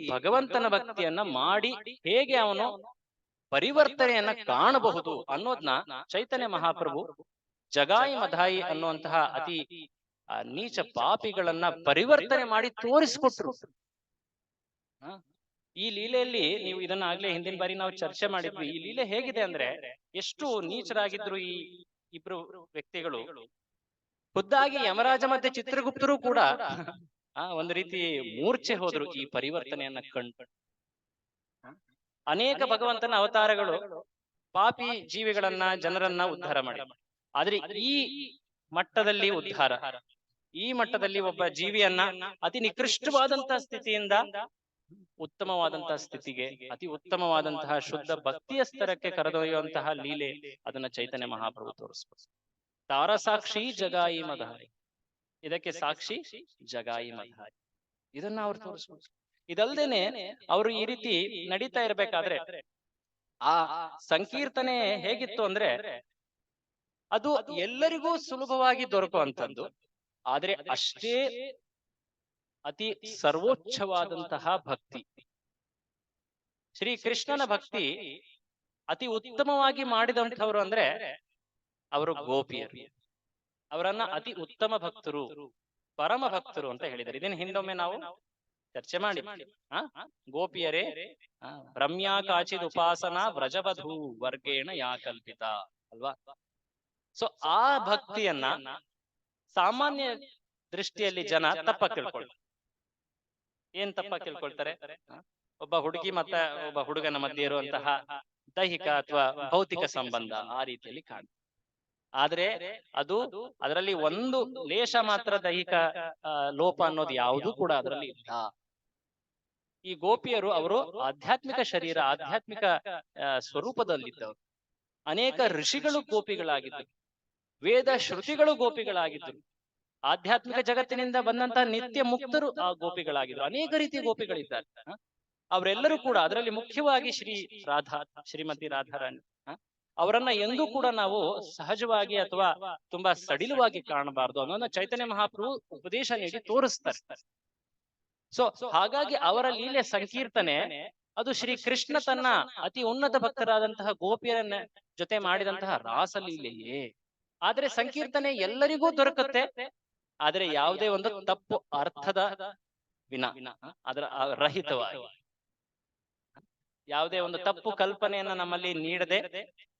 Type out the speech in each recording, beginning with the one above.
ಭಗವಂತನ ಭಕ್ತಿಯನ್ನ ಮಾಡಿ ಹೇಗೆ ಅವನು ಪರಿವರ್ತನೆಯನ್ನ ಕಾಣಬಹುದು ಅನ್ನೋದನ್ನ ಚೈತನ್ಯ ಮಹಾಪ್ರಭು ಜಗಾಯಿ ಮಧಾಯಿ ಅನ್ನುವಂತಹ ಅತಿ ನೀಚ ಪಾಪಿಗಳನ್ನ ಪರಿವರ್ತನೆ ಮಾಡಿ ತೋರಿಸ್ಕೊಟ್ರು. ಈ ಲೀಲೆಯಲ್ಲಿ ನೀವು ಇದನ್ನ ಆಗ್ಲೇ ಹಿಂದಿನ ಬಾರಿ ನಾವು ಚರ್ಚೆ ಮಾಡಿದ್ವಿ. ಈ ಲೀಲೆ ಹೇಗಿದೆ ಅಂದ್ರೆ, ಎಷ್ಟು ನೀಚರಾಗಿದ್ರು ಈ ಇಬ್ರು ವ್ಯಕ್ತಿಗಳು. ಖುದ್ದಾಗಿ ಯಮರಾಜ ಮತ್ತೆ ಚಿತ್ರಗುಪ್ತರು ಕೂಡ ಒಂದು ರೀತಿ ಮೂರ್ಛೆ ಹೋದ್ರು ಈ ಪರಿವರ್ತನೆಯನ್ನ ಕಂಡು. ಅನೇಕ ಭಗವಂತನ ಅವತಾರಗಳು ಪಾಪಿ ಜೀವಿಗಳನ್ನ, ಜನರನ್ನ ಉದ್ಧಾರ ಮಾಡಿ, ಆದ್ರೆ ಈ ಮಟ್ಟದಲ್ಲಿ ಉದ್ಧಾರ, ಈ ಮಟ್ಟದಲ್ಲಿ ಒಬ್ಬ ಜೀವಿಯನ್ನ ಅತಿ ನಿಕೃಷ್ಟವಾದಂತಹ ಸ್ಥಿತಿಯಿಂದ ಉತ್ತಮವಾದಂತಹ ಸ್ಥಿತಿಗೆ, ಅತಿ ಉತ್ತಮವಾದಂತಹ ಶುದ್ಧ ಭಕ್ತಿಯ ಸ್ತರಕ್ಕೆ ಕರೆದೊಯ್ಯುವಂತಹ ಲೀಲೆ, ಅದನ್ನ ಚೈತನ್ಯ ಮಹಾಪ್ರಭು ತೋರಿಸ್ಬೋದು. ತಾರಸಾಕ್ಷಿ ಜಗಾಯಿ ಮಧಾಯಿ, ಇದಕ್ಕೆ ಸಾಕ್ಷಿ ಜಗಾಯಿ ಮಧಾಯಿ, ಇದನ್ನ ಅವ್ರು ತೋರಿಸ್ಬೋದು. ಇದಲ್ದೇನೆ ಅವರು ಈ ರೀತಿ ನಡೀತಾ ಇರ್ಬೇಕಾದ್ರೆ ಆ ಸಂಕೀರ್ತನೆ ಹೇಗಿತ್ತು ಅಂದ್ರೆ, ಅದು ಎಲ್ಲರಿಗೂ ಸುಲಭವಾಗಿ ದೊರಕುವಂಥದ್ದು, ಆದ್ರೆ ಅಷ್ಟೇ ಅತಿ ಸರ್ವೋಚ್ಚವಾದಂತಹ ಭಕ್ತಿ. ಶ್ರೀ ಕೃಷ್ಣನ ಭಕ್ತಿ ಅತಿ ಉತ್ತಮವಾಗಿ ಮಾಡಿದಂಥವ್ರು ಅಂದ್ರೆ ಅವರು ಗೋಪಿಯರು. ಅವರನ್ನ ಅತಿ ಉತ್ತಮ ಭಕ್ತರು, ಪರಮ ಭಕ್ತರು ಅಂತ ಹೇಳಿದ್ದಾರೆ. ಇದನ್ನ ಹಿಂದೊಮ್ಮೆ ನಾವು ಚರ್ಚೆ ಮಾಡಿ. ಗೋಪಿಯರೇ ರಮ್ಯಾ ಕಾಚಿದ್ ಉಪಾಸನಾ ವ್ರಜವಧೂ ವರ್ಗೇಣ ಯಾ ಕಲ್ಪಿತ ಅಲ್ವಾ. ಸೊ ಆ ಭಕ್ತಿಯನ್ನ ಸಾಮಾನ್ಯ ದೃಷ್ಟಿಯಲ್ಲಿ ಜನ ತಪ್ಪಾಗಿ ತಿಳ್ಕೊಳ್ತಾರೆ. ಏನ್ ತಪ್ಪಾಗಿ ತಿಳ್ಕೊಳ್ತಾರೆ? ಒಬ್ಬ ಹುಡುಗಿ ಮತ್ತೆ ಒಬ್ಬ ಹುಡುಗನ ಮಧ್ಯೆ ಇರುವಂತಹ ದೈಹಿಕ ಅಥವಾ ಭೌತಿಕ ಸಂಬಂಧ ಆ ರೀತಿಯಲ್ಲಿ ಕಾಣ್ತದೆ. ಆದ್ರೆ ಅದು ಅದರಲ್ಲಿ ಒಂದು ಲೇಷ ಮಾತ್ರ ದೈಹಿಕ ಲೋಪ ಅನ್ನೋದು ಯಾವುದೂ ಕೂಡ ಅದರಲ್ಲಿ ಇಲ್ಲ. ಈ ಗೋಪಿಯರು ಅವರು ಆಧ್ಯಾತ್ಮಿಕ ಶರೀರ, ಆಧ್ಯಾತ್ಮಿಕ ಸ್ವರೂಪದಲ್ಲಿದ್ದವರು. ಅನೇಕ ಋಷಿಗಳು ಗೋಪಿಗಳಾಗಿದ್ದರು, ವೇದ ಶ್ರುತಿಗಳು ಗೋಪಿಗಳಾಗಿದ್ದರು, ಆಧ್ಯಾತ್ಮಿಕ ಜಗತ್ತಿನಿಂದ ಬಂದಂತಹ ನಿತ್ಯ ಮುಕ್ತರು ಆ ಗೋಪಿಗಳಾಗಿದ್ರು. ಅನೇಕ ರೀತಿಯ ಗೋಪಿಗಳಿದ್ದಾರೆ. ಅವರೆಲ್ಲರೂ ಕೂಡ, ಅದರಲ್ಲಿ ಮುಖ್ಯವಾಗಿ ಶ್ರೀಮತಿ ರಾಧಾರಾಣಿ, ಅವರನ್ನ ಎಂದೂ ಕೂಡ ನಾವು ಸಹಜವಾಗಿ ಅಥವಾ ತುಂಬಾ ಸಡಿಲವಾಗಿ ಕಾಣಬಾರದು ಅನ್ನೋದನ್ನ ಚೈತನ್ಯ ಮಹಾಪ್ರಭು ಉಪದೇಶ ನೀಡಿ ತೋರಿಸ್ತಾರೆ. ಸೊ ಹಾಗಾಗಿ ಅವರ ಲೀಲೆ ಸಂಕೀರ್ತನೆ ಅದು ಶ್ರೀ ಕೃಷ್ಣ ತನ್ನ ಅತಿ ಉನ್ನತ ಭಕ್ತರಾದಂತಹ ಗೋಪಿಯರನ್ನ ಜೊತೆ ಮಾಡಿದಂತಹ ರಾಸಲೀಲೆಯೇ. ಆದ್ರೆ ಸಂಕೀರ್ತನೆ ಎಲ್ಲರಿಗೂ ದೊರಕುತ್ತೆ, ಆದ್ರೆ ಯಾವುದೇ ಒಂದು ತಪ್ಪು ಅರ್ಥದ ವಿನ, ಅದರ ರಹಿತವಾಗಿ, ಯಾವುದೇ ಒಂದು ತಪ್ಪು ಕಲ್ಪನೆಯನ್ನ ನಮ್ಮಲ್ಲಿ ನೀಡದೆ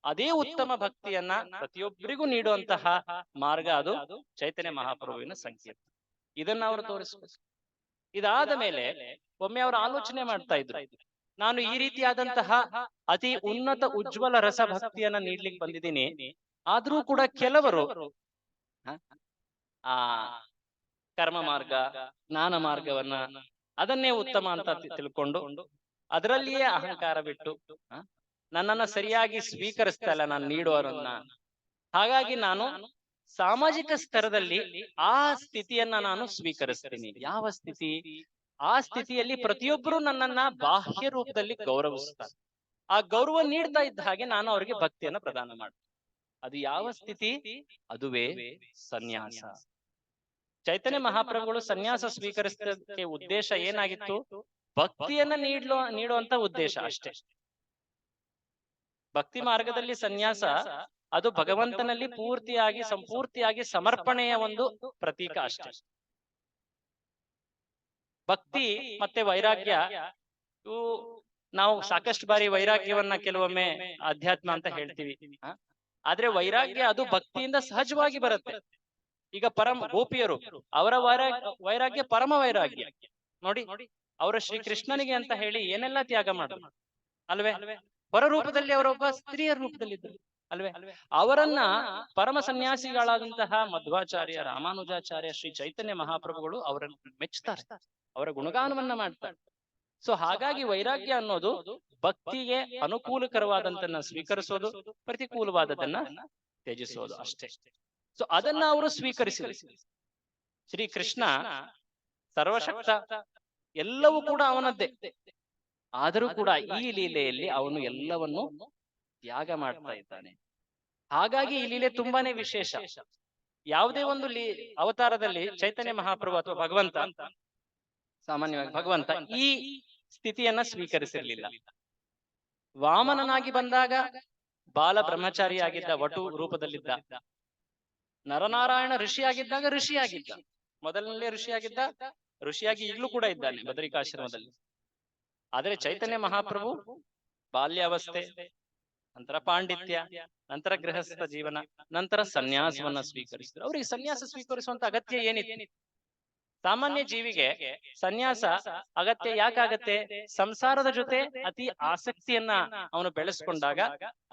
ಅದೇ ಉತ್ತಮ ಭಕ್ತಿಯನ್ನ ಪ್ರತಿಯೊಬ್ಬರಿಗೂ ನೀಡುವಂತಹ ಮಾರ್ಗ ಅದು ಚೈತನ್ಯ ಮಹಾಪ್ರಭುವಿನ ಸಂಕೀರ್ತನೆ. ಇದನ್ನ ಅವರು ತೋರಿಸ್ಬೇಕು. ಇದಾದ ಮೇಲೆ ಒಮ್ಮೆ ಅವರು ಆಲೋಚನೆ ಮಾಡ್ತಾ ಇದ್ರು, ನಾನು ಈ ರೀತಿಯಾದಂತಹ ಅತಿ ಉನ್ನತ ಉಜ್ವಲ ರಸ ಭಕ್ತಿಯನ್ನ ನೀಡ್ಲಿಕ್ಕೆ ಬಂದಿದ್ದೀನಿ, ಆದ್ರೂ ಕೂಡ ಕೆಲವರು ಆ ಕರ್ಮ ಮಾರ್ಗ, ಜ್ಞಾನ ಮಾರ್ಗವನ್ನ ಅದನ್ನೇ ಉತ್ತಮ ಅಂತ ತಿಳ್ಕೊಂಡು ಅದರಲ್ಲಿಯೇ ಅಹಂಕಾರ ಬಿಟ್ಟು ನನ್ನನ್ನ ಸರಿಯಾಗಿ ಸ್ವೀಕರಿಸ್ತಾ ಇಲ್ಲ ನಾನು ನೀಡುವವರನ್ನ. ಹಾಗಾಗಿ ನಾನು ಸಾಮಾಜಿಕ ಸ್ತರದಲ್ಲಿ ಆ ಸ್ಥಿತಿಯನ್ನ ನಾನು ಸ್ವೀಕರಿಸ್ತೀನಿ. ಯಾವ ಸ್ಥಿತಿ? ಆ ಸ್ಥಿತಿಯಲ್ಲಿ ಪ್ರತಿಯೊಬ್ಬರು ನನ್ನನ್ನ ಬಾಹ್ಯ ರೂಪದಲ್ಲಿ ಗೌರವಿಸ್ತಾರೆ. ಆ ಗೌರವ ನೀಡ್ತಾ ಇದ್ದ ಹಾಗೆ ನಾನು ಅವರಿಗೆ ಭಕ್ತಿಯನ್ನ ಪ್ರದಾನ ಮಾಡ್ತೀನಿ. ಅದು ಯಾವ ಸ್ಥಿತಿ? ಅದುವೇ ಸನ್ಯಾಸ. ಚೈತನ್ಯ ಮಹಾಪ್ರಭುಗಳು ಸನ್ಯಾಸ ಸ್ವೀಕರಿಸೋದಕ್ಕೆ ಉದ್ದೇಶ ಏನಾಗಿತ್ತು? ಭಕ್ತಿಯನ್ನ ನೀಡುವಂತ ಉದ್ದೇಶ ಅಷ್ಟೇ. ಭಕ್ತಿ ಮಾರ್ಗದಲ್ಲಿ ಸನ್ಯಾಸ ಅದು ಭಗವಂತನಲ್ಲಿ ಸಂಪೂರ್ತಿಯಾಗಿ ಸಮರ್ಪಣೆಯ ಒಂದು ಪ್ರತೀಕ ಅಷ್ಟೇ. ಭಕ್ತಿ ಮತ್ತೆ ವೈರಾಗ್ಯ ಇವು ನಾವು ಸಾಕಷ್ಟು ಬಾರಿ ವೈರಾಗ್ಯವನ್ನ ಕೆಲವೊಮ್ಮೆ ಅಧ್ಯಾತ್ಮ ಅಂತ ಹೇಳ್ತೀವಿ. ಆದ್ರೆ ವೈರಾಗ್ಯ ಅದು ಭಕ್ತಿಯಿಂದ ಸಹಜವಾಗಿ ಬರುತ್ತೆ. ಈಗ ಗೋಪಿಯರು ಅವರ ವೈರಾಗ್ಯ ಪರಮ ವೈರಾಗ್ಯ ನೋಡಿ. ಅವರು ಶ್ರೀ ಕೃಷ್ಣನಿಗೆ ಅಂತ ಹೇಳಿ ಏನೆಲ್ಲಾ ತ್ಯಾಗ ಮಾಡಿದ್ರು ಅಲ್ವೇ? ಹೊರ ರೂಪದಲ್ಲಿ ಅವರೊಬ್ಬ ಸ್ತ್ರೀಯ ರೂಪದಲ್ಲಿದ್ದರು ಅಲ್ವೇ? ಅವರನ್ನ ಪರಮ ಸನ್ಯಾಸಿಗಳಾದಂತಹ ಮಧ್ವಾಚಾರ್ಯ, ರಾಮಾನುಜಾಚಾರ್ಯ, ಶ್ರೀ ಚೈತನ್ಯ ಮಹಾಪ್ರಭುಗಳು ಅವರನ್ನು ಮೆಚ್ಚುತ್ತಾರೆ, ಅವರ ಗುಣಗಾನವನ್ನ ಮಾಡ್ತಾರೆ. ಸೊ ಹಾಗಾಗಿ ವೈರಾಗ್ಯ ಅನ್ನೋದು ಭಕ್ತಿಗೆ ಅನುಕೂಲಕರವಾದಂತನ್ನ ಸ್ವೀಕರಿಸೋದು, ಪ್ರತಿಕೂಲವಾದದನ್ನ ತ್ಯಜಿಸೋದು ಅಷ್ಟೇ. ಸೊ ಅದನ್ನ ಅವರು ಸ್ವೀಕರಿಸಿದರು. ಶ್ರೀ ಕೃಷ್ಣ ಸರ್ವಶಕ್ತ, ಎಲ್ಲವೂ ಕೂಡ ಅವನದ್ದೇ. ಆದರೂ ಕೂಡ ಈ ಲೀಲೆಯಲ್ಲಿ ಅವನು ಎಲ್ಲವನ್ನು ತ್ಯಾಗ ಮಾಡ್ತಾ ಇದ್ದಾನೆ. ಹಾಗಾಗಿ ಈ ಲೀಲೆ ತುಂಬಾನೇ ವಿಶೇಷ. ಯಾವುದೇ ಒಂದು ಅವತಾರದಲ್ಲಿ ಚೈತನ್ಯ ಮಹಾಪ್ರಭು ಅಥವಾ ಭಗವಂತ, ಸಾಮಾನ್ಯವಾಗಿ ಭಗವಂತ ಈ ಸ್ಥಿತಿಯನ್ನ ಸ್ವೀಕರಿಸಿರ್ಲಿಲ್ಲ. ವಾಮನನಾಗಿ ಬಂದಾಗ ಬಾಲ ಬ್ರಹ್ಮಚಾರಿಯಾಗಿದ್ದ, ವಟು ರೂಪದಲ್ಲಿದ್ದ. ನರನಾರಾಯಣ ಋಷಿಯಾಗಿದ್ದಾಗ ಋಷಿಯಾಗಿದ್ದ, ಮೊದಲನೇ ಋಷಿಯಾಗಿದ್ದ, ಋಷಿಯಾಗಿ ಈಗಲೂ ಕೂಡ ಇದ್ದಾನೆ ಬದರಿಕಾಶ್ರಮದಲ್ಲಿ. ಆದರೆ ಚೈತನ್ಯ ಮಹಾಪ್ರಭು ಬಾಲ್ಯಾವಸ್ಥೆ, ನಂತರ ಪಾಂಡಿತ್ಯ, ನಂತರ ಗೃಹಸ್ಥ ಜೀವನ, ನಂತರ ಸನ್ಯಾಸವನ್ನ ಸ್ವೀಕರಿಸಿದ್ರು. ಅವರಿಗೆ ಸನ್ಯಾಸ ಸ್ವೀಕರಿಸುವಂತ ಅಗತ್ಯ ಏನಿತ್ತು? ಸಾಮಾನ್ಯ ಜೀವಿಗೆ ಸನ್ಯಾಸ ಅಗತ್ಯ ಯಾಕಾಗತ್ತೆ? ಸಂಸಾರದ ಜೊತೆ ಅತಿ ಆಸಕ್ತಿಯನ್ನ ಅವನು ಬೆಳೆಸ್ಕೊಂಡಾಗ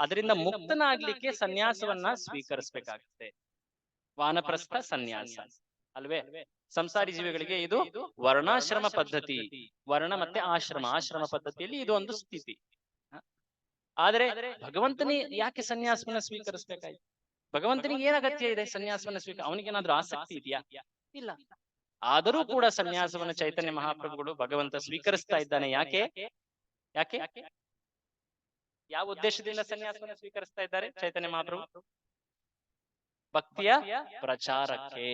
ಅದರಿಂದ ಮುಕ್ತನಾಗ್ಲಿಕ್ಕೆ ಸನ್ಯಾಸವನ್ನ ಸ್ವೀಕರಿಸಬೇಕಾಗತ್ತೆ. ವಾನಪ್ರಸ್ಥ ಸನ್ಯಾಸ ಅಲ್ವೇ? ಸಂಸಾರಿ ಜೀವಿಗಳಿಗೆ ಇದು ವರ್ಣಾಶ್ರಮ ಪದ್ಧತಿ, ವರ್ಣ ಮತ್ತೆ ಆಶ್ರಮ ಪದ್ಧತಿಯಲ್ಲಿ ಇದು ಒಂದು ಸ್ಥಿತಿ. ಆದ್ರೆ ಭಗವಂತನೇ ಯಾಕೆ ಸನ್ಯಾಸವನ್ನ ಸ್ವೀಕರಿಸ್ಬೇಕಾಯ್ತು? ಭಗವಂತನಿಗೆ ಏನ್ ಅಗತ್ಯ ಇದೆ ಸನ್ಯಾಸವನ್ನ ಅವನಿಗೇನಾದ್ರೂ ಆಸಕ್ತಿ ಇದೆಯಾ? ಇಲ್ಲ. ಆದರೂ ಕೂಡ ಸನ್ಯಾಸವನ್ನ ಚೈತನ್ಯ ಮಹಾಪ್ರಭುಗಳು ಭಗವಂತ ಸ್ವೀಕರಿಸ್ತಾ ಇದ್ದಾನೆ. ಯಾಕೆ? ಯಾಕೆ? ಯಾವ ಉದ್ದೇಶದಿಂದ ಸನ್ಯಾಸವನ್ನ ಸ್ವೀಕರಿಸ್ತಾ ಇದ್ದಾರೆ ಚೈತನ್ಯ ಮಹಾಪ್ರಭು? ಭಕ್ತಿಯ ಪ್ರಚಾರಕ್ಕೆ.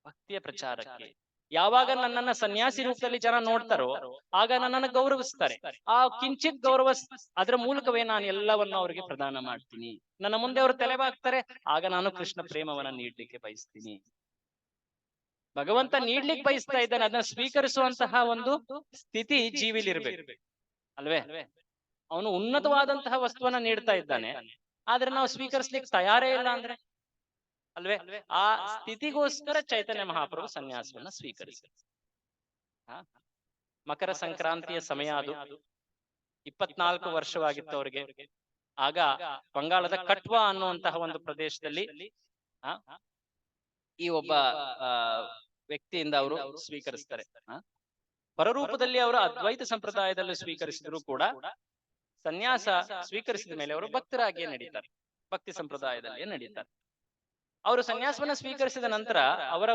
ಭಕ್ತಿಯ ಪ್ರಚಾರಕ್ಕೆ. ಯಾವಾಗ ನನ್ನನ್ನ ಸನ್ಯಾಸಿ ರೂಪದಲ್ಲಿ ಜನ ನೋಡ್ತಾರೋ ಆಗ ನನ್ನನ್ನು ಗೌರವಿಸ್ತಾರೆ. ಆ ಕಿಂಚಿತ್ ಗೌರವ, ಅದರ ಮೂಲಕವೇ ನಾನು ಎಲ್ಲವನ್ನ ಅವರಿಗೆ ಪ್ರದಾನ ಮಾಡ್ತೀನಿ. ನನ್ನ ಮುಂದೆ ಅವರು ತಲೆಬಾಗ್ತಾರೆ, ಆಗ ನಾನು ಕೃಷ್ಣ ಪ್ರೇಮವನ್ನ ನೀಡ್ಲಿಕ್ಕೆ ಬಯಸ್ತೀನಿ. ಭಗವಂತ ನೀಡ್ಲಿಕ್ಕೆ ಬಯಸ್ತಾ ಇದ್ದಾನೆ, ಅದನ್ನ ಸ್ವೀಕರಿಸುವಂತಹ ಒಂದು ಸ್ಥಿತಿ ಜೀವಿಲಿರ್ಬೇಕು ಅಲ್ವೇ? ಅವನು ಉನ್ನತವಾದಂತಹ ವಸ್ತುವನ್ನ ನೀಡ್ತಾ ಇದ್ದಾನೆ, ಆದ್ರೆ ನಾವು ಸ್ವೀಕರಿಸ್ಲಿಕ್ಕೆ ತಯಾರೇ ಇಲ್ಲ ಅಂದ್ರೆ ಅಲ್ವೇ? ಆ ಸ್ಥಿತಿಗೋಸ್ಕರ ಚೈತನ್ಯ ಮಹಾಪ್ರಭು ಸನ್ಯಾಸವನ್ನ ಸ್ವೀಕರಿಸಿದ. ಮಕರ ಸಂಕ್ರಾಂತಿಯ ಸಮಯ ಅದು. 24 ವರ್ಷವಾಗಿತ್ತು ಅವರಿಗೆ. ಆಗ ಬಂಗಾಳದ ಕಟ್ವಾ ಅನ್ನುವಂತಹ ಒಂದು ಪ್ರದೇಶದಲ್ಲಿ ಈ ಒಬ್ಬ ವ್ಯಕ್ತಿಯಿಂದ ಅವರು ಸ್ವೀಕರಿಸ್ತಾರೆ. ಪರರೂಪದಲ್ಲಿ ಅವರು ಅದ್ವೈತ ಸಂಪ್ರದಾಯದಲ್ಲಿ ಸ್ವೀಕರಿಸಿದ್ರು ಕೂಡ ಸನ್ಯಾಸ ಸ್ವೀಕರಿಸಿದ ಮೇಲೆ ಅವರು ಭಕ್ತರಾಗಿಯೇ ನಡೀತಾರೆ, ಭಕ್ತಿ ಸಂಪ್ರದಾಯದಲ್ಲಿಯೇ ನಡೀತಾರೆ. ಅವರು ಸನ್ಯಾಸವನ್ನ ಸ್ವೀಕರಿಸಿದ ನಂತರ ಅವರ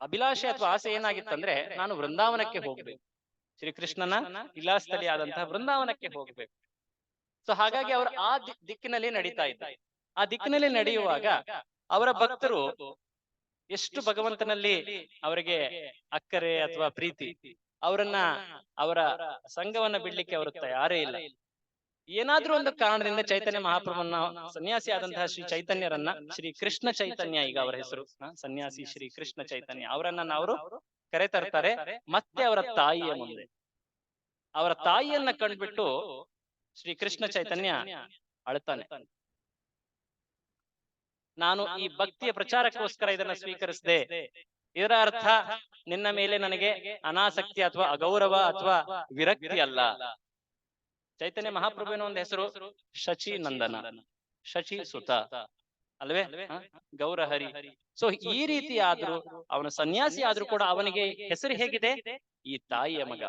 ಅಭಿಲಾಷೆ ಅಥವಾ ಆಸೆ ಏನಾಗಿತ್ತಂದ್ರೆ, ನಾನು ವೃಂದಾವನಕ್ಕೆ ಹೋಗ್ಬೇಕು, ಶ್ರೀಕೃಷ್ಣನ ವಿಲಾಸದಲ್ಲಿ ಆದಂತಹ ವೃಂದಾವನಕ್ಕೆ ಹೋಗ್ಬೇಕು. ಸೊ ಹಾಗಾಗಿ ಅವರು ಆ ದಿಕ್ಕಿನಲ್ಲಿ ನಡೀತಾ ಇದ್ದಾರೆ. ಆ ದಿಕ್ಕಿನಲ್ಲಿ ನಡೆಯುವಾಗ ಅವರ ಭಕ್ತರು ಎಷ್ಟು ಭಗವಂತನಲ್ಲಿ ಅವರಿಗೆ ಅಕ್ಕರೆ ಅಥವಾ ಪ್ರೀತಿ, ಅವರ ಸಂಘವನ್ನ ಬಿಡ್ಲಿಕ್ಕೆ ಅವರು ತಯಾರೇ ಇಲ್ಲ. ಏನಾದ್ರೂ ಒಂದು ಕಾರಣದಿಂದ ಚೈತನ್ಯ ಮಹಾಪ್ರಭುವನ್ನ, ಸನ್ಯಾಸಿ ಆದಂತಹ ಶ್ರೀ ಚೈತನ್ಯರನ್ನ, ಶ್ರೀ ಕೃಷ್ಣ ಚೈತನ್ಯ ಈಗ ಅವರ ಹೆಸರು, ಸನ್ಯಾಸಿ ಶ್ರೀ ಕೃಷ್ಣ ಚೈತನ್ಯ, ಅವರನ್ನ ಅವರು ಕರೆತರ್ತಾರೆ. ಮತ್ತೆ ಅವರ ತಾಯಿಯ ಮುಂದೆ, ಅವರ ತಾಯಿಯನ್ನ ಕಂಡ್ಬಿಟ್ಟು ಶ್ರೀ ಕೃಷ್ಣ ಚೈತನ್ಯ ಅಳ್ತಾನೆ. ನಾನು ಈ ಭಕ್ತಿಯ ಪ್ರಚಾರಕ್ಕೋಸ್ಕರ ಇದನ್ನ ಸ್ವೀಕರಿಸಿದೆ, ಇದರ ಅರ್ಥ ನಿನ್ನ ಮೇಲೆ ನನಗೆ ಅನಾಸಕ್ತಿ ಅಥವಾ ಅಗೌರವ ಅಥವಾ ವಿರಕ್ತಿ ಅಲ್ಲ. ಚೈತನ್ಯ ಮಹಾಪ್ರಭುವಿನ ಒಂದು ಹೆಸರು ಶಚಿ ನಂದನ, ಶಚಿ ಸುತ ಅಲ್ವೇ? ಗೌರಹರಿ. ಸೊ ಈ ರೀತಿ ಆದ್ರೂ, ಅವನ ಸನ್ಯಾಸಿ ಆದ್ರೂ ಕೂಡ ಅವನಿಗೆ ಹೆಸರು ಹೇಗಿದೆ? ಈ ತಾಯಿಯ ಮಗ,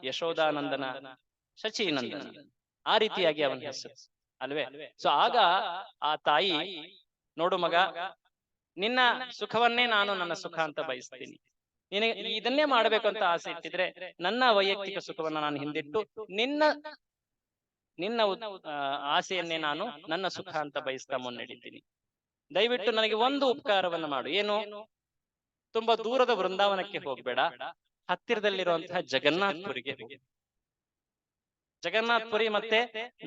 ಯಶೋಧಾನಂದನ, ಶಚಿ ನಂದನ, ಆ ರೀತಿಯಾಗಿ ಅವನ ಹೆಸರು ಅಲ್ವೇ? ಸೊ ಆಗ ಆ ತಾಯಿ, ನೋಡು ಮಗ, ನಿನ್ನ ಸುಖವನ್ನೇ ನಾನು ನನ್ನ ಸುಖ ಅಂತ ಬಯಸ್ತೀನಿ. ನಿನಗೆ ಇದನ್ನೇ ಮಾಡ್ಬೇಕು ಅಂತ ಆಸೆ ಇಟ್ಟಿದ್ರೆ ನನ್ನ ವೈಯಕ್ತಿಕ ಸುಖವನ್ನ ನಾನು ಹಿಂದಿಟ್ಟು ನಿನ್ನ ಆಸೆಯನ್ನೇ ನಾನು ನನ್ನ ಸುಖ ಅಂತ ಬಯಸ್ತಾ ಮುನ್ನಡೀತೀನಿ. ದಯವಿಟ್ಟು ನನಗೆ ಒಂದು ಉಪಕಾರವನ್ನ ಮಾಡು. ಏನು? ತುಂಬಾ ದೂರದ ವೃಂದಾವನಕ್ಕೆ ಹೋಗ್ಬೇಡ, ಹತ್ತಿರದಲ್ಲಿರುವಂತಹ ಜಗನ್ನಾಥ್ಪುರಿಗೆ ಹೋಗಿ. ಜಗನ್ನಾಥ್ಪುರಿ ಮತ್ತೆ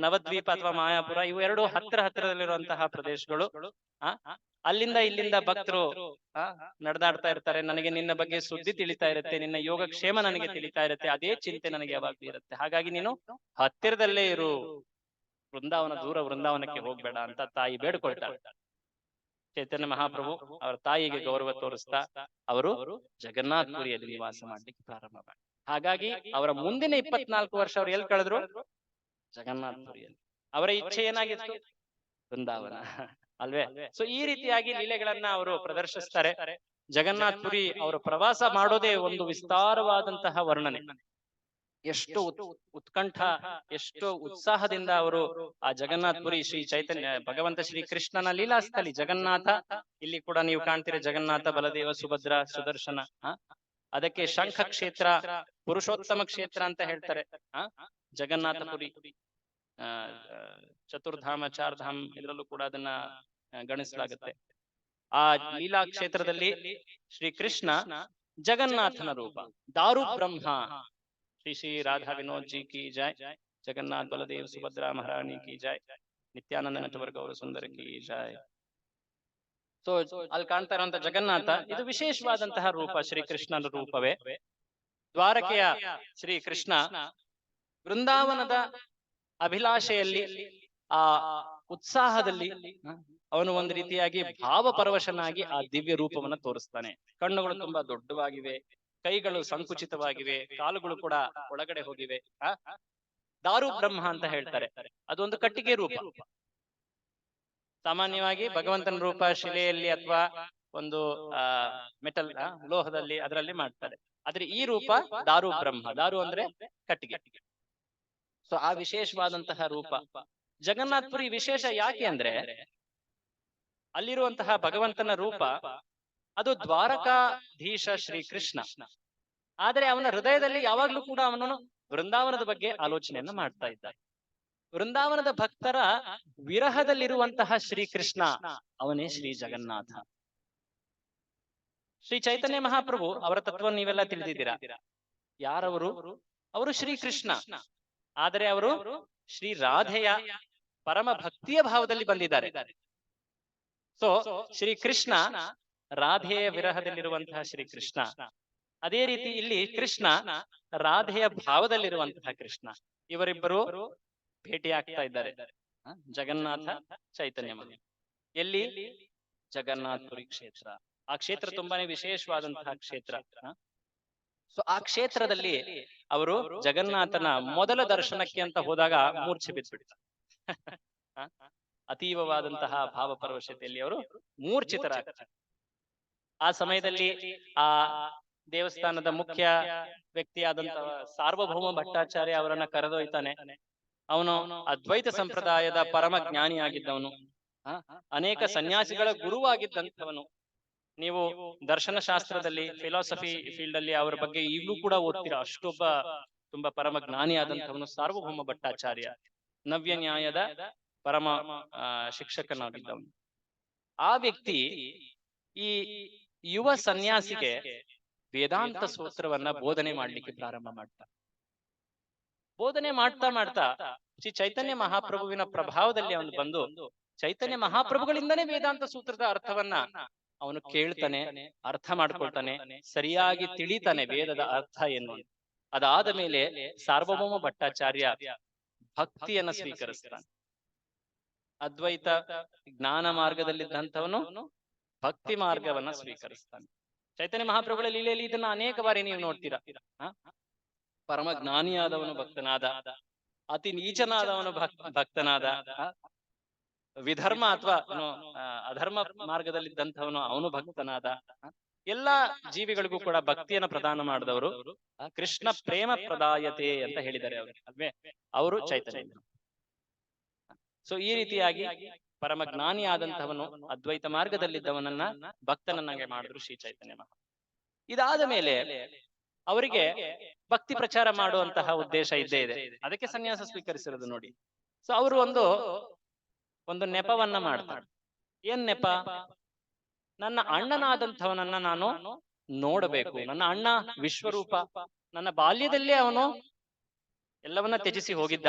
ನವದ್ವೀಪ ಅಥವಾ ಮಾಯಾಪುರ, ಇವು ಎರಡು ಹತ್ತಿರದಲ್ಲಿರುವಂತಹ ಪ್ರದೇಶಗಳು. ಅಲ್ಲಿಂದ ಇಲ್ಲಿಂದ ಭಕ್ತರು ನಡೆದಾಡ್ತಾ ಇರ್ತಾರೆ. ನನಗೆ ನಿನ್ನ ಬಗ್ಗೆ ಸುದ್ದಿ ತಿಳಿತಾ ಇರುತ್ತೆ, ನಿನ್ನ ಯೋಗಕ್ಷೇಮ ನನಗೆ ತಿಳಿತಾ ಇರುತ್ತೆ, ಅದೇ ಚಿಂತೆ ನನಗೆ ಯಾವಾಗ್ಲೂ ಇರುತ್ತೆ. ಹಾಗಾಗಿ ನೀನು ಹತ್ತಿರದಲ್ಲೇ ಇರು, ದೂರ ವೃಂದಾವನಕ್ಕೆ ಹೋಗ್ಬೇಡ ಅಂತ ತಾಯಿ ಬೇಡ್ಕೊಳ್ತಾಳೆ. ಚೈತನ್ಯ ಮಹಾಪ್ರಭು ಅವರ ತಾಯಿಗೆ ಗೌರವ ತೋರಿಸ್ತಾ ಅವರು ಜಗನ್ನಾಥ್ಪುರಿಯಲ್ಲಿ ನಿವಾಸ ಮಾಡ್ಲಿಕ್ಕೆ ಪ್ರಾರಂಭ ಮಾಡಿ. ಹಾಗಾಗಿ ಅವರ ಮುಂದಿನ 24 ವರ್ಷ ಅವ್ರು ಎಲ್ಲಿ ಕಳೆದ್ರು? ಜಗನ್ನಾಥ್ಪುರಿಯಲ್ಲಿ. ಅವರ ಇಚ್ಛೆ ಏನಾಗಿತ್ತು? ವೃಂದಾವನ ಅಲ್ವೇ? ಸೊ ಈ ರೀತಿಯಾಗಿ ಲೀಲೆಗಳನ್ನ ಅವರು ಪ್ರದರ್ಶಿಸ್ತಾರೆ. ಜಗನ್ನಾಥ್ಪುರಿ ಅವರು ಪ್ರವಾಸ ಮಾಡೋದೇ ಒಂದು ವಿಸ್ತಾರವಾದಂತಹ ವರ್ಣನೆ. ಎಷ್ಟು ಉತ್ಕಂಠ, ಎಷ್ಟು ಉತ್ಸಾಹದಿಂದ ಅವರು ಆ ಜಗನ್ನಾಥ್ಪುರಿ ಶ್ರೀ ಚೈತನ್ಯ ಭಗವಂತ ಶ್ರೀ ಕೃಷ್ಣನ ಲೀಲಾಸ್ಥಲಿ ಜಗನ್ನಾಥ. ಇಲ್ಲಿ ಕೂಡ ನೀವು ಕಾಣ್ತೀರಿ ಜಗನ್ನಾಥ, ಬಲದೇವ, ಸುಭದ್ರ, ಸುದರ್ಶನ. ಅದಕ್ಕೆ ಶಂಖ ಕ್ಷೇತ್ರ, ಪುರುಷೋತ್ತಮ ಕ್ಷೇತ್ರ ಅಂತ ಹೇಳ್ತಾರೆ. ಜಗನ್ನಾಥಪುರಿ, ಚತುರ್ಧಾಮ, ಚಾರ್ಧಾಮ್ ಇದರಲ್ಲೂ ಕೂಡ ಅದನ್ನ ಗಣಿಸಲಾಗುತ್ತೆ. ಆ ಲೀಲಾ ಕ್ಷೇತ್ರದಲ್ಲಿ ಶ್ರೀ ಕೃಷ್ಣ ಜಗನ್ನಾಥನ ರೂಪ ದಾರು ಬ್ರಹ್ಮ. ಶ್ರೀ ಶ್ರೀ ರಾಧಾ ವಿನೋದ್ ಜಿ ಕಿ ಜೈ, ಜಗನ್ನಾಥ್ ಬಲದೇವ್ ಸುಭದ್ರಾ ಮಹಾರಾಣಿ ಕಿ ಜೈ, ನಿತ್ಯಾನಂದ ನಟವರ ಗೌರ ಸುಂದರ ಕಿ ಜೈ. ಸೊ ಅಲ್ಲಿ ಕಾಣ್ತಾ ಇರುವಂತಹ ಜಗನ್ನಾಥ ಇದು ವಿಶೇಷವಾದಂತಹ ರೂಪ, ಶ್ರೀಕೃಷ್ಣನ ರೂಪವೇ. ದ್ವಾರಕೆಯ ಶ್ರೀ ಕೃಷ್ಣ ವೃಂದಾವನದ ಅಭಿಲಾಷೆಯಲ್ಲಿ, ಆ ಉತ್ಸಾಹದಲ್ಲಿ ಅವನು ಒಂದು ರೀತಿಯಾಗಿ ಭಾವಪರವಶನಾಗಿ ಆ ದಿವ್ಯ ರೂಪವನ್ನು ತೋರಿಸ್ತಾನೆ. ಕಣ್ಣುಗಳು ತುಂಬಾ ದೊಡ್ಡವಾಗಿವೆ, ಕೈಗಳು ಸಂಕುಚಿತವಾಗಿವೆ, ಕಾಲುಗಳು ಕೂಡ ಒಳಗಡೆ ಹೋಗಿವೆ. ದಾರು ಬ್ರಹ್ಮ ಅಂತ ಹೇಳ್ತಾರೆ. ಅದೊಂದು ಕಟ್ಟಿಗೆ ರೂಪ. ಸಾಮಾನ್ಯವಾಗಿ ಭಗವಂತನ ರೂಪ ಶಿಲೆಯಲ್ಲಿ ಅಥವಾ ಒಂದು ಮೆಟಲ್ ಲೋಹದಲ್ಲಿ ಅದರಲ್ಲಿ ಮಾಡ್ತಾರೆ. ಆದ್ರೆ ಈ ರೂಪ ದಾರು ಬ್ರಹ್ಮ. ದಾರು ಅಂದ್ರೆ ಕಟ್ಟಿಗೆ. ಸೊ ಆ ವಿಶೇಷವಾದಂತಹ ರೂಪ ಜಗನ್ನಾಥಪುರಿ ವಿಶೇಷ ಯಾಕೆ ಅಂದ್ರೆ ಅಲ್ಲಿರುವಂತಹ ಭಗವಂತನ ರೂಪ ಅದು ದ್ವಾರಕಾಧೀಶ ಶ್ರೀ ಕೃಷ್ಣ. ಆದ್ರೆ ಅವನ ಹೃದಯದಲ್ಲಿ ಯಾವಾಗ್ಲೂ ಕೂಡ ಅವನು ವೃಂದಾವನದ ಬಗ್ಗೆ ಆಲೋಚನೆಯನ್ನ ಮಾಡ್ತಾ ಇದ್ದ. ವೃಂದಾವನದ ಭಕ್ತರ ವಿರಹದಲ್ಲಿರುವಂತಹ ಶ್ರೀಕೃಷ್ಣ ಅವನೇ ಶ್ರೀ ಜಗನ್ನಾಥ. ಶ್ರೀ ಚೈತನ್ಯ ಮಹಾಪ್ರಭು ಅವರ ತತ್ವವನ್ನು ನೀವೆಲ್ಲ ತಿಳಿದಿದ್ದೀರಾ. ಯಾರವರು? ಅವರು ಶ್ರೀಕೃಷ್ಣ. ಆದರೆ ಅವರು ಶ್ರೀ ರಾಧೆಯ ಪರಮ ಭಕ್ತಿಯ ಭಾವದಲ್ಲಿ ಬಂದಿದ್ದಾರೆ. ಸೊ ಶ್ರೀಕೃಷ್ಣ ರಾಧೆಯ ವಿರಹದಲ್ಲಿರುವಂತಹ ಶ್ರೀಕೃಷ್ಣ. ಅದೇ ರೀತಿ ಇಲ್ಲಿ ಕೃಷ್ಣ ರಾಧೆಯ ಭಾವದಲ್ಲಿರುವಂತಹ ಕೃಷ್ಣ. ಇವರಿಬ್ಬರು ಭೇಟಿ ಆಗ್ತಾ ಇದ್ದಾರೆ. ಜಗನ್ನಾಥ ಚೈತನ್ಯ ಮಗ ಎಲ್ಲಿ? ಜಗನ್ನಾಥಪುರಿ ಕ್ಷೇತ್ರ. ಆ ಕ್ಷೇತ್ರ ತುಂಬಾನೇ ವಿಶೇಷವಾದಂತಹ ಕ್ಷೇತ್ರ. ಸೊ ಆ ಕ್ಷೇತ್ರದಲ್ಲಿ ಅವರು ಜಗನ್ನಾಥನ ಮೊದಲ ದರ್ಶನಕ್ಕೆ ಅಂತ ಹೋದಾಗ ಮೂರ್ಛೆ ಬಿದ್ದುಬಿಡ್ತಾರೆ. ಅತೀವವಾದಂತಹ ಭಾವಪರವಶತೆಯಲ್ಲಿ ಅವರು ಮೂರ್ಛಿತರಾಗ್ತಾರೆ. ಆ ಸಮಯದಲ್ಲಿ ಆ ದೇವಸ್ಥಾನದ ಮುಖ್ಯ ವ್ಯಕ್ತಿಯಾದಂತಹ ಸಾರ್ವಭೌಮ ಭಟ್ಟಾಚಾರ್ಯ ಅವರನ್ನ ಕರೆದೊಯ್ತಾನೆ. ಅವನು ಅದ್ವೈತ ಸಂಪ್ರದಾಯದ ಪರಮ ಜ್ಞಾನಿಯಾಗಿದ್ದವನು, ಅನೇಕ ಸನ್ಯಾಸಿಗಳ ಗುರುವಾಗಿದ್ದಂಥವನು. ನೀವು ದರ್ಶನ ಶಾಸ್ತ್ರದಲ್ಲಿ, ಫಿಲಾಸಫಿ ಫೀಲ್ಡ್ ಅಲ್ಲಿ ಅವರ ಬಗ್ಗೆ ಈಗಲೂ ಕೂಡ ಓದ್ತೀರಾ. ಅಷ್ಟೊಬ್ಬ ತುಂಬಾ ಪರಮ ಜ್ಞಾನಿಯಾದಂಥವನು ಸಾರ್ವಭೌಮ ಭಟ್ಟಾಚಾರ್ಯ, ನವ್ಯ ನ್ಯಾಯದ ಪರಮ ಶಿಕ್ಷಕನಾಗಿದ್ದವನು. ಆ ವ್ಯಕ್ತಿ ಈ ಯುವ ಸನ್ಯಾಸಿಗೆ ವೇದಾಂತ ಸೂತ್ರವನ್ನ ಬೋಧನೆ ಮಾಡ್ಲಿಕ್ಕೆ ಪ್ರಾರಂಭ ಮಾಡ್ತಾ ಬೋಧನೆ ಮಾಡ್ತಾ ಮಾಡ್ತಾ ಶ್ರೀ ಚೈತನ್ಯ ಮಹಾಪ್ರಭುವಿನ ಪ್ರಭಾವದಲ್ಲಿ ಅವನು ಬಂದು ಚೈತನ್ಯ ಮಹಾಪ್ರಭುಗಳಿಂದನೇ ವೇದಾಂತ ಸೂತ್ರದ ಅರ್ಥವನ್ನ ಅವನು ಕೇಳ್ತಾನೆ, ಅರ್ಥ ಮಾಡ್ಕೊಳ್ತಾನೆ, ಸರಿಯಾಗಿ ತಿಳಿತಾನೆ ವೇದದ ಅರ್ಥ ಏನು. ಅದಾದ ಮೇಲೆ ಸಾರ್ವಭೌಮ ಭಟ್ಟಾಚಾರ್ಯ ಭಕ್ತಿಯನ್ನ ಸ್ವೀಕರಿಸ್ತಾನೆ. ಅದ್ವೈತ ಜ್ಞಾನ ಮಾರ್ಗದಲ್ಲಿದ್ದಂಥವನು ಭಕ್ತಿ ಮಾರ್ಗವನ್ನ ಸ್ವೀಕರಿಸ್ತಾನೆ. ಚೈತನ್ಯ ಮಹಾಪ್ರಭುಗಳ ಲೀಲೆಯಲ್ಲಿ ಇದನ್ನ ಅನೇಕ ಬಾರಿ ನೀವು ನೋಡ್ತೀರಾ. ಪರಮ ಜ್ಞಾನಿಯಾದವನು ಭಕ್ತನಾದ, ಅತಿ ನೀಚನಾದವನು ಭಕ್ತನಾದ, ವಿಧರ್ಮ ಅಥವಾ ಅಧರ್ಮ ಮಾರ್ಗದಲ್ಲಿದ್ದಂಥವನು ಅವನು ಭಕ್ತನಾದ. ಎಲ್ಲಾ ಜೀವಿಗಳಿಗೂ ಕೂಡ ಭಕ್ತಿಯನ್ನು ಪ್ರದಾನ ಮಾಡಿದವರು ಕೃಷ್ಣ ಪ್ರೇಮ ಪ್ರದಾಯತೆ ಅಂತ ಹೇಳಿದ್ದಾರೆ ಅವರು, ಅಲ್ವೇ? ಅವರು ಚೈತನ್ಯ. ಸೊ ಈ ರೀತಿಯಾಗಿ ಪರಮ ಜ್ಞಾನಿ ಆದಂಥವನು ಅದ್ವೈತ ಮಾರ್ಗದಲ್ಲಿದ್ದವನನ್ನ ಭಕ್ತನನ್ನಾಗೆ ಮಾಡಿದ್ರು ಶ್ರೀ ಚೈತನ್ಯ ಮಹಾ. ಇದಾದ ಮೇಲೆ ಅವರಿಗೆ ಭಕ್ತಿ ಪ್ರಚಾರ ಮಾಡುವಂತಹ ಉದ್ದೇಶ ಇದ್ದೇ ಇದೆ. ಅದಕ್ಕೆ ಸನ್ಯಾಸ ಸ್ವೀಕರಿಸಿರೋದು ನೋಡಿ. ಸೊ ಅವರು ಒಂದು ನೆಪವನ್ನ ಮಾಡ್ತಾರೆ. ಏನ್ ನೆಪ? ನನ್ನ ಅಣ್ಣನಾದಂಥವನನ್ನ ನಾನು ನೋಡಬೇಕು. ನನ್ನ ಅಣ್ಣ ವಿಶ್ವರೂಪ, ನನ್ನ ಬಾಲ್ಯದಲ್ಲೇ ಅವನು ಎಲ್ಲವನ್ನ ತ್ಯಜಿಸಿ ಹೋಗಿದ್ದ,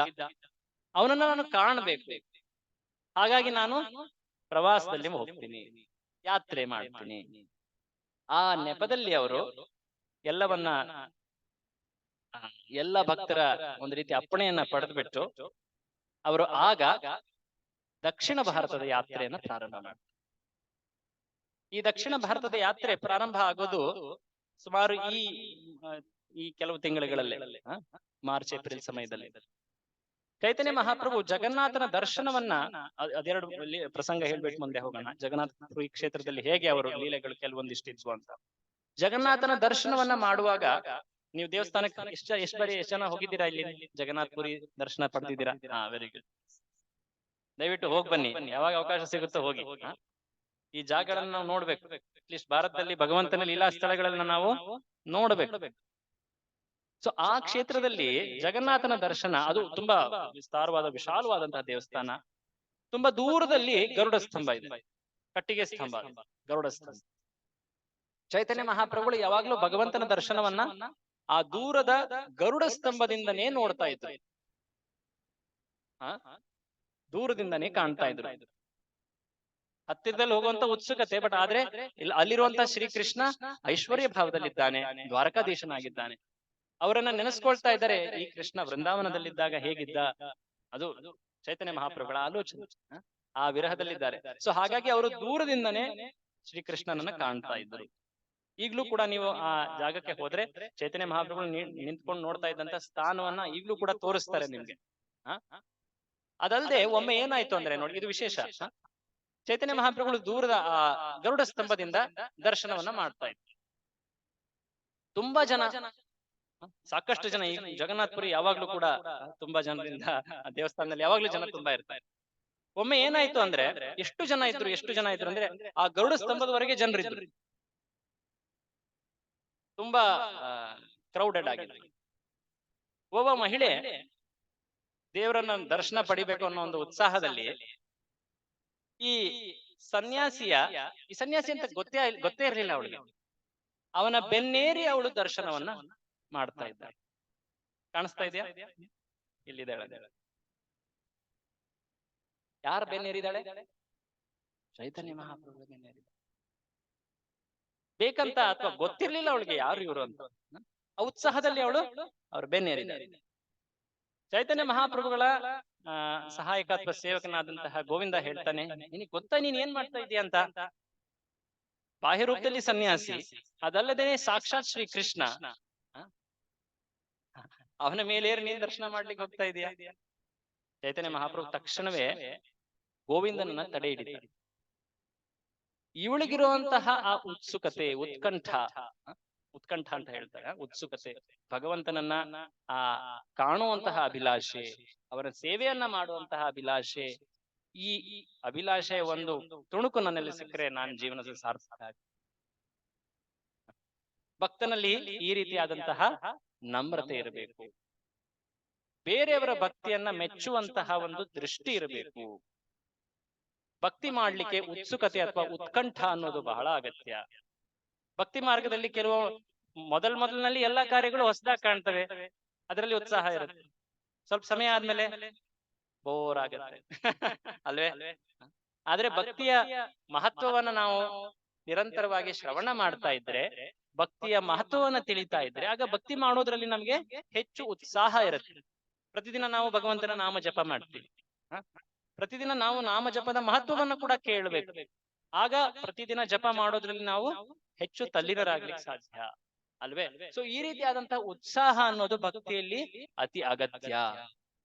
ಅವನನ್ನ ನಾನು ಕಾಣಬೇಕು. ಹಾಗಾಗಿ ನಾನು ಪ್ರವಾಸದಲ್ಲಿ ಹೋಗ್ತೀನಿ, ಯಾತ್ರೆ ಮಾಡ್ತೀನಿ. ಆ ನೆಪದಲ್ಲಿ ಅವರು ಎಲ್ಲವನ್ನ, ಎಲ್ಲ ಭಕ್ತರ ಒಂದು ರೀತಿ ಅಪ್ಪಣೆಯನ್ನ ಪಡೆದುಬಿಟ್ಟು ಅವರು ಆಗ ದಕ್ಷಿಣ ಭಾರತದ ಯಾತ್ರೆಯನ್ನ ಪ್ರಾರಂಭ ಮಾಡ್ತಾರೆ. ಈ ದಕ್ಷಿಣ ಭಾರತದ ಯಾತ್ರೆ ಪ್ರಾರಂಭ ಆಗೋದು ಸುಮಾರು ಈ ಕೆಲವು ತಿಂಗಳುಗಳಲ್ಲೇ, ಮಾರ್ಚ್ ಏಪ್ರಿಲ್ ಸಮಯದಲ್ಲಿ. ಚೈತನ್ಯ ಮಹಾಪ್ರಭು ಜಗನ್ನಾಥನ ದರ್ಶನವನ್ನ, ಅದೆರಡು ಪ್ರಸಂಗ ಹೇಳ್ಬಿಟ್ಟು ಮುಂದೆ ಹೋಗೋಣ. ಜಗನ್ನಾಥಪುರಿ ಕ್ಷೇತ್ರದಲ್ಲಿ ಹೇಗೆ ಅವರು ಲೀಲೆಗಳು ಕೆಲವೊಂದಿಷ್ಟಿದ್ವು ಅಂತ. ಜಗನ್ನಾಥನ ದರ್ಶನವನ್ನ ಮಾಡುವಾಗ ನೀವು ದೇವಸ್ಥಾನಕ್ಕೆ ಎಷ್ಟು ಜನ ಹೋಗಿದ್ದೀರಾ? ಇಲ್ಲಿ ಜಗನ್ನಾಥಪುರಿ ದರ್ಶನ ಪಡೆದಿದ್ದೀರಾ? Very good. ದಯವಿಟ್ಟು ಹೋಗಿ ಬನ್ನಿ, ಯಾವಾಗ ಅವಕಾಶ ಸಿಗುತ್ತೋ ಹೋಗಿ. ಈ ಜಾಗಗಳನ್ನ ನಾವು ನೋಡ್ಬೇಕು. ಅಟ್ಲೀಸ್ಟ್ ಭಾರತದಲ್ಲಿ ಭಗವಂತನ ಲೀಲಾ ಸ್ಥಳಗಳನ್ನ ನಾವು ನೋಡ್ಬೇಕು. ಸೊ ಆ ಕ್ಷೇತ್ರದಲ್ಲಿ ಜಗನ್ನಾಥನ ದರ್ಶನ, ಅದು ತುಂಬಾ ವಿಸ್ತಾರವಾದ ವಿಶಾಲವಾದಂತಹ ದೇವಸ್ಥಾನ. ತುಂಬಾ ದೂರದಲ್ಲಿ ಗರುಡ ಸ್ತಂಭ ಇದೆ, ಕಟ್ಟಿಗೆ ಸ್ತಂಭ, ಗರುಡ ಸ್ತಂಭ. ಚೈತನ್ಯ ಮಹಾಪ್ರಭುಗಳು ಯಾವಾಗ್ಲೂ ಭಗವಂತನ ದರ್ಶನವನ್ನ ಆ ದೂರದ ಗರುಡ ಸ್ತಂಭದಿಂದನೇ ನೋಡ್ತಾ ಇದ್ರು. ದೂರದಿಂದನೇ ಕಾಣ್ತಾ ಇದ್ರು. ಹತ್ತಿರದಲ್ಲಿ ಹೋಗುವಂತ ಉತ್ಸುಕತೆ, ಬಟ್ ಆದ್ರೆ ಅಲ್ಲಿರುವಂತ ಶ್ರೀಕೃಷ್ಣ ಐಶ್ವರ್ಯ ಭಾವದಲ್ಲಿದ್ದಾನೆ, ದ್ವಾರಕಾಧೀಶನಾಗಿದ್ದಾನೆ. ಅವರನ್ನ ನೆನೆಸ್ಕೊಳ್ತಾ ಇದ್ದಾರೆ. ಈ ಕೃಷ್ಣ ವೃಂದಾವನದಲ್ಲಿದ್ದಾಗ ಹೇಗಿದ್ದ, ಅದು ಚೈತನ್ಯ ಮಹಾಪ್ರಭುಗಳ ಆಲೋಚನೆ. ಆ ವಿರಹದಲ್ಲಿದ್ದಾರೆ. ಸೊ ಹಾಗಾಗಿ ಅವರು ದೂರದಿಂದನೇ ಶ್ರೀಕೃಷ್ಣನನ್ನ ಕಾಣ್ತಾ ಇದ್ರು. ಈಗ್ಲೂ ಕೂಡ ನೀವು ಆ ಜಾಗಕ್ಕೆ ಹೋದ್ರೆ ಚೈತನ್ಯ ಮಹಾಪ್ರಭುಗಳು ನಿಂತ್ಕೊಂಡು ನೋಡ್ತಾ ಇದ್ದಂತ ಸ್ಥಾನವನ್ನ ಈಗ್ಲೂ ಕೂಡ ತೋರಿಸ್ತಾರೆ ನಿಮ್ಗೆ. ಅದಲ್ಲದೆ ಒಮ್ಮೆ ಏನಾಯ್ತು ಅಂದ್ರೆ ನೋಡಿ, ಇದು ವಿಶೇಷ. ಚೈತನ್ಯ ಮಹಾಪ್ರಭುಗಳು ದೂರದ ಆ ಗರುಡ ಸ್ತಂಭದಿಂದ ದರ್ಶನವನ್ನ ಮಾಡ್ತಾ ಇದ್ರು. ತುಂಬಾ ಜನ, ಸಾಕಷ್ಟು ಜನ. ಈ ಜಗನ್ನಾಥಪುರಿ ಯಾವಾಗ್ಲೂ ಕೂಡ ತುಂಬಾ ಜನರಿಂದ ದೇವಸ್ಥಾನದಲ್ಲಿ ಯಾವಾಗ್ಲೂ ಜನ ತುಂಬಾ ಇರ್ತಾರೆ. ಒಮ್ಮೆ ಏನಾಯ್ತು ಅಂದ್ರೆ, ಎಷ್ಟು ಜನ ಇದ್ರು ಅಂದ್ರೆ ಆ ಗರುಡ ಸ್ತಂಭದವರೆಗೆ ಜನರಿದ್ರು. ತುಂಬಾ ಕ್ರೌಡೆಡ್ ಆಗಿದೆ. ಒಬ್ಬ ಮಹಿಳೆ ದೇವರನ್ನ ದರ್ಶನ ಪಡಿಬೇಕು ಅನ್ನೋ ಒಂದು ಉತ್ಸಾಹದಲ್ಲಿ ಈ ಸನ್ಯಾಸಿ ಅಂತ ಗೊತ್ತೇ ಇರಲಿಲ್ಲ ಅವಳಿಗೆ. ಅವನ ಬೆನ್ನೇರಿ ಅವಳು ದರ್ಶನವನ್ನ ಮಾಡ್ತಾ ಇದ್ದಾಳೆ. ಕಾಣಿಸ್ತಾ ಇದೆಯಾ? ಇಲ್ಲಿದ್ದಾಳೆ. ಯಾರ ಬೆನ್ನೇರಿದ್ದಾಳೆ? ಚೈತನ್ಯ ಮಹಾಪ್ರಭು ಬೆನ್ನೇರಿದ್ದಾಳೆ. ಬೇಕಂತ ಅಥವಾ ಗೊತ್ತಿರ್ಲಿಲ್ಲ ಅವಳಿಗೆ ಯಾರು ಇವರು ಅಂತ. ಆ ಉತ್ಸಾಹದಲ್ಲಿ ಅವಳು ಅವ್ರ ಬೆನ್ನೇರಿದ್ದಾಳೆ. ಚೈತನ್ಯ ಮಹಾಪ್ರಭುಗಳ ಸಹಾಯಕ ಅಥವಾ ಸೇವಕನಾದಂತಹ ಗೋವಿಂದ ಹೇಳ್ತಾನೆ, ನಿನಗೆ ಗೊತ್ತಾ ನೀನ್ ಏನ್ ಮಾಡ್ತಾ ಇದೀಯ ಅಂತ? ಬಾಹ್ಯ ರೂಪದಲ್ಲಿ ಸನ್ಯಾಸಿ, ಅದಲ್ಲದೆ ಸಾಕ್ಷಾತ್ ಶ್ರೀ ಕೃಷ್ಣ, ಅವನ ಮೇಲೇರಿ ನೀನ್ ದರ್ಶನ ಮಾಡ್ಲಿಕ್ಕೆ ಹೋಗ್ತಾ ಇದೀಯ. ಚೈತನ್ಯ ಮಹಾಪ್ರಭು ತಕ್ಷಣವೇ ಗೋವಿಂದನನ್ನ ತಡೆ ಹಿಡಿತಾರೆ. ಇವಳಿಗಿರುವಂತಹ ಆ ಉತ್ಸುಕತೆ, ಉತ್ಕಂಠ ಅಂತ ಹೇಳ್ತಾರೆ, ಉತ್ಸುಕತೆ, ಭಗವಂತನನ್ನ ಆ ಕಾಣುವಂತಹ ಅಭಿಲಾಷೆ, ಅವರ ಸೇವೆಯನ್ನ ಮಾಡುವಂತಹ ಅಭಿಲಾಷೆ, ಈ ಅಭಿಲಾಷೆಯ ಒಂದು ತುಣುಕು ನನ್ನಲ್ಲಿ ಸಿಕ್ಕರೆ ನಾನು ಜೀವನದ ಸಾರ್ಥಕ. ಭಕ್ತನಲ್ಲಿ ಈ ರೀತಿಯಾದಂತಹ ನಮ್ರತೆ ಇರಬೇಕು. ಬೇರೆಯವರ ಭಕ್ತಿಯನ್ನ ಮೆಚ್ಚುವಂತಹ ಒಂದು ದೃಷ್ಟಿ ಇರಬೇಕು. ಭಕ್ತಿ ಮಾಡ್ಲಿಕ್ಕೆ ಉತ್ಸುಕತೆ ಅಥವಾ ಉತ್ಕಂಠ ಅನ್ನೋದು ಬಹಳ ಅಗತ್ಯ. ಭಕ್ತಿ ಮಾರ್ಗದಲ್ಲಿ ಕೆಲವು ಮೊದಲಿನಲ್ಲಿ ಎಲ್ಲಾ ಕಾರ್ಯಗಳು ಹೊಸದಾಗಿ ಕಾಣ್ತವೆ, ಅದರಲ್ಲಿ ಉತ್ಸಾಹ ಇರುತ್ತೆ. ಸ್ವಲ್ಪ ಸಮಯ ಆದ್ಮೇಲೆ ಬೋರ್ ಆಗತ್ತೆ ಅಲ್ವೇ? ಆದ್ರೆ ಭಕ್ತಿಯ ಮಹತ್ವವನ್ನ ನಾವು ನಿರಂತರವಾಗಿ ಶ್ರವಣ ಮಾಡ್ತಾ ಇದ್ರೆ, ಭಕ್ತಿಯ ಮಹತ್ವವನ್ನ ತಿಳಿತಾ ಇದ್ರೆ, ಆಗ ಭಕ್ತಿ ಮಾಡೋದ್ರಲ್ಲಿ ನಮ್ಗೆ ಹೆಚ್ಚು ಉತ್ಸಾಹ ಇರುತ್ತೆ. ಪ್ರತಿದಿನ ನಾವು ಭಗವಂತನ ನಾಮ ಜಪ ಮಾಡ್ತೀವಿ. ಪ್ರತಿದಿನ ನಾವು ನಾಮ ಜಪದ ಮಹತ್ವವನ್ನು ಕೂಡ ಕೇಳಬೇಕು. ಆಗ ಪ್ರತಿದಿನ ಜಪ ಮಾಡೋದ್ರಲ್ಲಿ ನಾವು ಹೆಚ್ಚು ತಲ್ಲೀನರಾಗ್ಲಿಕ್ಕೆ ಸಾಧ್ಯ ಅಲ್ವೇ? ಸೊ ಈ ರೀತಿಯಾದಂತಹ ಉತ್ಸಾಹ ಅನ್ನೋದು ಭಕ್ತಿಯಲ್ಲಿ ಅತಿ ಅಗತ್ಯ.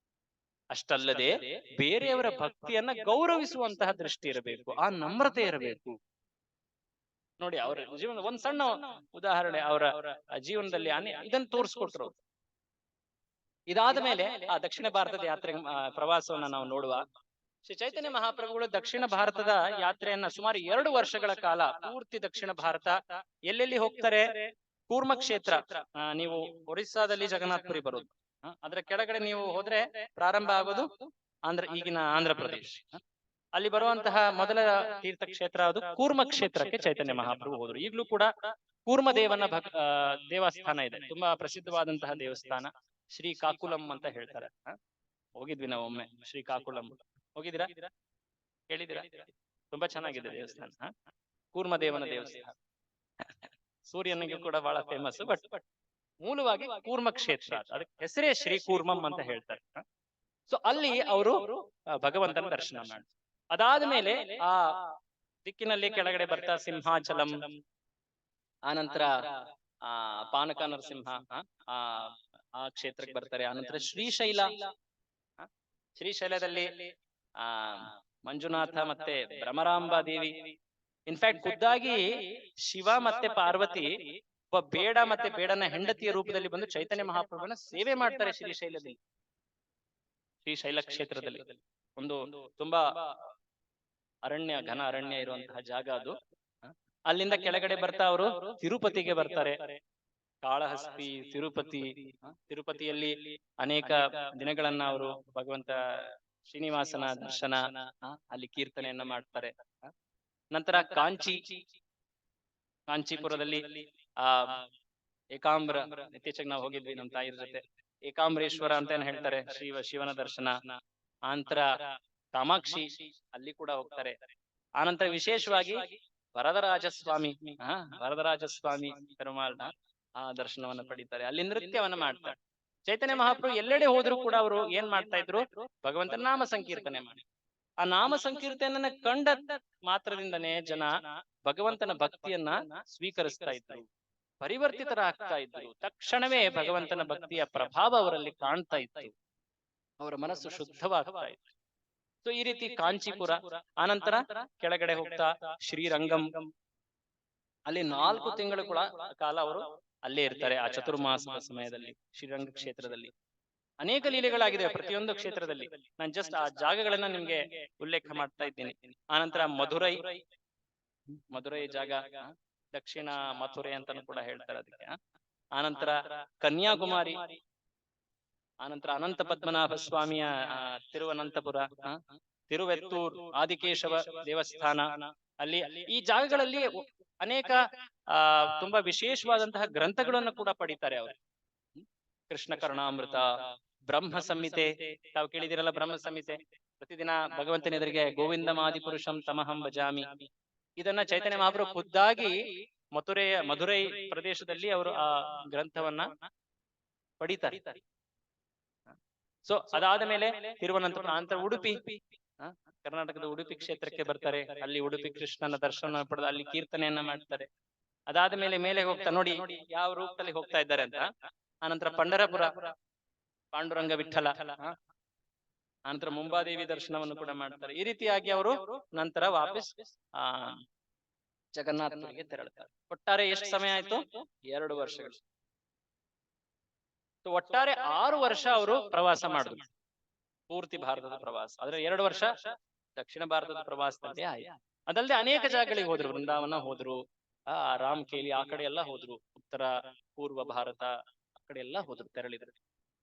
ಅಷ್ಟಲ್ಲದೆ ಬೇರೆಯವರ ಭಕ್ತಿಯನ್ನ ಗೌರವಿಸುವಂತಹ ದೃಷ್ಟಿ ಇರಬೇಕು, ಆ ನಮ್ರತೆ ಇರಬೇಕು. ನೋಡಿ, ಅವರ ಜೀವನ ಒಂದ್ ಸಣ್ಣ ಉದಾಹರಣೆ, ಅವರ ಜೀವನದಲ್ಲಿ ಇದನ್ನು ತೋರಿಸ್ಕೊಟ್ರು. ಇದಾದ ಮೇಲೆ ಆ ದಕ್ಷಿಣ ಭಾರತದ ಯಾತ್ರೆ ಪ್ರವಾಸವನ್ನ ನಾವು ನೋಡುವ. ಶ್ರೀ ಚೈತನ್ಯ ಮಹಾಪ್ರಭುಗಳು ದಕ್ಷಿಣ ಭಾರತದ ಯಾತ್ರೆಯನ್ನ ಸುಮಾರು 2 ವರ್ಷಗಳ ಕಾಲ ಪೂರ್ತಿ ದಕ್ಷಿಣ ಭಾರತ ಎಲ್ಲೆಲ್ಲಿ ಹೋಗ್ತಾರೆ, ಕೂರ್ಮ ಕ್ಷೇತ್ರ, ನೀವು ಒರಿಸ್ಸಾದಲ್ಲಿ ಜಗನ್ನಾಥಪುರಿ ಬರೋದು, ಅದರ ಕೆಳಗಡೆ ನೀವು ಹೋದ್ರೆ ಪ್ರಾರಂಭ ಆಗೋದು ಈಗಿನ ಆಂಧ್ರ ಪ್ರದೇಶ್. ಅಲ್ಲಿ ಬರುವಂತಹ ಮೊದಲ ತೀರ್ಥ ಕ್ಷೇತ್ರ ಅದು ಕೂರ್ಮ ಕ್ಷೇತ್ರಕ್ಕೆ ಚೈತನ್ಯ ಮಹಾಪ್ರಭು ಹೋದ್ರು. ಈಗಲೂ ಕೂಡ ಕೂರ್ಮದೇವನ ದೇವಸ್ಥಾನ ಇದೆ, ತುಂಬಾ ಪ್ರಸಿದ್ಧವಾದಂತಹ ದೇವಸ್ಥಾನ. ಶ್ರೀಕಾಕುಲಂ ಅಂತ ಹೇಳ್ತಾರೆ. ಹೋಗಿದ್ವಿ ನಾವು ಒಮ್ಮೆ ಶ್ರೀಕಾಕುಲಂ. ಹೋಗಿದ್ದೀರಾ? ಕೇಳಿದ್ದೀರಾ? ತುಂಬಾ ಚೆನ್ನಾಗಿದೆ ದೇವಸ್ಥಾನ. ಕೂರ್ಮದೇವನ ದೇವಸ್ಥಾನ ಸೂರ್ಯನಿಗೆ ಕೂಡ ಬಹಳ ಫೇಮಸ್. ಬಟ್ ಮೂಲವಾಗಿ ಕೂರ್ಮ ಕ್ಷೇತ್ರ, ಅದಕ್ಕೆ ಹೆಸರೇ ಶ್ರೀ ಕೂರ್ಮಂ ಅಂತ ಹೇಳ್ತಾರೆ. ಸೊ ಅಲ್ಲಿ ಅವರು ಭಗವಂತನ ದರ್ಶನ ಮಾಡಿ, ಅದಾದ ಮೇಲೆ ಆ ದಿಕ್ಕಿನಲ್ಲಿ ಕೆಳಗಡೆ ಬರ್ತಾ ಸಿಂಹಾಚಲಂ, ಆನಂತರ ಪಾನಕ ನರಸಿಂಹ, ಆ ಕ್ಷೇತ್ರಕ್ಕೆ ಬರ್ತಾರೆ. ಆನಂತರ ಶ್ರೀಶೈಲದಲ್ಲಿ ಮಂಜುನಾಥ ಮತ್ತೆ ಭ್ರಮರಾಂಬಾ ದೇವಿ. ಇನ್ಫ್ಯಾಕ್ಟ್ ಖುದ್ದಾಗಿ ಶಿವ ಮತ್ತೆ ಪಾರ್ವತಿ ಒಬ್ಬ ಬೇಡ ಮತ್ತೆ ಬೇಡನ ಹೆಂಡತಿಯ ರೂಪದಲ್ಲಿ ಬಂದು ಚೈತನ್ಯ ಮಹಾಪ್ರಭುವನ್ನ ಸೇವೆ ಮಾಡ್ತಾರೆ ಶ್ರೀಶೈಲ ಕ್ಷೇತ್ರದಲ್ಲಿ. ಒಂದು ತುಂಬಾ ಘನ ಅರಣ್ಯ ಇರುವಂತಹ ಜಾಗ ಅದು. ಅಲ್ಲಿಂದ ಕೆಳಗಡೆ ಬರ್ತಾ ಅವರು ತಿರುಪತಿಗೆ ಬರ್ತಾರೆ. ಕಾಳಹಸ್ತಿ, ತಿರುಪತಿಯಲ್ಲಿ ಅನೇಕ ದಿನಗಳನ್ನ ಅವರು ಭಗವಂತ ಶ್ರೀನಿವಾಸನ ದರ್ಶನ, ಅಲ್ಲಿ ಕೀರ್ತನೆಯನ್ನ ಮಾಡ್ತಾರೆ. ನಂತರ ಕಾಂಚಿ, ಕಾಂಚೀಪುರದಲ್ಲಿ ಆ ಏಕಾಂಬ್ರ, ಇತ್ತೀಚೆಗೆ ನಾವು ಹೋಗಿದ್ವಿ ನಮ್ಮ ತಾಯಿರ ಜೊತೆ. ಏಕಾಂಬರೇಶ್ವರ ಅಂತ ಏನ್ ಹೇಳ್ತಾರೆ, ಶಿವನ ದರ್ಶನ. ಆನಂತರ ಕಾಮಾಕ್ಷಿ, ಅಲ್ಲಿ ಕೂಡ ಹೋಗ್ತಾರೆ. ಆನಂತರ ವಿಶೇಷವಾಗಿ ವರದರಾಜಸ್ವಾಮಿ, ವರದರಾಜಸ್ವಾಮಿ ಪೆರುಮಾಳ್ನ ಆ ದರ್ಶನವನ್ನ ಪಡಿತಾರೆ. ಅಲ್ಲಿ ನೃತ್ಯವನ್ನ ಮಾಡ್ತಾರೆ. ಚೈತನ್ಯ ಮಹಾಪ್ರಭು ಎಲ್ಲೆಡೆ ಹೋದ್ರು ಕೂಡ ಅವರು ಏನ್ ಮಾಡ್ತಾ ಇದ್ರು, ಭಗವಂತನ ನಾಮ ಸಂಕೀರ್ತನೆ ಮಾಡಿ. ಆ ನಾಮ ಸಂಕೀರ್ತನೆಯನ್ನ ಕಂಡ ಮಾತ್ರದಿಂದನೇ ಜನ ಭಗವಂತನ ಭಕ್ತಿಯನ್ನ ಸ್ವೀಕರಿಸ್ತಾ ಇದ್ರು, ಪರಿವರ್ತಿತರಾಗ್ತಾ ಇದ್ರು. ತಕ್ಷಣವೇ ಭಗವಂತನ ಭಕ್ತಿಯ ಪ್ರಭಾವ ಅವರಲ್ಲಿ ಕಾಣ್ತಾ ಇತ್ತು, ಅವರ ಮನಸ್ಸು ಶುದ್ಧವಾಗ್ತಾ ಇತ್ತು. ಸೊ ಈ ರೀತಿ ಕಾಂಚೀಪುರ, ಆನಂತರ ಕೆಳಗಡೆ ಹೋಗ್ತಾ ಶ್ರೀರಂಗಂ, ಅಲ್ಲಿ 4 ತಿಂಗಳು ಕೂಡ ಕಾಲ ಅವರು ಅಲ್ಲೇ ಇರ್ತಾರೆ. ಆ ಚತುರ್ಮಾಸದ ಸಮಯದಲ್ಲಿ ಶ್ರೀರಂಗ ಕ್ಷೇತ್ರದಲ್ಲಿ ಅನೇಕ ಲೀಲೆಗಳಾಗಿದೆ ಪ್ರತಿಯೊಂದು ಕ್ಷೇತ್ರದಲ್ಲಿ. ನಾನು ಜಸ್ಟ್ ಆ ಜಾಗಗಳನ್ನ ನಿಮ್ಗೆ ಉಲ್ಲೇಖ ಮಾಡ್ತಾ ಇದ್ದೀನಿ. ಆನಂತರ ಮಧುರೈ ಜಾಗ, ದಕ್ಷಿಣ ಮಥುರೆ ಅಂತಾನು ಕೂಡ ಹೇಳ್ತಾರೆ ಅದಕ್ಕೆ. ಆನಂತರ ಕನ್ಯಾಕುಮಾರಿ, ಆನಂತರ ಅನಂತ ಪದ್ಮನಾಭ ಸ್ವಾಮಿಯ ತಿರುವನಂತಪುರ, ತಿರುವೆತ್ತೂರ್, ಆದಿಕೇಶವ ದೇವಸ್ಥಾನ, ಅಲ್ಲಿ ಈ ಜಾಗಗಳಲ್ಲಿ ಅನೇಕ ತುಂಬಾ ವಿಶೇಷವಾದಂತಹ ಗ್ರಂಥಗಳನ್ನು ಕೂಡ ಪಡಿತಾರೆ ಅವರು. ಕೃಷ್ಣ ಕರುಣಾಮೃತ, ಬ್ರಹ್ಮ ಸಂಹಿತೆ, ತಾವು ಕೇಳಿದಿರಲ್ಲ ಬ್ರಹ್ಮ ಸಂಹಿತೆ. ಪ್ರತಿದಿನ ಭಗವಂತನ ಎದುರಿಗೆ ಗೋವಿಂದಮಾದಿ ಪುರುಷಂ ತಮಹಂ ಭಜಾಮಿ, ಇದನ್ನ ಚೈತನ್ಯ ಮಹಾಪ್ರಭು ಖುದ್ದಾಗಿ ಮಧುರೈ ಪ್ರದೇಶದಲ್ಲಿ ಅವರು ಆ ಗ್ರಂಥವನ್ನ ಪಡಿತಾರೆ. ಸೊ ಅದಾದ ಮೇಲೆ ತಿರುವನಂತಪುರ, ನಂತರ ಉಡುಪಿ, ಕರ್ನಾಟಕದ ಉಡುಪಿ ಕ್ಷೇತ್ರಕ್ಕೆ ಬರ್ತಾರೆ. ಅಲ್ಲಿ ಉಡುಪಿ ಕೃಷ್ಣನ ದರ್ಶನ ಪಡೆದು ಅಲ್ಲಿ ಕೀರ್ತನೆಯನ್ನ ಮಾಡ್ತಾರೆ. ಅದಾದ ಮೇಲೆ ಹೋಗ್ತಾ ನೋಡಿ ಯಾವ ರೂಪದಲ್ಲಿ ಹೋಗ್ತಾ ಇದ್ದಾರೆ ಅಂತ. ಆನಂತರ ಪಂಢರಪುರ, ಪಾಂಡುರಂಗ ವಿಠಲ, ಆನಂತರ ಮುಂಬಾದೇವಿ ದರ್ಶನವನ್ನು ಕೂಡ ಮಾಡ್ತಾರೆ. ಈ ರೀತಿಯಾಗಿ ಅವರು ನಂತರ ವಾಪಸ್ ಜಗನ್ನಾಥಪುರಿಗೆ ತೆರಳುತ್ತಾರೆ. ಒಟ್ಟಾರೆ ಎಷ್ಟು ಸಮಯ ಆಯ್ತು? 2 ವರ್ಷಗಳು. ಒಟ್ಟಾರೆ 6 ವರ್ಷ ಅವರು ಪ್ರವಾಸ ಮಾಡಿದ್ರು, ಪೂರ್ತಿ ಭಾರತದ ಪ್ರವಾಸ. ಆದ್ರೆ 2 ವರ್ಷ ದಕ್ಷಿಣ ಭಾರತದ ಪ್ರವಾಸದಲ್ಲಿ ಆಯ್ತು. ಅದಲ್ಲದೆ ಅನೇಕ ಜಾಗಗಳಿಗೆ ಹೋದ್ರು, ವೃಂದಾವನ ಹೋದ್ರು, ರಾಮಕೇಲಿ ಆ ಕಡೆ ಎಲ್ಲ ಹೋದ್ರು, ಉತ್ತರ ಪೂರ್ವ ಭಾರತ ಆ ಕಡೆ ಎಲ್ಲ ಹೋದ್ರು, ತೆರಳಿದ್ರು.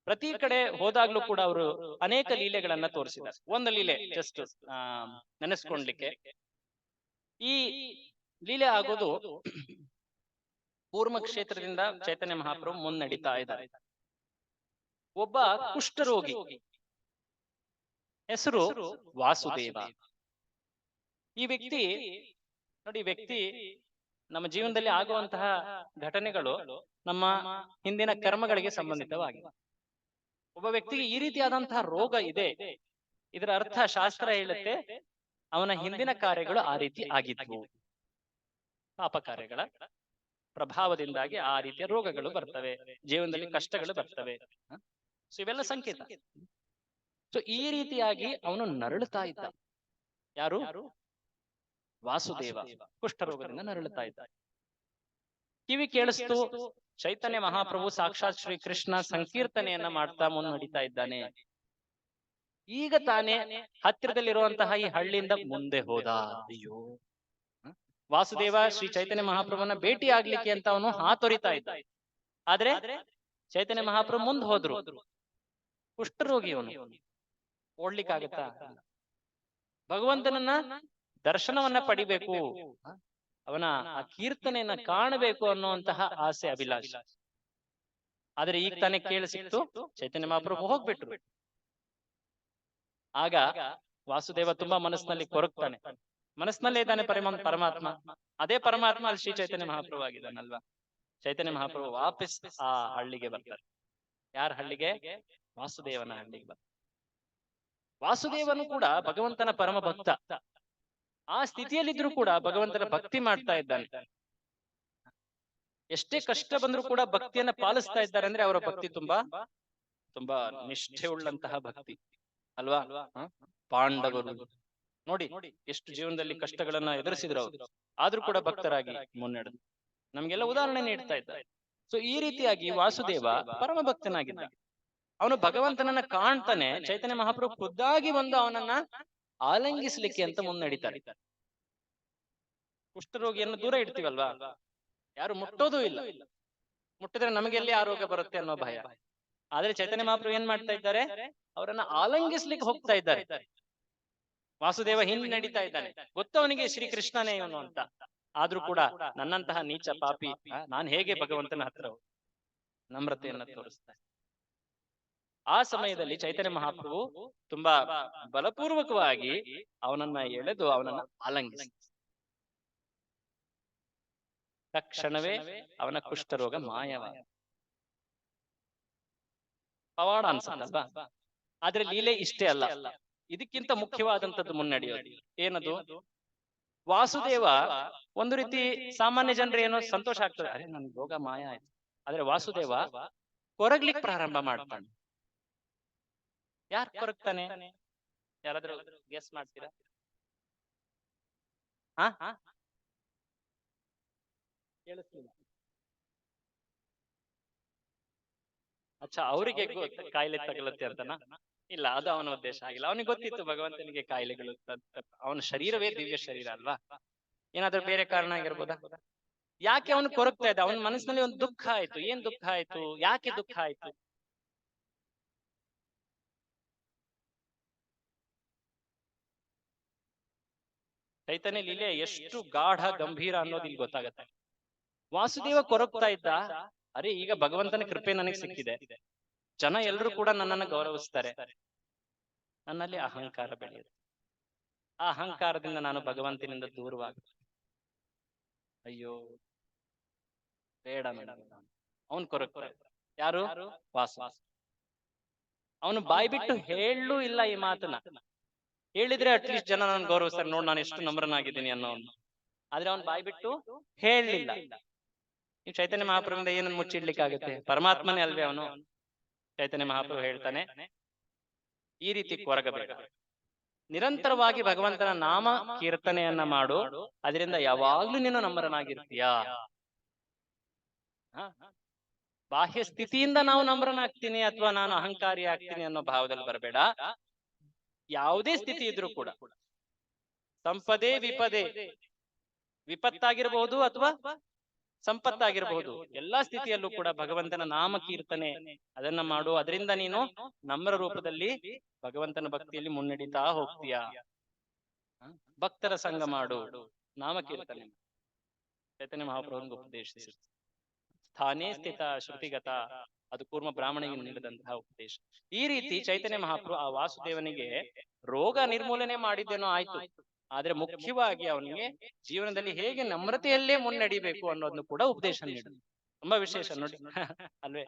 ಪ್ರತಿ ಕಡೆ ಹೋದಾಗ್ಲೂ ಕೂಡ ಅವರು ಅನೇಕ ಲೀಲೆಗಳನ್ನ ತೋರಿಸಿದ್ದಾರೆ. ಒಂದು ಲೀಲೆ ಜಸ್ಟ್ ನೆನೆಸ್ಕೊಂಡ್ಲಿಕ್ಕೆ, ಈ ಲೀಲೆ ಆಗೋದು ಕೂರ್ಮ ಕ್ಷೇತ್ರದಿಂದ ಚೈತನ್ಯ ಮಹಾಪ್ರಭು ಮುನ್ನಡೀತಾ ಇದ್ದಾರೆ. ಒಬ್ಬ ಕುಷ್ಠರೋಗಿ, ಹೆಸರು ವಾಸುದೇವ. ಈ ವ್ಯಕ್ತಿ ನೋಡಿ, ನಮ್ಮ ಜೀವನದಲ್ಲಿ ಆಗುವಂತಹ ಘಟನೆಗಳು ನಮ್ಮ ಹಿಂದಿನ ಕರ್ಮಗಳಿಗೆ ಸಂಬಂಧಿತವಾಗಿದೆ. ಒಬ್ಬ ವ್ಯಕ್ತಿಗೆ ಈ ರೀತಿಯಾದಂತಹ ರೋಗ ಇದೆ, ಇದರ ಅರ್ಥ ಶಾಸ್ತ್ರ ಹೇಳುತ್ತೆ ಅವನ ಹಿಂದಿನ ಕಾರ್ಯಗಳು ಆ ರೀತಿ ಆಗಿದ್ವು. ಪಾಪ ಕಾರ್ಯಗಳ ಪ್ರಭಾವದಿಂದಾಗಿ ಆ ರೀತಿಯ ರೋಗಗಳು ಬರ್ತವೆ, ಜೀವನದಲ್ಲಿ ಕಷ್ಟಗಳು ಬರ್ತವೆ. ಸೊ ಇವೆಲ್ಲ ಸಂಕೇತ. ಸೊ ಈ ರೀತಿಯಾಗಿ ಅವನು ನರಳುತ್ತಾ ಇದ್ದ. ಯಾರು? ವಾಸುದೇವ ಕುಷ್ಠರೋಗದಿಂದ ನರಳುತ್ತಾ ಇದ್ದ. ಕಿವಿ ಕೇಳಿಸ್ತು, ಚೈತನ್ಯ ಮಹಾಪ್ರಭು ಸಾಕ್ಷಾತ್ ಶ್ರೀ ಕೃಷ್ಣ ಸಂಕೀರ್ತನೆಯನ್ನ ಮಾಡ್ತಾ ಮುನ್ನಡಿತಾ ಇದ್ದಾನೆ. ಈಗ ತಾನೇ ಹತ್ತಿರದಲ್ಲಿರುವಂತಹ ಈ ಹಳ್ಳಿಯಿಂದ ಮುಂದೆ ಹೋದ. ಅಯ್ಯೋ, ವಾಸುದೇವ ಶ್ರೀ ಚೈತನ್ಯ ಮಹಾಪ್ರಭುವನ್ನ ಭೇಟಿ ಆಗ್ಲಿಕ್ಕೆ ಅಂತ ಅವನು ಹಾತೊರಿತಾ ಇದ್ದ. ಆದ್ರೆ ಚೈತನ್ಯ ಮಹಾಪ್ರಭು ಮುಂದೆ ಹೋದ್ರು. ಕುಷ್ಠರೋಗಿ ಅವನು, ಓಡ್ಲಿಕ್ಕಾಗತ್ತಾ? ಭಗವಂತನನ್ನ ದರ್ಶನವನ್ನ ಪಡಿಬೇಕು, ಅವನ ಆ ಕೀರ್ತನೆಯನ್ನ ಕಾಣಬೇಕು ಅನ್ನುವಂತಹ ಆಸೆ, ಅಭಿಲಾಷ. ಆದ್ರೆ ಈಗ ತಾನೇ ಕೇಳಿಸಿತ್ತು, ಚೈತನ್ಯ ಮಹಾಪ್ರಭು ಹೋಗ್ಬಿಟ್ರು. ಆಗ ವಾಸುದೇವ ತುಂಬಾ ಮನಸ್ಸಿನಲ್ಲಿ ಕೊರಗ್ತಾನೆ. ಮನಸ್ಸಿನಲ್ಲೇ ಇದ್ದಾನೆ ಪರಮಾತ್ಮ. ಅದೇ ಪರಮಾತ್ಮ ಅಲ್ಲಿ ಶ್ರೀ ಚೈತನ್ಯ ಮಹಾಪ್ರಭು ಆಗಿದ್ದಾನಲ್ವಾ. ಚೈತನ್ಯ ಮಹಾಪ್ರಭು ವಾಪಸ್ ಆ ಹಳ್ಳಿಗೆ ಬರ್ತಾರೆ. ಯಾರ ಹಳ್ಳಿಗೆ? ವಾಸುದೇವನ ಹಳ್ಳಿಗೆ ಬರ್ತಾರೆ. ವಾಸುದೇವನು ಕೂಡ ಭಗವಂತನ ಪರಮ ಭಕ್ತ. ಆ ಸ್ಥಿತಿಯಲ್ಲಿದ್ರು ಕೂಡ ಭಗವಂತನ ಭಕ್ತಿ ಮಾಡ್ತಾ ಇದ್ದಾನೆ. ಎಷ್ಟೇ ಕಷ್ಟ ಬಂದ್ರೂ ಕೂಡ ಭಕ್ತಿಯನ್ನ ಪಾಲಿಸ್ತಾ ಇದ್ದಾರೆ. ಅಂದ್ರೆ ಅವರ ಭಕ್ತಿ ತುಂಬಾ ತುಂಬಾ ನಿಷ್ಠೆ ಉಳ್ಳಂತಹ ಭಕ್ತಿ ಅಲ್ವಾ. ಪಾಂಡವರು ನೋಡಿ ಎಷ್ಟು ಜೀವನದಲ್ಲಿ ಕಷ್ಟಗಳನ್ನ ಎದುರಿಸಿದ್ರು ಅವರು, ಆದ್ರೂ ಕೂಡ ಭಕ್ತರಾಗಿ ಮುನ್ನಡೆದು ನಮ್ಗೆಲ್ಲ ಉದಾಹರಣೆ ನೀಡ್ತಾ ಇದ್ದಾರೆ. ಸೊ ಈ ರೀತಿಯಾಗಿ ವಾಸುದೇವ ಪರಮ ಭಕ್ತನಾಗಿದ್ದ. ಅವನು ಭಗವಂತನನ್ನ ಕಾಣ್ತಾನೆ. ಚೈತನ್ಯ ಮಹಾಪ್ರಭು ಖುದ್ದಾಗಿ ಬಂದು ಅವನನ್ನ ಆಲಂಗಿಸ್ಲಿಕ್ಕೆ ಅಂತ ಮುನ್ನಡಿತಾರೆ. ಕುಷ್ಠರೋಗಿಯನ್ನು ದೂರ ಇಡ್ತೀವಲ್ವಾ, ಯಾರು ಮುಟ್ಟೋದೂ ಇಲ್ಲ. ಮುಟ್ಟಿದ್ರೆ ನಮಗೆಲ್ಲಿ ಆರೋಗ್ಯ ಬರುತ್ತೆ ಅನ್ನೋ ಭಯ. ಆದ್ರೆ ಚೈತನ್ಯ ಮಹಾಪ್ರಭು ಏನ್ ಮಾಡ್ತಾ ಇದ್ದಾರೆ? ಅವರನ್ನ ಆಲಂಗಿಸ್ಲಿಕ್ಕೆ ಹೋಗ್ತಾ ಇದ್ದಾರೆ. ವಾಸುದೇವ ಹಿಂದೆ ನಡೀತಾ ಇದ್ದಾನೆ. ಗೊತ್ತವನಿಗೆ ಶ್ರೀಕೃಷ್ಣನೇ ಇವನು ಅಂತ. ಆದ್ರೂ ಕೂಡ ನನ್ನಂತಹ ನೀಚ ಪಾಪಿ ನಾನು ಹೇಗೆ ಭಗವಂತನ ಹತ್ರ ನಮ್ರತೆಯನ್ನ ತೋರಿಸ್ತಾರೆ. ಆ ಸಮಯದಲ್ಲಿ ಚೈತನ್ಯ ಮಹಾಪ್ರಭು ತುಂಬಾ ಬಲಪೂರ್ವಕವಾಗಿ ಅವನನ್ನ ಎಳೆದು ಅವನನ್ನ ಆಲಂಗಿಸಿ ತಕ್ಷಣವೇ ಅವನ ಕುಷ್ಠರೋಗ ಮಾಯವಾದ. ಪವಾಡ ಅನ್ಸಲ್ವಾ? ಆದ್ರೆ ಲೀಲೆ ಇಷ್ಟೇ ಅಲ್ಲ, ಇದಕ್ಕಿಂತ ಮುಖ್ಯವಾದಂತದ್ದು ಮುನ್ನಡೆಯೋದು. ಏನದು? ವಾಸುದೇವ ಒಂದು ರೀತಿ ಸಾಮಾನ್ಯ ಜನರು ಏನೋ ಸಂತೋಷ ಆಗ್ತದೆ, ಅರೆ ನನ್ ರೋಗ ಮಾಯ ಆಯ್ತು. ಆದ್ರೆ ವಾಸುದೇವ ಕೊರಗ್ಲಿಕ್ಕೆ ಪ್ರಾರಂಭ ಮಾಡ್ತಾನೆ. ಯಾರು ಕೊರಗ್ತಾನೆ? ಯಾರಾದ್ರೂ ಗೆಸ್ ಮಾಡ್ತೀರಾ? ಕೇಳಿಸ್ಲಿಲ್ಲ. ಅಚ್ಚಾ, ಅವರಿಗೆ ಕಾಯಿಲೆ ತಗಲುತ್ತೆ ಅಂತನಾ? ಇಲ್ಲ, ಅದು ಅವನ ಉದ್ದೇಶ ಆಗಿಲ್ಲ. ಅವನಿಗೆ ಗೊತ್ತಿತ್ತು ಭಗವಂತನಿಗೆ ಕಾಯಿಲೆಗಳು, ಅವನ ಶರೀರವೇ ದಿವ್ಯ ಶರೀರ ಅಲ್ವಾ? ಏನಾದ್ರೂ ಬೇರೆ ಕಾರಣ ಆಗಿರ್ಬೋದಾ? ಯಾಕೆ ಅವನು ಕೊರಗ್ತಾ ಇದ್ದ? ಅವನ ಮನಸ್ಸಿನಲ್ಲಿ ಒಂದು ದುಃಖ ಆಯ್ತು. ಏನ್ ದುಃಖ ಆಯ್ತು? ಯಾಕೆ ದುಃಖ ಆಯ್ತು? ಚೈತನ್ಯ ಲೀಲೆ ಎಷ್ಟು ಗಾಢ ಗಂಭೀರ ಅನ್ನೋದು ಇಲ್ಲಿ ಗೊತ್ತಾಗತ್ತೆ. ವಾಸುದೇವ ಕೊರಗ್ತಾ ಇದ್ದ, ಅರೆ ಈಗ ಭಗವಂತನ ಕೃಪೆ ನನಗೆ ಸಿಕ್ಕಿದೆ, ಜನ ಎಲ್ಲರೂ ಕೂಡ ನನ್ನನ್ನು ಗೌರವಿಸ್ತಾರೆ, ನನ್ನಲ್ಲಿ ಅಹಂಕಾರ ಬೆಳೆಯುತ್ತೆ, ಆ ಅಹಂಕಾರದಿಂದ ನಾನು ಭಗವಂತನಿಂದ ದೂರವಾಗ, ಅಯ್ಯೋ ಬೇಡ ಅವನ್ ಕೊರಗ್ತಾ ಇದ್ದ. ಯಾರು? ವಾಸು. ಅವನು ಬಾಯಿ ಬಿಟ್ಟು ಹೇಳಲೂ ಇಲ್ಲ ಈ ಮಾತನ್ನ. ಹೇಳಿದ್ರೆ ಅಟ್ಲೀಸ್ಟ್ ಜನ ನಾನು ಗೌರವಿಸ್ತಾರೆ, ನೋಡ್ ನಾನು ಎಷ್ಟು ನಮ್ರನಾಗಿದ್ದೀನಿ ಅನ್ನೋ. ಆದ್ರೆ ಅವನ್ ಬಾಯಿ ಬಿಟ್ಟು ಹೇಳಲಿಲ್ಲ. ನೀವು ಚೈತನ್ಯ ಮಹಾಪ್ರಭುವಿಂದ ಏನನ್ನು ಮುಚ್ಚಿಡ್ಲಿಕ್ಕಾಗತ್ತೆ? ಪರಮಾತ್ಮನೇ ಅಲ್ವೇ ಅವನು. ಚೈತನ್ಯ ಮಹಾಪ್ರಭು ಹೇಳ್ತಾನೆ, ಈ ರೀತಿ ಕೊರಗಬೇಡ, ನಿರಂತರವಾಗಿ ಭಗವಂತನ ನಾಮ ಕೀರ್ತನೆಯನ್ನ ಮಾಡು, ಅದರಿಂದ ಯಾವಾಗ್ಲೂ ನೀನು ನಮ್ರನಾಗಿರ್ತೀಯಾ. ಬಾಹ್ಯ ಸ್ಥಿತಿಯಿಂದ ನಾವು ನಮ್ರನಾಗ್ತೀನಿ ಅಥವಾ ನಾನು ಅಹಂಕಾರಿ ಆಗ್ತೀನಿ ಅನ್ನೋ ಭಾವದಲ್ಲಿ ಬರಬೇಡ. ಯಾವುದೇ ಸ್ಥಿತಿ ಇದ್ರೂ ಕೂಡ, ಸಂಪದೇ ವಿಪದೇ, ವಿಪತ್ತಾಗಿರಬಹುದು ಅಥವಾ ಸಂಪತ್ತಾಗಿರಬಹುದು, ಎಲ್ಲಾ ಸ್ಥಿತಿಯಲ್ಲೂ ಕೂಡ ಭಗವಂತನ ನಾಮ ಕೀರ್ತನೆ ಅದನ್ನ ಮಾಡು, ಅದರಿಂದ ನೀನು ನಮ್ರ ರೂಪದಲ್ಲಿ ಭಗವಂತನ ಭಕ್ತಿಯಲ್ಲಿ ಮುನ್ನಡೀತಾ ಹೋಗ್ತೀಯಾ. ಭಕ್ತರ ಸಂಘ ಮಾಡು, ನಾಮ ಕೀರ್ತನೆ. ಚೈತನ್ಯ ಮಹಾಪ್ರಭುವಿಗೆ ಉಪದೇಶಿಸಿ ಸ್ಥಾನೇ ಸ್ಥಿತ ಶ್ರುತಿಗತ, ಅದು ಕೂರ್ಮ ಬ್ರಾಹ್ಮಣಿಗೆ ನೀಡಿದಂತಹ ಉಪದೇಶ. ಈ ರೀತಿ ಚೈತನ್ಯ ಮಹಾಪ್ರಭು ಆ ವಾಸುದೇವನಿಗೆ ರೋಗ ನಿರ್ಮೂಲನೆ ಮಾಡಿದ್ದೇನೋ ಆಯ್ತು, ಆದ್ರೆ ಮುಖ್ಯವಾಗಿ ಅವನಿಗೆ ಜೀವನದಲ್ಲಿ ಹೇಗೆ ನಮ್ರತೆಯಲ್ಲೇ ಮುನ್ನಡಿಬೇಕು ಅನ್ನೋದನ್ನು ಕೂಡ ಉಪದೇಶ ನೀಡಿದ್ರು. ತುಂಬಾ ವಿಶೇಷ ನೋಡಿ ಅಲ್ವೇ?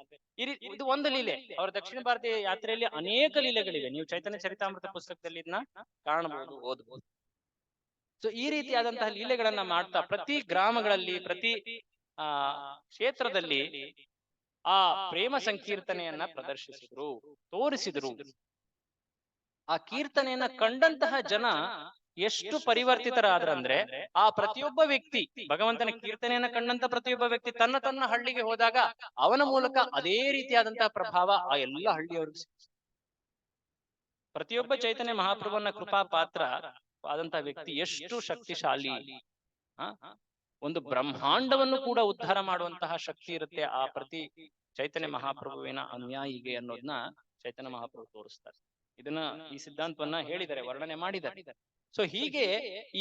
ಇದು ಒಂದು ಲೀಲೆ. ಅವರ ದಕ್ಷಿಣ ಭಾರತೀಯ ಯಾತ್ರೆಯಲ್ಲಿ ಅನೇಕ ಲೀಲೆಗಳಿವೆ. ನೀವು ಚೈತನ್ಯ ಚರಿತಾಮೃತ ಪುಸ್ತಕದಲ್ಲಿ ಇದನ್ನ ಕಾಣಬಹುದು, ಓದಬಹುದು. ಸೊ ಈ ರೀತಿಯಾದಂತಹ ಲೀಲೆಗಳನ್ನ ಮಾಡ್ತಾ ಪ್ರತಿ ಗ್ರಾಮಗಳಲ್ಲಿ, ಪ್ರತಿ ಕ್ಷೇತ್ರದಲ್ಲಿ ಆ ಪ್ರೇಮ ಸಂಕೀರ್ತನೆಯನ್ನ ಪ್ರದರ್ಶಿಸಿದ್ರು, ತೋರಿಸಿದ್ರು. ಆ ಕೀರ್ತನೆಯನ್ನ ಕಂಡಂತಹ ಜನ ಎಷ್ಟು ಪರಿವರ್ತಿತರಾದ್ರಂದ್ರೆ, ಆ ಪ್ರತಿಯೊಬ್ಬ ವ್ಯಕ್ತಿ, ಭಗವಂತನ ಕೀರ್ತನೆಯನ್ನ ಕಂಡಂತ ಪ್ರತಿಯೊಬ್ಬ ವ್ಯಕ್ತಿ ತನ್ನ ಹಳ್ಳಿಗೆ ಹೋದಾಗ ಅವನ ಮೂಲಕ ಅದೇ ರೀತಿಯಾದಂತಹ ಪ್ರಭಾವ ಆ ಎಲ್ಲ ಹಳ್ಳಿಯವ್ರಿಗೆ. ಪ್ರತಿಯೊಬ್ಬ ಚೈತನ್ಯ ಮಹಾಪ್ರಭುವನ್ನ ಕೃಪಾ ಪಾತ್ರ ಆದಂತಹ ವ್ಯಕ್ತಿ ಎಷ್ಟು ಶಕ್ತಿಶಾಲಿ. ಒಂದು ಬ್ರಹ್ಮಾಂಡವನ್ನು ಕೂಡ ಉದ್ಧಾರ ಮಾಡುವಂತಹ ಶಕ್ತಿ ಇರುತ್ತೆ ಆ ಪ್ರತಿ ಚೈತನ್ಯ ಮಹಾಪ್ರಭುವಿನ ಅನ್ಯಾಯಿಗೆ ಅನ್ನೋದನ್ನ ಚೈತನ್ಯ ಮಹಾಪ್ರಭು ತೋರಿಸ್ತಾರೆ. ಇದನ್ನ, ಈ ಸಿದ್ಧಾಂತವನ್ನ ಹೇಳಿದ್ದಾರೆ, ವರ್ಣನೆ ಮಾಡಿದ್ದಾರೆ. ಸೊ ಹೀಗೆ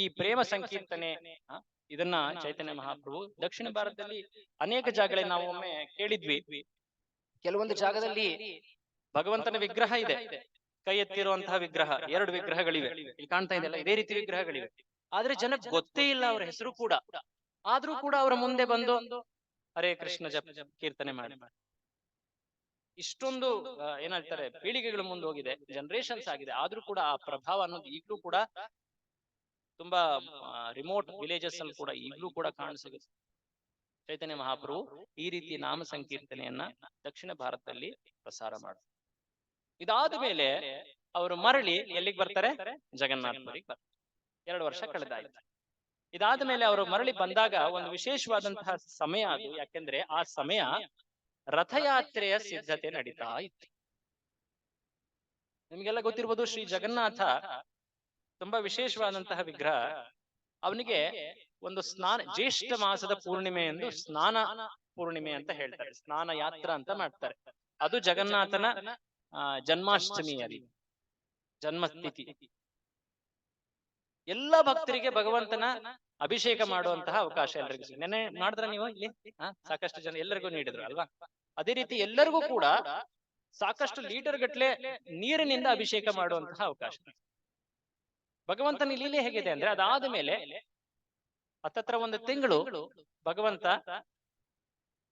ಈ ಪ್ರೇಮ ಸಂಕೀರ್ತನೆ ಇದನ್ನ ಚೈತನ್ಯ ಮಹಾಪ್ರಭು ದಕ್ಷಿಣ ಭಾರತದಲ್ಲಿ ಅನೇಕ ಜಾಗಗಳಲ್ಲಿ ನಾವು ಒಮ್ಮೆ ಕೇಳಿದ್ವಿ. ಕೆಲವೊಂದು ಜಾಗದಲ್ಲಿ ಭಗವಂತನ ವಿಗ್ರಹ ಇದೆ, ಕೈ ಎತ್ತಿರುವಂತಹ ವಿಗ್ರಹ, 2 ವಿಗ್ರಹಗಳಿವೆ, ಇಲ್ಲಿ ಕಾಣ್ತಾ ಇದೆಯಲ್ಲ, ಇದೇ ರೀತಿ ವಿಗ್ರಹಗಳಿವೆ. ಆದ್ರೆ ಜನಕ್ಕೆ ಗೊತ್ತೇ ಇಲ್ಲ ಅವರ ಹೆಸರು ಕೂಡ. ಆದ್ರೂ ಕೂಡ ಅವರ ಮುಂದೆ ಬಂದು ಹರೇ ಕೃಷ್ಣ ಜಪ ಕೀರ್ತನೆ ಮಾಡಿ. ಇಷ್ಟೊಂದು ಏನ್ ಹೇಳ್ತಾರೆ, ಪೀಳಿಗೆಗಳು ಮುಂದೋಗಿದೆ, ಜನರೇಷನ್ಸ್ ಆಗಿದೆ, ಆದ್ರೂ ಕೂಡ ಆ ಪ್ರಭಾವ ಅನ್ನೋದು ಈಗಲೂ ಕೂಡ ತುಂಬಾ ರಿಮೋಟ್ ವಿಲೇಜಸ್ ಅಲ್ಲಿ ಕೂಡ ಈಗಲೂ ಕೂಡ ಕಾಣಿಸಿಗುತ್ತೆ. ಚೈತನ್ಯ ಮಹಾಪ್ರಭು ಈ ರೀತಿ ನಾಮ ಸಂಕೀರ್ತನೆಯನ್ನ ದಕ್ಷಿಣ ಭಾರತದಲ್ಲಿ ಪ್ರಸಾರ ಮಾಡ್ತಾರೆ. ಇದಾದ ಮೇಲೆ ಅವರು ಮರಳಿ ಎಲ್ಲಿಗೆ ಬರ್ತಾರೆ? ಜಗನ್ನಾಥಪುರಿಗೆ ಬರ್ತಾರೆ. 2 ವರ್ಷ ಕಳೆದಾಯ್ತು. ಇದಾದ ಮೇಲೆ ಅವರು ಮರಳಿ ಬಂದಾಗ ಒಂದು ವಿಶೇಷವಾದಂತಹ ಸಮಯ ಅದು. ಯಾಕೆಂದ್ರೆ ಆ ಸಮಯ ರಥಯಾತ್ರೆಯ ಸಿದ್ಧತೆ ನಡೀತಾ ಇತ್ತು. ನಿಮ್ಗೆಲ್ಲ ಗೊತ್ತಿರ್ಬೋದು, ಶ್ರೀ ಜಗನ್ನಾಥ ತುಂಬಾ ವಿಶೇಷವಾದಂತಹ ವಿಗ್ರಹ. ಅವನಿಗೆ ಒಂದು ಸ್ನಾನ, ಜ್ಯೇಷ್ಠ ಮಾಸದ ಪೂರ್ಣಿಮೆ ಎಂದು ಸ್ನಾನ ಪೂರ್ಣಿಮೆ ಅಂತ ಹೇಳ್ತಾರೆ, ಸ್ನಾನ ಯಾತ್ರ ಅಂತ ಮಾಡ್ತಾರೆ. ಅದು ಜಗನ್ನಾಥನ ಜನ್ಮಾಷ್ಟಮಿಯಲ್ಲಿ ಜನ್ಮತಿಥಿ. ಎಲ್ಲ ಭಕ್ತರಿಗೆ ಭಗವಂತನ ಅಭಿಷೇಕ ಮಾಡುವಂತಹ ಅವಕಾಶ ಎಲ್ಲರಿಗೂ ಸಿಗುತ್ತೆ. ನೆನ್ನೆ ಮಾಡಿದ್ರ ನೀವು ಇಲ್ಲಿ ಸಾಕಷ್ಟು ಜನ ಎಲ್ಲರಿಗೂ ನೀಡಿದ್ರು ಅಲ್ವಾ? ಅದೇ ರೀತಿ ಎಲ್ಲರಿಗೂ ಕೂಡ ಸಾಕಷ್ಟು ಲೀಟರ್ ಗಟ್ಲೆ ನೀರಿನಿಂದ ಅಭಿಷೇಕ ಮಾಡುವಂತಹ ಅವಕಾಶ. ಭಗವಂತನ ಲೀಲೆ ಹೇಗಿದೆ ಅಂದ್ರೆ, ಅದಾದ ಮೇಲೆ ಹತ್ತತ್ರ ಒಂದು ತಿಂಗಳು ಭಗವಂತ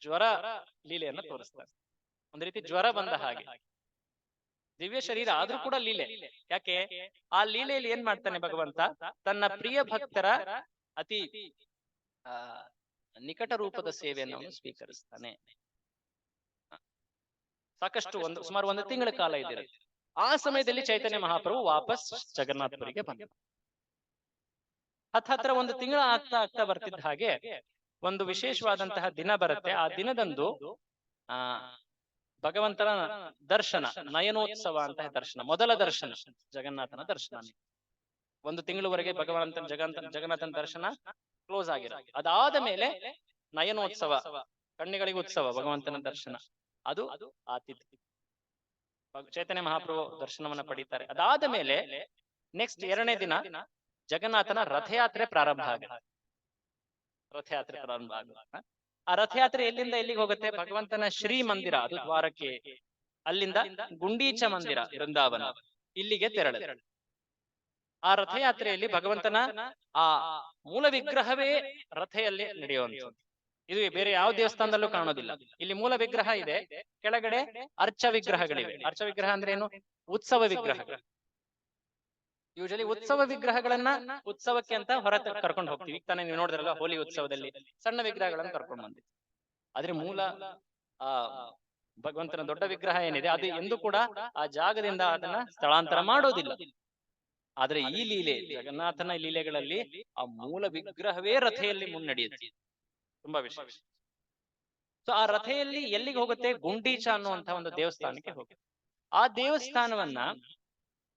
ಜ್ವರ ಲೀಲೆಯನ್ನು ತೋರಿಸ್ತಾರೆ. ಒಂದು ರೀತಿ ಜ್ವರ ಬಂದ ಹಾಗೆ, ದಿವ್ಯ ಶರೀರ ಆದ್ರೂ ಕೂಡ ಲೀಲೆ. ಯಾಕೆ? ಆ ಲೀಲೆಯಲ್ಲಿ ಏನ್ ಮಾಡ್ತಾನೆ ಭಗವಂತ? ತನ್ನ ಪ್ರಿಯ ಭಕ್ತರ ಅತಿ ನಿಕಟ ರೂಪದ ಸೇವೆಯನ್ನು ಅವನು ಸ್ವೀಕರಿಸ್ತಾನೆ. ಸಾಕಷ್ಟು ಸುಮಾರು ಒಂದು ತಿಂಗಳ ಕಾಲ ಇದಿರುತ್ತೆ. ಆ ಸಮಯದಲ್ಲಿ ಚೈತನ್ಯ ಮಹಾಪ್ರಭು ವಾಪಸ್ ಜಗನ್ನಾಥಪುರಿಗೆ ಬಂದ. ಹತ್ರ ಒಂದು ತಿಂಗಳ ಆಗ್ತಾ ಬರ್ತಿದ್ದ ಹಾಗೆ ಒಂದು ವಿಶೇಷವಾದಂತಹ ದಿನ ಬರುತ್ತೆ. ಆ ದಿನದಂದು ಭಗವಂತನ ದರ್ಶನ, ನಯನೋತ್ಸವ ಅಂತ ದರ್ಶನ, ಮೊದಲ ದರ್ಶನ, ಜಗನ್ನಾಥನ ದರ್ಶನ. ಒಂದು ತಿಂಗಳವರೆಗೆ ಜಗನ್ನಾಥನ ದರ್ಶನ ಕ್ಲೋಸ್ ಆಗಿರೋ. ಅದಾದ ಮೇಲೆ ನಯನೋತ್ಸವ, ಕಣ್ಣಿಗಳಿಗೆ ಉತ್ಸವ, ಭಗವಂತನ ದರ್ಶನ, ಅದು ಆ ತಿಥಿ. ಚೈತನ್ಯ ಮಹಾಪ್ರಭು ದರ್ಶನವನ್ನ ಪಡೀತಾರೆ. ಅದಾದ ಮೇಲೆ ನೆಕ್ಸ್ಟ್ 2ನೇ ದಿನ ಜಗನ್ನಾಥನ ರಥಯಾತ್ರೆ ಪ್ರಾರಂಭ ಆಗುತ್ತೆ. ರಥಯಾತ್ರೆ ಪ್ರಾರಂಭ ಆಗುತ್ತೆ. ಆ ರಥಯಾತ್ರೆ ಎಲ್ಲಿಂದ ಎಲ್ಲಿಗೆ ಹೋಗುತ್ತೆ? ಭಗವಂತನ ಶ್ರೀ ಮಂದಿರ, ಅದು ದ್ವಾರಕೆ, ಅಲ್ಲಿಂದ ಗುಂಡೀಚ ಮಂದಿರ, ವೃಂದಾವನ, ಇಲ್ಲಿಗೆ ತೆರಳ. ಆ ರಥಯಾತ್ರೆಯಲ್ಲಿ ಭಗವಂತನ ಆ ಮೂಲ ವಿಗ್ರಹವೇ ರಥೆಯಲ್ಲಿ ನಡೆಯುವಂಥದ್ದು. ಇದು ಬೇರೆ ಯಾವ ದೇವಸ್ಥಾನದಲ್ಲೂ ಕಾಣೋದಿಲ್ಲ. ಇಲ್ಲಿ ಮೂಲ ವಿಗ್ರಹ ಇದೆ, ಕೆಳಗಡೆ ಅರ್ಚ ವಿಗ್ರಹಗಳಿವೆ. ಅರ್ಚ ವಿಗ್ರಹ ಅಂದ್ರೆ ಏನು? ಉತ್ಸವ ವಿಗ್ರಹಗಳು. ಯೂಶಲಿ ಉತ್ಸವ ವಿಗ್ರಹಗಳನ್ನ ಉತ್ಸವಕ್ಕೆ ಅಂತ ಹೊರ ಕರ್ಕೊಂಡು ಹೋಗ್ತೀವಿ. ತಾನೇ ನೀವು ನೋಡಿದ್ರಲ್ಲ, ಹೋಲಿ ಉತ್ಸವದಲ್ಲಿ ಸಣ್ಣ ವಿಗ್ರಹಗಳನ್ನು ಕರ್ಕೊಂಡು ಬಂದಿವಿ. ಆದ್ರೆ ಮೂಲ ಭಗವಂತನ ದೊಡ್ಡ ವಿಗ್ರಹ ಏನಿದೆ, ಅದು ಎಂದು ಕೂಡ ಆ ಜಾಗದಿಂದ ಅದನ್ನ ಸ್ಥಳಾಂತರ ಮಾಡೋದಿಲ್ಲ. ಆದ್ರೆ ಈ ಲೀಲೆ, ಜಗನ್ನಾಥನ ಲೀಲೆಗಳಲ್ಲಿ ಆ ಮೂಲ ವಿಗ್ರಹವೇ ರಥೆಯಲ್ಲಿ ಮುನ್ನಡೆಯುತ್ತೆ. ತುಂಬಾ ವಿಶೇಷ. ಸೊ ಆ ರಥೆಯಲ್ಲಿ ಎಲ್ಲಿಗೆ ಹೋಗುತ್ತೆ? ಗುಂಡೀಚ ಅನ್ನುವಂತಹ ಒಂದು ದೇವಸ್ಥಾನಕ್ಕೆ ಹೋಗುತ್ತೆ. ಆ ದೇವಸ್ಥಾನವನ್ನ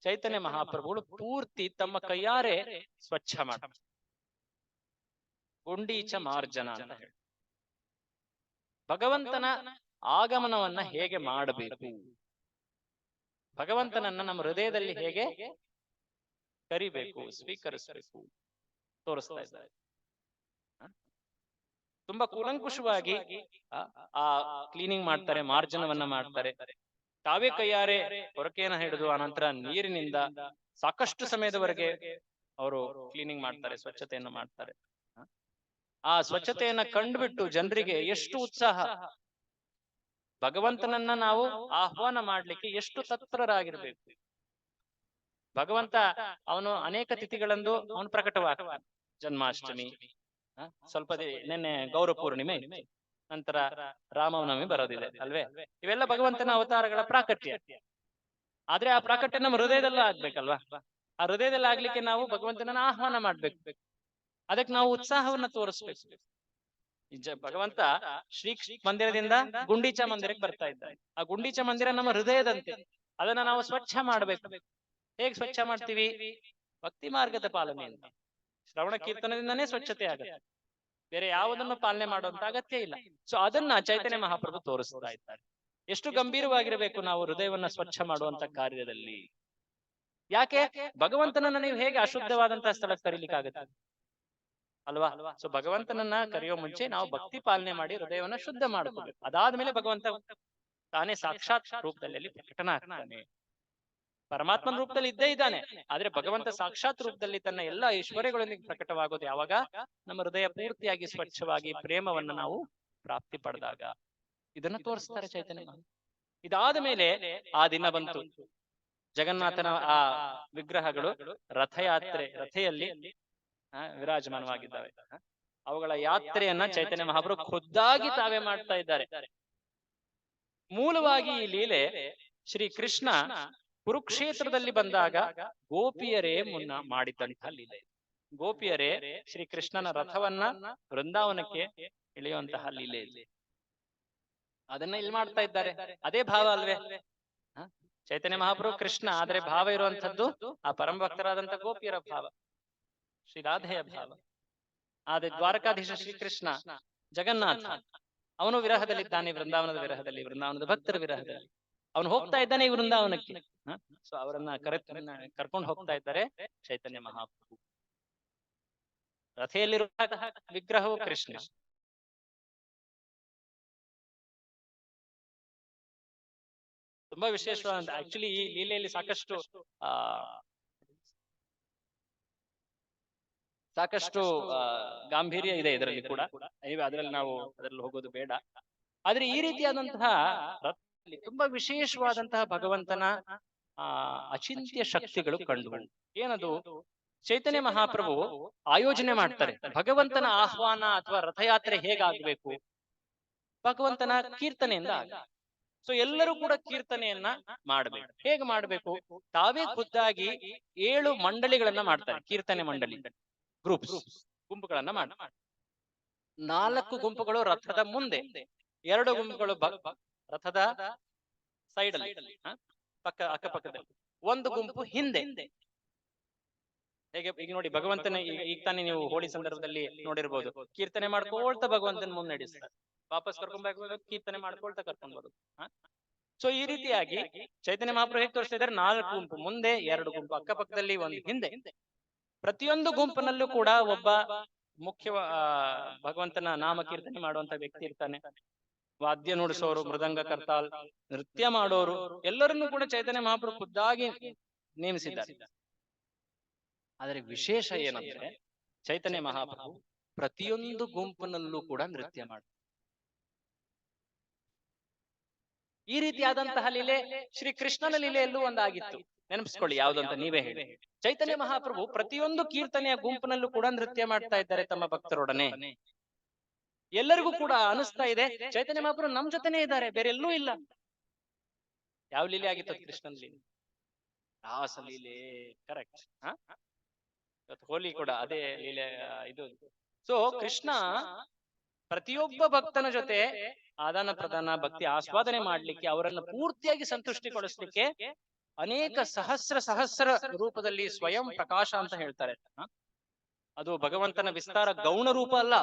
ಚೈತನ್ಯ ಮಹಾಪ್ರಭುಗಳು ಪೂರ್ತಿ ತಮ್ಮ ಕೈಯಾರೆ ಸ್ವಚ್ಛ ಮಾಡ್ತಾರೆ. ಗುಂಡೀಚ ಮಾರ್ಜನ ಅಂತ ಹೇಳಿ, ಭಗವಂತನ ಆಗಮನವನ್ನ ಹೇಗೆ ಮಾಡಬೇಕು, ಭಗವಂತನನ್ನ ನಮ್ಮ ಹೃದಯದಲ್ಲಿ ಹೇಗೆ ಕರಿಬೇಕು, ಸ್ವೀಕರಿಸಬೇಕು, ತೋರಿಸ್ತಾ ಇದ್ದಾರೆ. ತುಂಬಾ ಕೂಲಂಕುಷವಾಗಿ ಆ ಕ್ಲೀನಿಂಗ್ ಮಾಡ್ತಾರೆ, ಮಾರ್ಜನವನ್ನ ಮಾಡ್ತಾರೆ. ತಾವೇ ಕೈಯಾರೆ ಹೊರಕೆಯನ್ನ ಹಿಡಿದು ಅನಂತರ ನೀರಿನಿಂದ ಸಾಕಷ್ಟು ಸಮಯದವರೆಗೆ ಅವರು ಕ್ಲೀನಿಂಗ್ ಮಾಡ್ತಾರೆ, ಸ್ವಚ್ಛತೆಯನ್ನು ಮಾಡ್ತಾರೆ. ಆ ಸ್ವಚ್ಛತೆಯನ್ನ ಕಂಡುಬಿಟ್ಟು ಜನರಿಗೆ ಎಷ್ಟು ಉತ್ಸಾಹ. ಭಗವಂತನನ್ನ ನಾವು ಆಹ್ವಾನ ಮಾಡ್ಲಿಕ್ಕೆ ಎಷ್ಟು ತತ್ಪರರಾಗಿರ್ಬೇಕು. ಭಗವಂತ ಅವನು ಅನೇಕ ತಿಥಿಗಳಂದು ಅವನು ಪ್ರಕಟವಾಗ್ತಾನೆ. ಜನ್ಮಾಷ್ಟಮಿ, ಸ್ವಲ್ಪ ನಿನ್ನೆ ಗೌರ ಪೂರ್ಣಿಮೆ, ನಂತರ ರಾಮನವಮಿ ಬರೋದಿದೆ ಅಲ್ವೇ? ಇವೆಲ್ಲ ಭಗವಂತನ ಅವತಾರಗಳ ಪ್ರಾಕಟ್ಯ. ಆದ್ರೆ ಆ ಪ್ರಾಕಟ್ಯ ನಮ್ಮ ಹೃದಯದಲ್ಲ ಆಗ್ಬೇಕಲ್ವಾ? ಆ ಹೃದಯದಲ್ಲಿ ಆಗ್ಲಿಕ್ಕೆ ನಾವು ಭಗವಂತನನ್ನ ಆಹ್ವಾನ ಮಾಡ್ಬೇಕು. ಅದಕ್ಕೆ ನಾವು ಉತ್ಸಾಹವನ್ನ ತೋರಿಸ್ಬೇಕು. ಭಗವಂತ ಶ್ರೀ ಮಂದಿರದಿಂದ ಗುಂಡೀಚ ಮಂದಿರಕ್ಕೆ ಬರ್ತಾ ಇದ್ದಾರೆ. ಆ ಗುಂಡೀಚ ಮಂದಿರ ನಮ್ಮ ಹೃದಯದಂತೆ. ಅದನ್ನ ನಾವು ಸ್ವಚ್ಛ ಮಾಡ್ಬೇಕು. ಹೇಗೆ ಸ್ವಚ್ಛ ಮಾಡ್ತೀವಿ? ಭಕ್ತಿ ಮಾರ್ಗದ ಪಾಲನೆಯಿಂದ, ಶ್ರವಣ ಕೀರ್ತನದಿಂದನೇ ಸ್ವಚ್ಛತೆ ಆಗುತ್ತೆ. ಬೇರೆ ಯಾವುದನ್ನು ಪಾಲನೆ ಮಾಡುವಂತ ಅಗತ್ಯ ಇಲ್ಲ. ಸೊ ಅದನ್ನ ಚೈತನ್ಯ ಮಹಾಪ್ರಭು ತೋರಿಸ್ತಾ ಇದ್ದಾರೆ. ಎಷ್ಟು ಗಂಭೀರವಾಗಿರಬೇಕು ನಾವು ಹೃದಯವನ್ನ ಸ್ವಚ್ಛ ಮಾಡುವಂತ ಕಾರ್ಯದಲ್ಲಿ. ಯಾಕೆ? ಭಗವಂತನನ್ನ ನೀವು ಹೇಗೆ ಅಶುದ್ಧವಾದಂತಹ ಸ್ಥಳಕ್ಕೆ ಕರೀಲಿಕ್ಕಾಗತ್ತೆ ಅಲ್ವಾ? ಸೊ ಭಗವಂತನನ್ನ ಕರೆಯೋ ಮುಂಚೆ ನಾವು ಭಕ್ತಿ ಪಾಲನೆ ಮಾಡಿ ಹೃದಯವನ್ನ ಶುದ್ಧ ಮಾಡ್ಕೋಬೇಕು. ಅದಾದ್ಮೇಲೆ ಭಗವಂತ ತಾನೇ ಸಾಕ್ಷಾತ್ ರೂಪದಲ್ಲಿ ಪ್ರಕಟನ ಆಗ್ತಾನೆ. ಪರಮಾತ್ಮನ ರೂಪದಲ್ಲಿ ಇದ್ದೇ ಇದ್ದಾನೆ. ಆದ್ರೆ ಭಗವಂತ ಸಾಕ್ಷಾತ್ ರೂಪದಲ್ಲಿ ತನ್ನ ಎಲ್ಲಾ ಐಶ್ವರ್ಯಗಳೊಂದಿಗೆ ಪ್ರಕಟವಾಗೋದು ಯಾವಾಗ? ನಮ್ಮ ಹೃದಯ ಪೂರ್ತಿಯಾಗಿ ಸ್ವಚ್ಛವಾಗಿ ಪ್ರೇಮವನ್ನ ನಾವು ಪ್ರಾಪ್ತಿ ಪಡೆದಾಗ. ಇದನ್ನ ತೋರಿಸ್ತಾರೆ ಚೈತನ್ಯ. ಇದಾದ ಮೇಲೆ ಆ ದಿನ ಬಂತು. ಜಗನ್ನಾಥನ ಆ ವಿಗ್ರಹಗಳು ರಥೆಯಲ್ಲಿ ವಿರಾಜಮಾನವಾಗಿದ್ದಾವೆ. ಅವುಗಳ ಯಾತ್ರೆಯನ್ನ ಚೈತನ್ಯ ಮಹಾಪ್ರಭು ಖುದ್ದಾಗಿ ತಾವೇ ಮಾಡ್ತಾ ಇದ್ದಾರೆ. ಮೂಲವಾಗಿ ಈ ಲೀಲೆ ಶ್ರೀ ಕೃಷ್ಣ ಕುರುಕ್ಷೇತ್ರದಲ್ಲಿ ಬಂದಾಗ ಗೋಪಿಯರೇ ಮುನ್ನ ಮಾಡಿದಂತಹ ಲೀಲೆ. ಗೋಪಿಯರೇ ಶ್ರೀ ಕೃಷ್ಣನ ರಥವನ್ನ ವೃಂದಾವನಕ್ಕೆ ಇಳಿಯುವಂತಹ ಲೀಲೆ. ಅದನ್ನ ಇಲ್ಲಿ ಮಾಡ್ತಾ ಇದ್ದಾರೆ. ಅದೇ ಭಾವ ಅಲ್ವೇ? ಚೈತನ್ಯ ಮಹಾಪ್ರಭು ಕೃಷ್ಣ, ಆದ್ರೆ ಭಾವ ಇರುವಂತದ್ದು ಆ ಪರಮ ಭಕ್ತರಾದಂತಹ ಗೋಪಿಯರ ಭಾವ, ಶ್ರೀ ರಾಧೆಯ ಭಾವ. ಆದ್ರೆ ದ್ವಾರಕಾಧೀಶ ಶ್ರೀಕೃಷ್ಣ ಜಗನ್ನಾಥ ಅವನು ವಿರಹದಲ್ಲಿದ್ದಾನೆ, ವೃಂದಾವನದ ವಿರಹದಲ್ಲಿ, ವೃಂದಾವನದ ಭಕ್ತರ ವಿರಹದಲ್ಲಿ. ಅವನು ಹೋಗ್ತಾ ಇದ್ದಾನೆ ಈ ವೃಂದಾವನಕ್ಕೆ. ಸೊ ಅವರನ್ನ ಕರ್ಕೊಂಡು ಹೋಗ್ತಾ ಇದ್ದಾರೆ ಚೈತನ್ಯ ಮಹಾಪ್ರಭು. ರಥೆಯಲ್ಲಿರುವಂತಹ ವಿಗ್ರಹವು ಕೃಷ್ಣ. ತುಂಬಾ ವಿಶೇಷವಾದ ಆಕ್ಚುಲಿ ಈ ಲೀಲೆಯಲ್ಲಿ ಸಾಕಷ್ಟು ಆ ಸಾಕಷ್ಟು ಗಾಂಭೀರ್ಯ ಇದೆ ಇದರಲ್ಲಿ ಕೂಡ. ಅದರಲ್ಲಿ ನಾವು ಅದರಲ್ಲಿ ಹೋಗೋದು ಬೇಡ. ಆದ್ರೆ ಈ ರೀತಿಯಾದಂತಹ ರಥದಲ್ಲಿ ತುಂಬಾ ವಿಶೇಷವಾದಂತಹ ಭಗವಂತನ ಅಚಿಂತ್ಯ ಶಕ್ತಿಗಳು ಕಂಡು. ಏನದು? ಚೈತನ್ಯ ಮಹಾಪ್ರಭು ಆಯೋಜನೆ ಮಾಡ್ತಾರೆ ಭಗವಂತನ ಆಹ್ವಾನ ಅಥವಾ ರಥಯಾತ್ರೆ ಹೇಗಾಗ್ಬೇಕು, ಭಗವಂತನ ಕೀರ್ತನೆಯಿಂದ ಆಗ. ಸೊ ಎಲ್ಲರೂ ಕೂಡ ಕೀರ್ತನೆಯನ್ನ ಮಾಡಬೇಕು. ಹೇಗೆ ಮಾಡಬೇಕು? ತಾವೇ ಖುದ್ದಾಗಿ 7 ಮಂಡಳಿಗಳನ್ನ ಮಾಡ್ತಾರೆ. ಕೀರ್ತನೆ ಮಂಡಳಿ ಗ್ರೂಪ್ಸ್, ಗುಂಪುಗಳನ್ನ ಮಾಡ್ತಾರೆ. 4 ಗುಂಪುಗಳು ರಥದ ಮುಂದೆ, 2 ಗುಂಪುಗಳು ರಥದ ಸೈಡ್ ಅಲ್ಲಿ, ಅಕ್ಕಪಕ್ಕದಲ್ಲಿ, 1 ಗುಂಪು ಹಿಂದೆ. ಹೇಗೆ ಈಗ ನೋಡಿ, ಭಗವಂತನ ಈಗ ತಾನೇ ನೀವು ಹೋಳಿ ಸಂದರ್ಭದಲ್ಲಿ ನೋಡಿರ್ಬೋದು, ಕೀರ್ತನೆ ಮಾಡ್ಕೊಳ್ತಾ ಭಗವಂತನ ಮುಂದೆ ನಡೆಸ್ತಾರೆ. ವಾಪಸ್ ಕರ್ಕೊಂಡ್ ಕೀರ್ತನೆ ಮಾಡ್ಕೊಳ್ತಾ ಕರ್ಕೊಂಡ್ ಬರೋದು. ಸೊ ಈ ರೀತಿಯಾಗಿ ಚೈತನ್ಯ ಮಹಾಪ್ರಭು ಹೇಗೆ ತೋರಿಸ್ತಾ ಇದ್ದಾರೆ? 4 ಗುಂಪು ಮುಂದೆ, 2 ಗುಂಪು ಅಕ್ಕಪಕ್ಕದಲ್ಲಿ, 1 ಹಿಂದೆ. ಪ್ರತಿಯೊಂದು ಗುಂಪಿನಲ್ಲೂ ಕೂಡ ಒಬ್ಬ ಮುಖ್ಯ ಭಗವಂತನ ನಾಮ ಕೀರ್ತನೆ ಮಾಡುವಂತ ವ್ಯಕ್ತಿ ಇರ್ತಾನೆ. ವಾದ್ಯ ನುಡಿಸೋರು, ಮೃದಂಗ ಕರ್ತಾಲ್, ನೃತ್ಯ ಮಾಡೋರು, ಎಲ್ಲರನ್ನೂ ಕೂಡ ಚೈತನ್ಯ ಮಹಾಪ್ರಭು ಖುದ್ದಾಗಿ ನೇಮಿಸಿದ್ದಾರೆ. ಆದರೆ ವಿಶೇಷ ಏನಂದ್ರೆ, ಚೈತನ್ಯ ಮಹಾಪ್ರಭು ಪ್ರತಿಯೊಂದು ಗುಂಪಿನಲ್ಲೂ ಕೂಡ ನೃತ್ಯ ಮಾಡ್ತಾರೆ. ಈ ರೀತಿಯಾದಂತಹ ಲೀಲೆ ಶ್ರೀ ಕೃಷ್ಣನ ಲೀಲೆಯಲ್ಲೂ ಒಂದಾಗಿತ್ತು. ನೆನಪಿಸ್ಕೊಳ್ಳಿ, ಯಾವ್ದಂತ ನೀವೇ ಹೇಳಿ. ಚೈತನ್ಯ ಮಹಾಪ್ರಭು ಪ್ರತಿಯೊಂದು ಕೀರ್ತನೆಯ ಗುಂಪಿನಲ್ಲೂ ಕೂಡ ನೃತ್ಯ ಮಾಡ್ತಾ ಇದ್ದಾರೆ ತಮ್ಮ ಭಕ್ತರೊಡನೆ. ಎಲ್ಲರಿಗೂ ಕೂಡ ಅನಿಸ್ತಾ ಇದೆ ಚೈತನ್ಯ ಮಹಾಪ್ರಭು ನಮ್ ಜೊತೆನೇ ಇದ್ದಾರೆ, ಬೇರೆ ಎಲ್ಲೂ ಇಲ್ಲ. ಯಾವ ಲೀಲೆ ಆಗಿತ್ತು? ಕೃಷ್ಣನ ಲೀಲೆ, ರಾಸ ಲೀಲೆ. ಕರೆಕ್ಟ್. ಹೋಲಿ ಕೂಡ ಅದೇ ಲೀಲೆ ಇದು. ಸೊ ಕೃಷ್ಣ ಪ್ರತಿಯೊಬ್ಬ ಭಕ್ತನ ಜೊತೆ ಆದಾನ ಪ್ರದಾನ, ಭಕ್ತಿ ಆಸ್ವಾದನೆ ಮಾಡ್ಲಿಕ್ಕೆ, ಅವರನ್ನು ಪೂರ್ತಿಯಾಗಿ ಸಂತುಷ್ಟಿಗೊಳಿಸ್ಲಿಕ್ಕೆ ಅನೇಕ ಸಹಸ್ರ ರೂಪದಲ್ಲಿ ಸ್ವಯಂ ಪ್ರಕಾಶ ಅಂತ ಹೇಳ್ತಾರೆ. ಅದು ಭಗವಂತನ ವಿಸ್ತಾರ ಗೌಣ ರೂಪ ಅಲ್ಲ,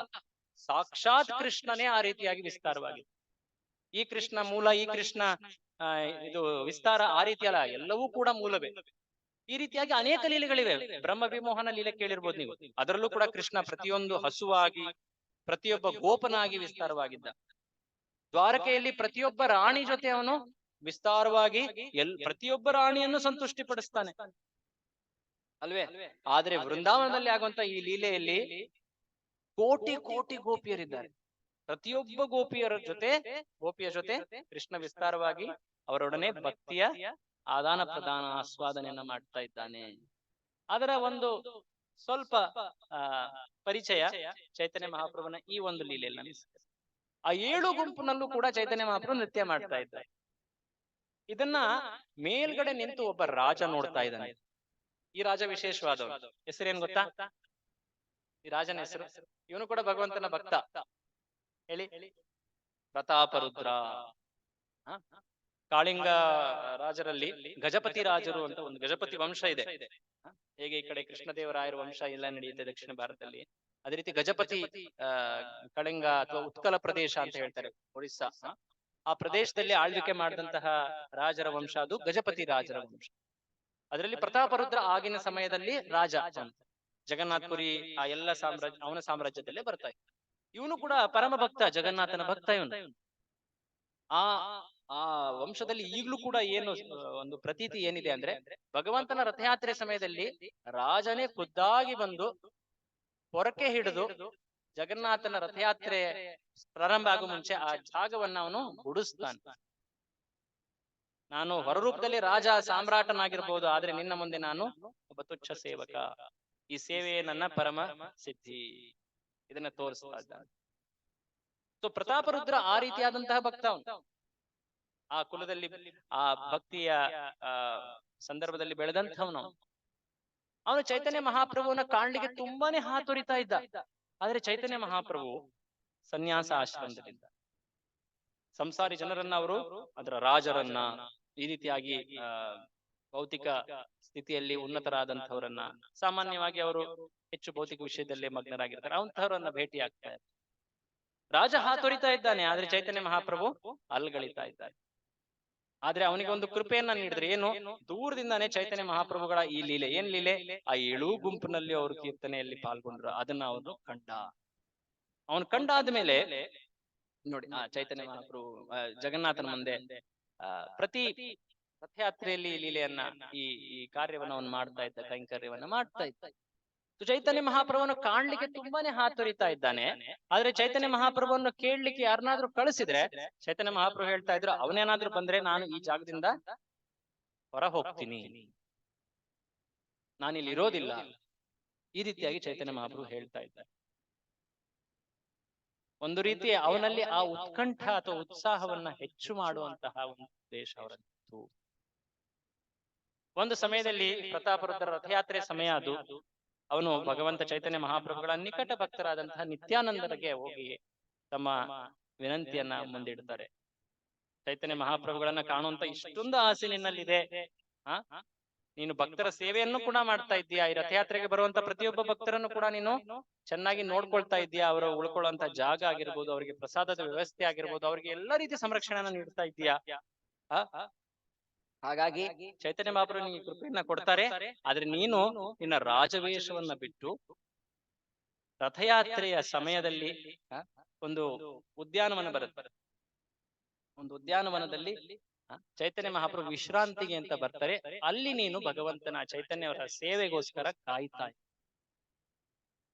ಸಾಕ್ಷಾತ್ ಕೃಷ್ಣನೇ ಆ ರೀತಿಯಾಗಿ ವಿಸ್ತಾರವಾಗಿದೆ. ಈ ಕೃಷ್ಣ ಮೂಲ, ಈ ಕೃಷ್ಣ ಇದು ವಿಸ್ತಾರ ಆ ರೀತಿ ಅಲ್ಲ, ಎಲ್ಲವೂ ಕೂಡ ಮೂಲವೇ. ಈ ರೀತಿಯಾಗಿ ಅನೇಕ ಲೀಲೆಗಳಿವೆ. ಬ್ರಹ್ಮ ವಿಮೋಹನ ಲೀಲೆ ಕೇಳಿರ್ಬೋದು ನೀವು. ಅದರಲ್ಲೂ ಕೂಡ ಕೃಷ್ಣ ಪ್ರತಿಯೊಂದು ಹಸುವಾಗಿ, ಪ್ರತಿಯೊಬ್ಬ ಗೋಪನಾಗಿ ವಿಸ್ತಾರವಾಗಿದ್ದ. ದ್ವಾರಕೆಯಲ್ಲಿ ಪ್ರತಿಯೊಬ್ಬ ರಾಣಿ ಜೊತೆ ಅವನು ವಿಸ್ತಾರವಾಗಿ ಪ್ರತಿಯೊಬ್ಬ ರಾಣಿಯನ್ನು ಸಂತುಷ್ಟಿ ಪಡಿಸ್ತಾನೆ ಅಲ್ವೇ. ಆದ್ರೆ ವೃಂದಾವನದಲ್ಲಿ ಆಗುವಂತ ಈ ಲೀಲೆಯಲ್ಲಿ ಕೋಟಿ ಕೋಟಿ ಗೋಪಿಯರಿದ್ದಾರೆ. ಪ್ರತಿಯೊಬ್ಬ ಗೋಪಿಯ ಜೊತೆ ಕೃಷ್ಣ ವಿಸ್ತಾರವಾಗಿ ಅವರೊಡನೆ ಭಕ್ತಿಯ ಆದಾನ ಪ್ರದಾನ ಆಸ್ವಾದನೆಯನ್ನ ಮಾಡ್ತಾ ಇದ್ದಾನೆ. ಅದರ ಒಂದು ಸ್ವಲ್ಪ ಪರಿಚಯ ಚೈತನ್ಯ ಮಹಾಪ್ರಭುನ ಈ ಒಂದು ಲೀಲೆಯಲ್ಲಿ. ಆ 7 ಗುಂಪಿನಲ್ಲೂ ಕೂಡ ಚೈತನ್ಯ ಮಹಾಪ್ರಭು ನೃತ್ಯ ಮಾಡ್ತಾ ಇದ್ದಾರೆ. ಇದನ್ನ ಮೇಲ್ಗಡೆ ನಿಂತು ಒಬ್ಬ ರಾಜ ನೋಡ್ತಾ ಇದ್ದಾನೆ. ಈ ರಾಜ ವಿಶೇಷವಾದವನು. ಹೆಸರೇನ್ ಗೊತ್ತಾ? ಈ ರಾಜನ ಹೆಸರು, ಇವನು ಕೂಡ ಭಗವಂತನ ಭಕ್ತ. ಹೇಳಿ. ಪ್ರತಾಪರುದ್ರ. ಕಾಳಿಂಗ ರಾಜರಲ್ಲಿ ಗಜಪತಿ ರಾಜರು ಅಂತ ಒಂದು ಗಜಪತಿ ವಂಶ ಇದೆ. ಹೇಗೆ ಈ ಕಡೆ ಕೃಷ್ಣದೇವರಾಯರ ವಂಶ ಎಲ್ಲ ನಡೆಯುತ್ತೆ ದಕ್ಷಿಣ ಭಾರತದಲ್ಲಿ, ಅದೇ ರೀತಿ ಗಜಪತಿ ಕಳಿಂಗ ಅಥವಾ ಉತ್ಕಲ ಪ್ರದೇಶ ಅಂತ ಹೇಳ್ತಾರೆ, ಒರಿಸ್ಸಾ. ಆ ಪ್ರದೇಶದಲ್ಲಿ ಆಳ್ವಿಕೆ ಮಾಡಿದಂತಹ ರಾಜರ ವಂಶ ಅದು ಗಜಪತಿ ರಾಜರ ವಂಶ. ಅದರಲ್ಲಿ ಪ್ರತಾಪರುದ್ರ ಆಗಿನ ಸಮಯದಲ್ಲಿ ರಾಜ ಅಂತ. ಜಗನ್ನಾಥಪುರಿ ಆ ಎಲ್ಲ ಸಾಮ್ರಾಜ್ಯ ಅವನ ಸಾಮ್ರಾಜ್ಯದಲ್ಲೇ ಬರ್ತಾ ಇತ್ತು. ಇವನು ಕೂಡ ಪರಮ ಭಕ್ತ, ಜಗನ್ನಾಥನ ಭಕ್ತ ಇವನು. ಆ ವಂಶದಲ್ಲಿ ಈಗಲೂ ಕೂಡ ಏನು ಒಂದು ಪ್ರತೀತಿ ಏನಿದೆ ಅಂದ್ರೆ, ಭಗವಂತನ ರಥಯಾತ್ರೆ ಸಮಯದಲ್ಲಿ ರಾಜನೇ ಖುದ್ದಾಗಿ ಬಂದು ಪೊರಕೆ ಹಿಡಿದು ಜಗನ್ನಾಥನ ರಥಯಾತ್ರೆ ಪ್ರಾರಂಭ ಆಗೋ ಮುಂಚೆ ಆ ಜಾಗವನ್ನ ಅವನು ಗುಡಿಸ್ತಾನೆ. ನಾನು ಹೊರರೂಪದಲ್ಲಿ ರಾಜ ಸಾಮ್ರಾಟನಾಗಿರ್ಬೋದು, ಆದ್ರೆ ನಿನ್ನ ಮುಂದೆ ನಾನು ಒಬ್ಬ ತುಚ್ಛ ಸೇವಕ. ಈ ಸೇವೆಯೇ ನನ್ನ ಪರಮ ಸಿದ್ಧಿ. ಇದನ್ನ ತೋರಿಸ್ತಾ ಇದ್ದಾನೆ. ಸೊ ಪ್ರತಾಪರುದ್ರ ಆ ರೀತಿಯಾದಂತಹ ಭಕ್ತ ಅವನು. ಆ ಕುಲದಲ್ಲಿ ಆ ಭಕ್ತಿಯ ಸಂದರ್ಭದಲ್ಲಿ ಬೆಳೆದಂಥವನು. ಅವನು ಚೈತನ್ಯ ಮಹಾಪ್ರಭುವನ್ನ ಕಾಣ್ಲಿಕ್ಕೆ ತುಂಬಾನೇ ಹಾತೊರಿತಾ ಇದ್ದ. ಆದ್ರೆ ಚೈತನ್ಯ ಮಹಾಪ್ರಭು ಸನ್ಯಾಸ ಆಶ್ರಮದಿಂದ ಸಂಸಾರಿ ಜನರನ್ನ, ಅವರು ಅದರ ರಾಜರನ್ನ, ಈ ರೀತಿಯಾಗಿ ಭೌತಿಕ ಸ್ಥಿತಿಯಲ್ಲಿ ಉನ್ನತರಾದಂಥವರನ್ನ, ಸಾಮಾನ್ಯವಾಗಿ ಅವರು ಹೆಚ್ಚು ಭೌತಿಕ ವಿಷಯದಲ್ಲೇ ಮಗ್ನರಾಗಿರ್ತಾರೆ, ಅಂತಹವರನ್ನ ಭೇಟಿ ಆಗ್ತಾರೆ. ರಾಜ ಹಾತೊರಿತಾ ಇದ್ದಾನೆ, ಆದ್ರೆ ಚೈತನ್ಯ ಮಹಾಪ್ರಭು ಅಲ್ಗಳಿತಾ ಇದ್ದಾರೆ. ಆದ್ರೆ ಅವನಿಗೆ ಒಂದು ಕೃಪೆಯನ್ನ ನೀಡಿದ್ರೆ ಏನು, ದೂರದಿಂದಾನೇ ಚೈತನ್ಯ ಮಹಾಪ್ರಭುಗಳ ಈ ಲೀಲೆ, ಏನ್ ಲೀಲೆ, ಆ ಏಳು ಗುಂಪಿನಲ್ಲಿ ಅವರು ಕೀರ್ತನೆಯಲ್ಲಿ ಪಾಲ್ಗೊಂಡ್ರು, ಅದನ್ನ ಅವನು ಕಂಡ. ಅವನು ಕಂಡಾದ್ಮೇಲೆ ನೋಡಿ, ಚೈತನ್ಯ ಮಹಾಪ್ರಭು ಜಗನ್ನಾಥನ ಮುಂದೆ ಪ್ರತಿ ರಥಯಾತ್ರೆಯಲ್ಲಿ ಈ ಲೀಲೆಯನ್ನ, ಈ ಈ ಕಾರ್ಯವನ್ನ ಅವನು ಮಾಡ್ತಾ ಇದ್ದ, ಕೈಂಕರ್ಯವನ್ನ ಮಾಡ್ತಾ ಇದ್ದ. ಚೈತನ್ಯ ಮಹಾಪ್ರಭುವನ್ನು ಕಾಣ್ಲಿಕ್ಕೆ ತುಂಬಾನೇ ಹಾತೊರಿತಾ ಇದ್ದಾನೆ. ಆದ್ರೆ ಚೈತನ್ಯ ಮಹಾಪ್ರಭುವನ್ನು ಕೇಳಲಿಕ್ಕೆ ಯಾರನ್ನಾದ್ರೂ ಕಳಿಸಿದ್ರೆ ಚೈತನ್ಯ ಮಹಾಪ್ರಭು ಹೇಳ್ತಾ ಇದ್ರು, ಅವನೇನಾದ್ರೂ ಬಂದ್ರೆ ನಾನು ಈ ಜಾಗದಿಂದ ಹೊರ ಹೋಗ್ತೀನಿ, ನಾನಿಲ್ಲಿ ಇರೋದಿಲ್ಲ. ಈ ರೀತಿಯಾಗಿ ಚೈತನ್ಯ ಮಹಾಪ್ರಭು ಹೇಳ್ತಾ ಇದ್ದಾರೆ. ಒಂದು ರೀತಿ ಅವನಲ್ಲಿ ಆ ಉತ್ಕಂಠ ಅಥವಾ ಉತ್ಸಾಹವನ್ನ ಹೆಚ್ಚು ಮಾಡುವಂತಹ ಒಂದು ಉದ್ದೇಶ ಅವರದ್ದು. ಒಂದು ಸಮಯದಲ್ಲಿ ಪ್ರತಾಪರುದ್ರ ರಥಯಾತ್ರೆ ಸಮಯ ಅದು. ಅವನು ಭಗವಂತ ಚೈತನ್ಯ ಮಹಾಪ್ರಭುಗಳ ನಿಕಟ ಭಕ್ತರಾದಂತಹ ನಿತ್ಯಾನಂದರಿಗೆ ಹೋಗಿ ತಮ್ಮ ವಿನಂತಿಯನ್ನ ಮುಂದಿಡ್ತಾರೆ. ಚೈತನ್ಯ ಮಹಾಪ್ರಭುಗಳನ್ನ ಕಾಣುವಂತ ಇಷ್ಟೊಂದು ಆಸೆ ನಿನ್ನಲ್ಲಿದೆ, ನೀನು ಭಕ್ತರ ಸೇವೆಯನ್ನು ಕೂಡ ಮಾಡ್ತಾ ಇದ್ದೀಯಾ, ಈ ರಥಯಾತ್ರೆಗೆ ಬರುವಂತ ಪ್ರತಿಯೊಬ್ಬ ಭಕ್ತರನ್ನು ಕೂಡ ನೀನು ಚೆನ್ನಾಗಿ ನೋಡ್ಕೊಳ್ತಾ ಇದ್ದೀಯಾ, ಅವರು ಉಳ್ಕೊಳ್ಳುವಂತ ಜಾಗ ಆಗಿರ್ಬೋದು, ಅವರಿಗೆ ಪ್ರಸಾದದ ವ್ಯವಸ್ಥೆ ಆಗಿರ್ಬೋದು, ಅವರಿಗೆ ಎಲ್ಲ ರೀತಿಯ ಸಂರಕ್ಷಣೆಯನ್ನು ನೀಡ್ತಾ ಇದ್ದೀಯಾ. ಹಾಗಾಗಿ ಚೈತನ್ಯ ಮಹಾಪ್ರಭು ನಿಮಗೆ ಕೃಪೆಯನ್ನ ಕೊಡ್ತಾರೆ. ಆದ್ರೆ ನೀನು ನಿನ್ನ ರಾಜವೇಷವನ್ನ ಬಿಟ್ಟು ರಥಯಾತ್ರೆಯ ಸಮಯದಲ್ಲಿ ಒಂದು ಉದ್ಯಾನವನ ಬರುತ್ತೆ, ಒಂದು ಉದ್ಯಾನವನದಲ್ಲಿ ಚೈತನ್ಯ ಮಹಾಪ್ರಭು ವಿಶ್ರಾಂತಿಗೆ ಅಂತ ಬರ್ತಾರೆ. ಅಲ್ಲಿ ನೀನು ಭಗವಂತನ ಚೈತನ್ಯವರ ಸೇವೆಗೋಸ್ಕರ ಕಾಯ್ತಾ.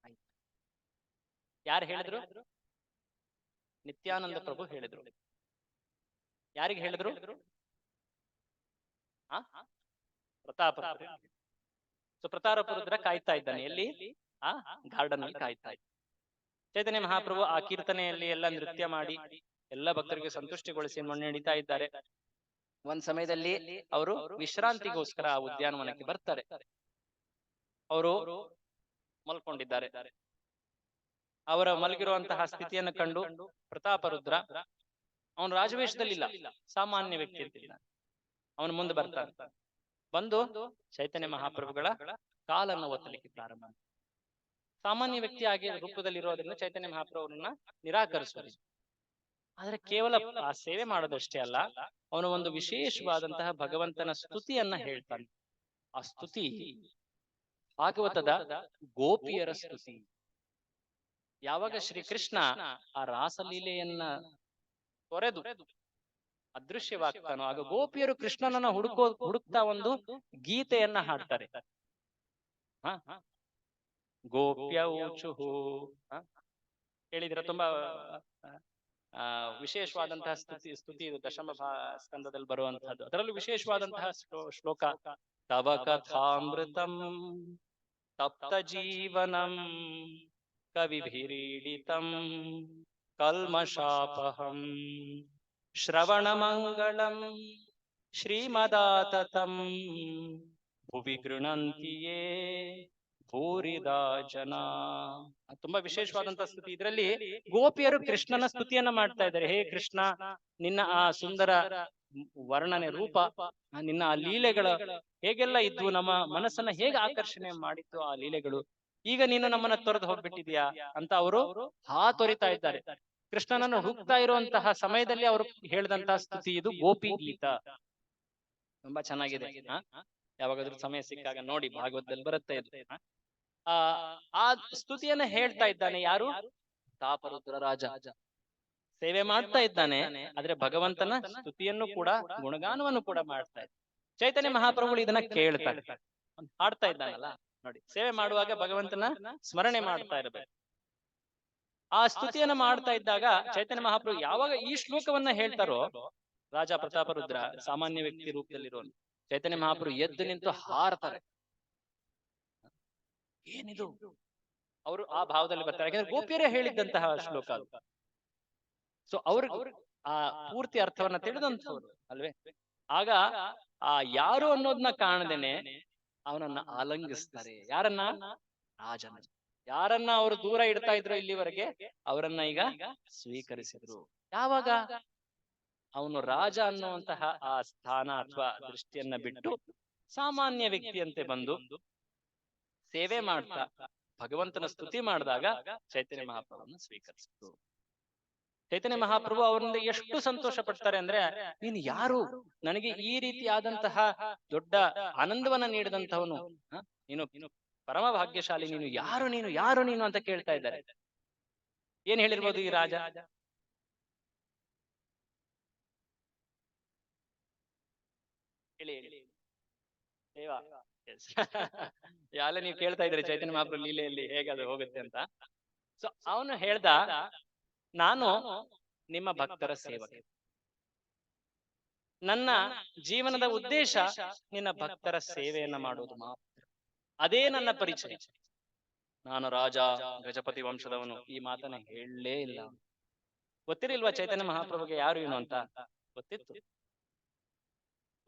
ಯಾರು ಹೇಳಿದ್ರು? ನಿತ್ಯಾನಂದ ಪ್ರಭು ಹೇಳಿದ್ರು. ಯಾರಿಗೆ ಹೇಳಿದ್ರು? ಪ್ರತಾಪರುದ್ರ. ಸೊ ಪ್ರತಾಪರುದ್ರ ಕಾಯ್ತಾ ಇದ್ದಾನೆ. ಎಲ್ಲಿ? ಗಾರ್ಡನ್ ಅಲ್ಲಿ ಕಾಯ್ತಾ ಇದ್ದ. ಚೈತನ್ಯ ಮಹಾಪ್ರಭು ಆ ಕೀರ್ತನೆಯಲ್ಲಿ ಎಲ್ಲ ನೃತ್ಯ ಮಾಡಿ ಎಲ್ಲ ಭಕ್ತರಿಗೆ ಸಂತುಷ್ಟಿಗೊಳಿಸಿ ನಡೀತಾ ಇದ್ದಾರೆ. ಒಂದ್ ಸಮಯದಲ್ಲಿ ಅವರು ವಿಶ್ರಾಂತಿಗೋಸ್ಕರ ಆ ಉದ್ಯಾನವನಕ್ಕೆ ಬರ್ತಾರೆ. ಅವರು ಮಲ್ಕೊಂಡಿದ್ದಾರೆ. ಅವರ ಮಲಗಿರುವಂತಹ ಸ್ಥಿತಿಯನ್ನು ಕಂಡು ಪ್ರತಾಪರುದ್ರ, ಅವನು ರಾಜವೇಷದಲ್ಲಿಲ್ಲ, ಸಾಮಾನ್ಯ ವ್ಯಕ್ತಿ ಅಂತಿಲ್ಲ, ಅವನು ಮುಂದೆ ಬರ್ತಾನೆ. ಬಂದು ಚೈತನ್ಯ ಮಹಾಪ್ರಭುಗಳ ಕಾಲನ್ನು ಒತ್ತಲಿಕ್ಕೆ ಪ್ರಾರಂಭ. ಸಾಮಾನ್ಯ ವ್ಯಕ್ತಿ ಆಗಿ ರೂಪದಲ್ಲಿರೋದ್ರಿಂದ ಚೈತನ್ಯ ಮಹಾಪ್ರಭುವನ್ನ ನಿರಾಕರಿಸುವುದು. ಆದ್ರೆ ಕೇವಲ ಆ ಸೇವೆ ಮಾಡೋದಷ್ಟೇ ಅಲ್ಲ, ಅವನು ಒಂದು ವಿಶೇಷವಾದಂತಹ ಭಗವಂತನ ಸ್ತುತಿಯನ್ನ ಹೇಳ್ತಾನೆ. ಆ ಸ್ತುತಿ ಭಾಗವತದ ಗೋಪಿಯರ ಸ್ತುತಿ. ಯಾವಾಗ ಶ್ರೀಕೃಷ್ಣ ಆ ರಾಸಲೀಲೆಯನ್ನ ತೊರೆದು ಅದೃಶ್ಯವಾಗ್ತಾನೋ, ಆಗ ಗೋಪಿಯರು ಕೃಷ್ಣನನ್ನ ಹುಡುಕ್ತಾ ಒಂದು ಗೀತೆಯನ್ನ ಹಾಡ್ತಾರೆ. ಗೋಪ್ಯ ಊಚುಹು ಹೇಳಿದಿರ, ತುಂಬಾ ವಿಶೇಷವಾದಂತಹ ಸ್ತುತಿ ಇದು. ದಶಮ ಸ್ಕಂದದಲ್ಲಿ ಬರುವಂತಹದ್ದು. ಅದರಲ್ಲೂ ವಿಶೇಷವಾದಂತಹ ಶ್ಲೋಕ. ತವ ಕಥಾಮೃತಂ ತಪ್ತ ಜೀವನಂ ಕವಿಭಿರೀಡಿತಂ ಕಲ್ಮಷಾಪಹಂ ಶ್ರವಣ ಮಂಗಳಂ ಶ್ರೀಮದಾತತಂ ಭುವಿ ಗೃಣಂತಿಯೇ ಭೂರಿದಾ ಜನ. ತುಂಬಾ ವಿಶೇಷವಾದಂತಹ ಸ್ತುತಿ. ಇದರಲ್ಲಿ ಗೋಪಿಯರು ಕೃಷ್ಣನ ಸ್ತುತಿಯನ್ನ ಮಾಡ್ತಾ ಇದ್ದಾರೆ. ಹೇ ಕೃಷ್ಣ, ನಿನ್ನ ಆ ಸುಂದರ ವರ್ಣನೆ ರೂಪ, ನಿನ್ನ ಆ ಲೀಲೆಗಳ ಹೇಗೆಲ್ಲ ಇದ್ವು, ನಮ್ಮ ಮನಸ್ಸನ್ನ ಹೇಗೆ ಆಕರ್ಷಣೆ ಮಾಡಿತ್ತು ಆ ಲೀಲೆಗಳು, ಈಗ ನೀನು ನಮ್ಮನ್ನ ತೊರೆದು ಹೋಗ್ಬಿಟ್ಟಿದ್ಯಾ ಅಂತ ಅವರು ತೊರಿತಾ ಇದ್ದಾರೆ. ಕೃಷ್ಣನನ್ನು ಹುಡುಕ್ತಾ ಇರುವಂತಹ ಸಮಯದಲ್ಲಿ ಅವರು ಹೇಳಿದಂತಹ ಸ್ತುತಿ ಇದು ಗೋಪಿ ಗೀತ. ತುಂಬಾ ಚೆನ್ನಾಗಿದೆ. ಯಾವಾಗಾದ್ರೂ ಸಮಯ ಸಿಕ್ಕಾಗ ನೋಡಿ, ಭಾಗವತದಲ್ಲಿ ಬರುತ್ತೆ ಇದು. ಆ ಸ್ತುತಿಯನ್ನ ಹೇಳ್ತಾ ಇದ್ದಾನೆ ಯಾರು? ಪ್ರತಾಪರುದ್ರ ರಾಜ ಸೇವೆ ಮಾಡ್ತಾ ಇದ್ದಾನೆ. ಆದ್ರೆ ಭಗವಂತನ ಸ್ತುತಿಯನ್ನು ಕೂಡ, ಗುಣಗಾನವನ್ನು ಕೂಡ ಮಾಡ್ತಾ ಇದ್ದಾನೆ. ಚೈತನ್ಯ ಮಹಾಪ್ರಭುಗಳು ಇದನ್ನ ಕೇಳ್ತಾರೆ, ಹಾಡ್ತಾ ಇದ್ದಾನಲ್ಲ ನೋಡಿ. ಸೇವೆ ಮಾಡುವಾಗ ಭಗವಂತನ ಸ್ಮರಣೆ ಮಾಡ್ತಾ ಇರಬೇಕು. ಆ ಸ್ತುತಿಯನ್ನ ಮಾಡ್ತಾ ಇದ್ದಾಗ ಚೈತನ್ಯ ಮಹಾಪ್ರಭು ಯಾವಾಗ ಈ ಶ್ಲೋಕವನ್ನ ಹೇಳ್ತಾರೋ, ರಾಜ ಪ್ರತಾಪರುದ್ರ ಸಾಮಾನ್ಯ ವ್ಯಕ್ತಿ ರೂಪದಲ್ಲಿರೋನು, ಚೈತನ್ಯ ಮಹಾಪ್ರಭು ಎದ್ದು ನಿಂತು ಹಾರ್ತಾರೆ. ಏನಿದು? ಅವರು ಆ ಭಾವದಲ್ಲಿ ಬರ್ತಾರೆ, ಯಾಕಂದ್ರೆ ಗೋಪಿಯರೇ ಹೇಳಿದ್ದಂತಹ ಶ್ಲೋಕ ಅದು. ಸೊ ಅವ್ರು ಆ ಪೂರ್ತಿ ಅರ್ಥವನ್ನ ತಿಳಿದಂಥವ್ರು ಅಲ್ವೇ. ಆಗ ಆ ಯಾರು ಅನ್ನೋದನ್ನ ಕಾಣದೇನೆ ಅವನನ್ನ ಆಲಂಗಿಸ್ತಾರೆ. ಯಾರನ್ನ? ರಾಜನ. ಯಾರನ್ನ ಅವರು ದೂರ ಇಡ್ತಾ ಇದ್ರು ಇಲ್ಲಿವರೆಗೆ, ಅವರನ್ನ ಈಗ ಸ್ವೀಕರಿಸಿದ್ರು. ಯಾವಾಗ ಅವನು ರಾಜ ಅನ್ನುವಂತಹ ಆ ಸ್ಥಾನ ಅಥವಾ ದೃಷ್ಟಿಯನ್ನ ಬಿಟ್ಟು ಸಾಮಾನ್ಯ ವ್ಯಕ್ತಿಯಂತೆ ಬಂದು ಸೇವೆ ಮಾಡ್ತಾ ಭಗವಂತನ ಸ್ತುತಿ ಮಾಡಿದಾಗ ಚೈತನ್ಯ ಮಹಾಪ್ರಭುವನ್ನು ಸ್ವೀಕರಿಸಿದ್ರು. ಚೈತನ್ಯ ಮಹಾಪ್ರಭು ಅವರಿಂದ ಎಷ್ಟು ಸಂತೋಷ ಪಡ್ತಾರೆ ಅಂದ್ರೆ, ನೀನು ಯಾರು, ನನಗೆ ಈ ರೀತಿಯಾದಂತಹ ದೊಡ್ಡ ಆನಂದವನ್ನ ನೀಡಿದಂತವನು, ನೀನು ಪರಮ ಭಾಗ್ಯಶಾಲಿ, ನೀನು ಯಾರು, ನೀನು ಯಾರು ನೀನು ಅಂತ ಕೇಳ್ತಾ ಇದ್ದಾರೆ. ಏನ್ ಹೇಳಿರ್ಬೋದು ಈ ರಾಜ? ಹೇಳಿ ಹೇಳಿ. ದೇವಾ. ಯಾಲೆ ನೀವು ಕೇಳ್ತಾ ಇದ್ರಿ ಚೈತನ್ಯ ಮಹಾಪ್ರಭು ಲೀಲೆಯಲ್ಲಿ ಹೇಗದು ಹೋಗುತ್ತೆ ಅಂತ. ಸೊ ಅವನು ಹೇಳ್ದ, ನಾನು ನಿಮ್ಮ ಭಕ್ತರ ಸೇವಕ, ನನ್ನ ಜೀವನದ ಉದ್ದೇಶ ನಿನ್ನ ಭಕ್ತರ ಸೇವೆಯನ್ನ ಮಾಡುವುದು ಮಾತ್ರ, ಅದೇ ನನ್ನ ಪರಿಚಯ. ನಾನು ರಾಜ, ಗಜಪತಿ ವಂಶದವನು, ಈ ಮಾತನ್ನ ಹೇಳಲೇ ಇಲ್ಲ. ಗೊತ್ತಿರಲಿಲ್ವಾ ಚೈತನ್ಯ ಮಹಾಪ್ರಭುಗೆ ಯಾರು ಏನು ಅಂತ? ಗೊತ್ತಿತ್ತು.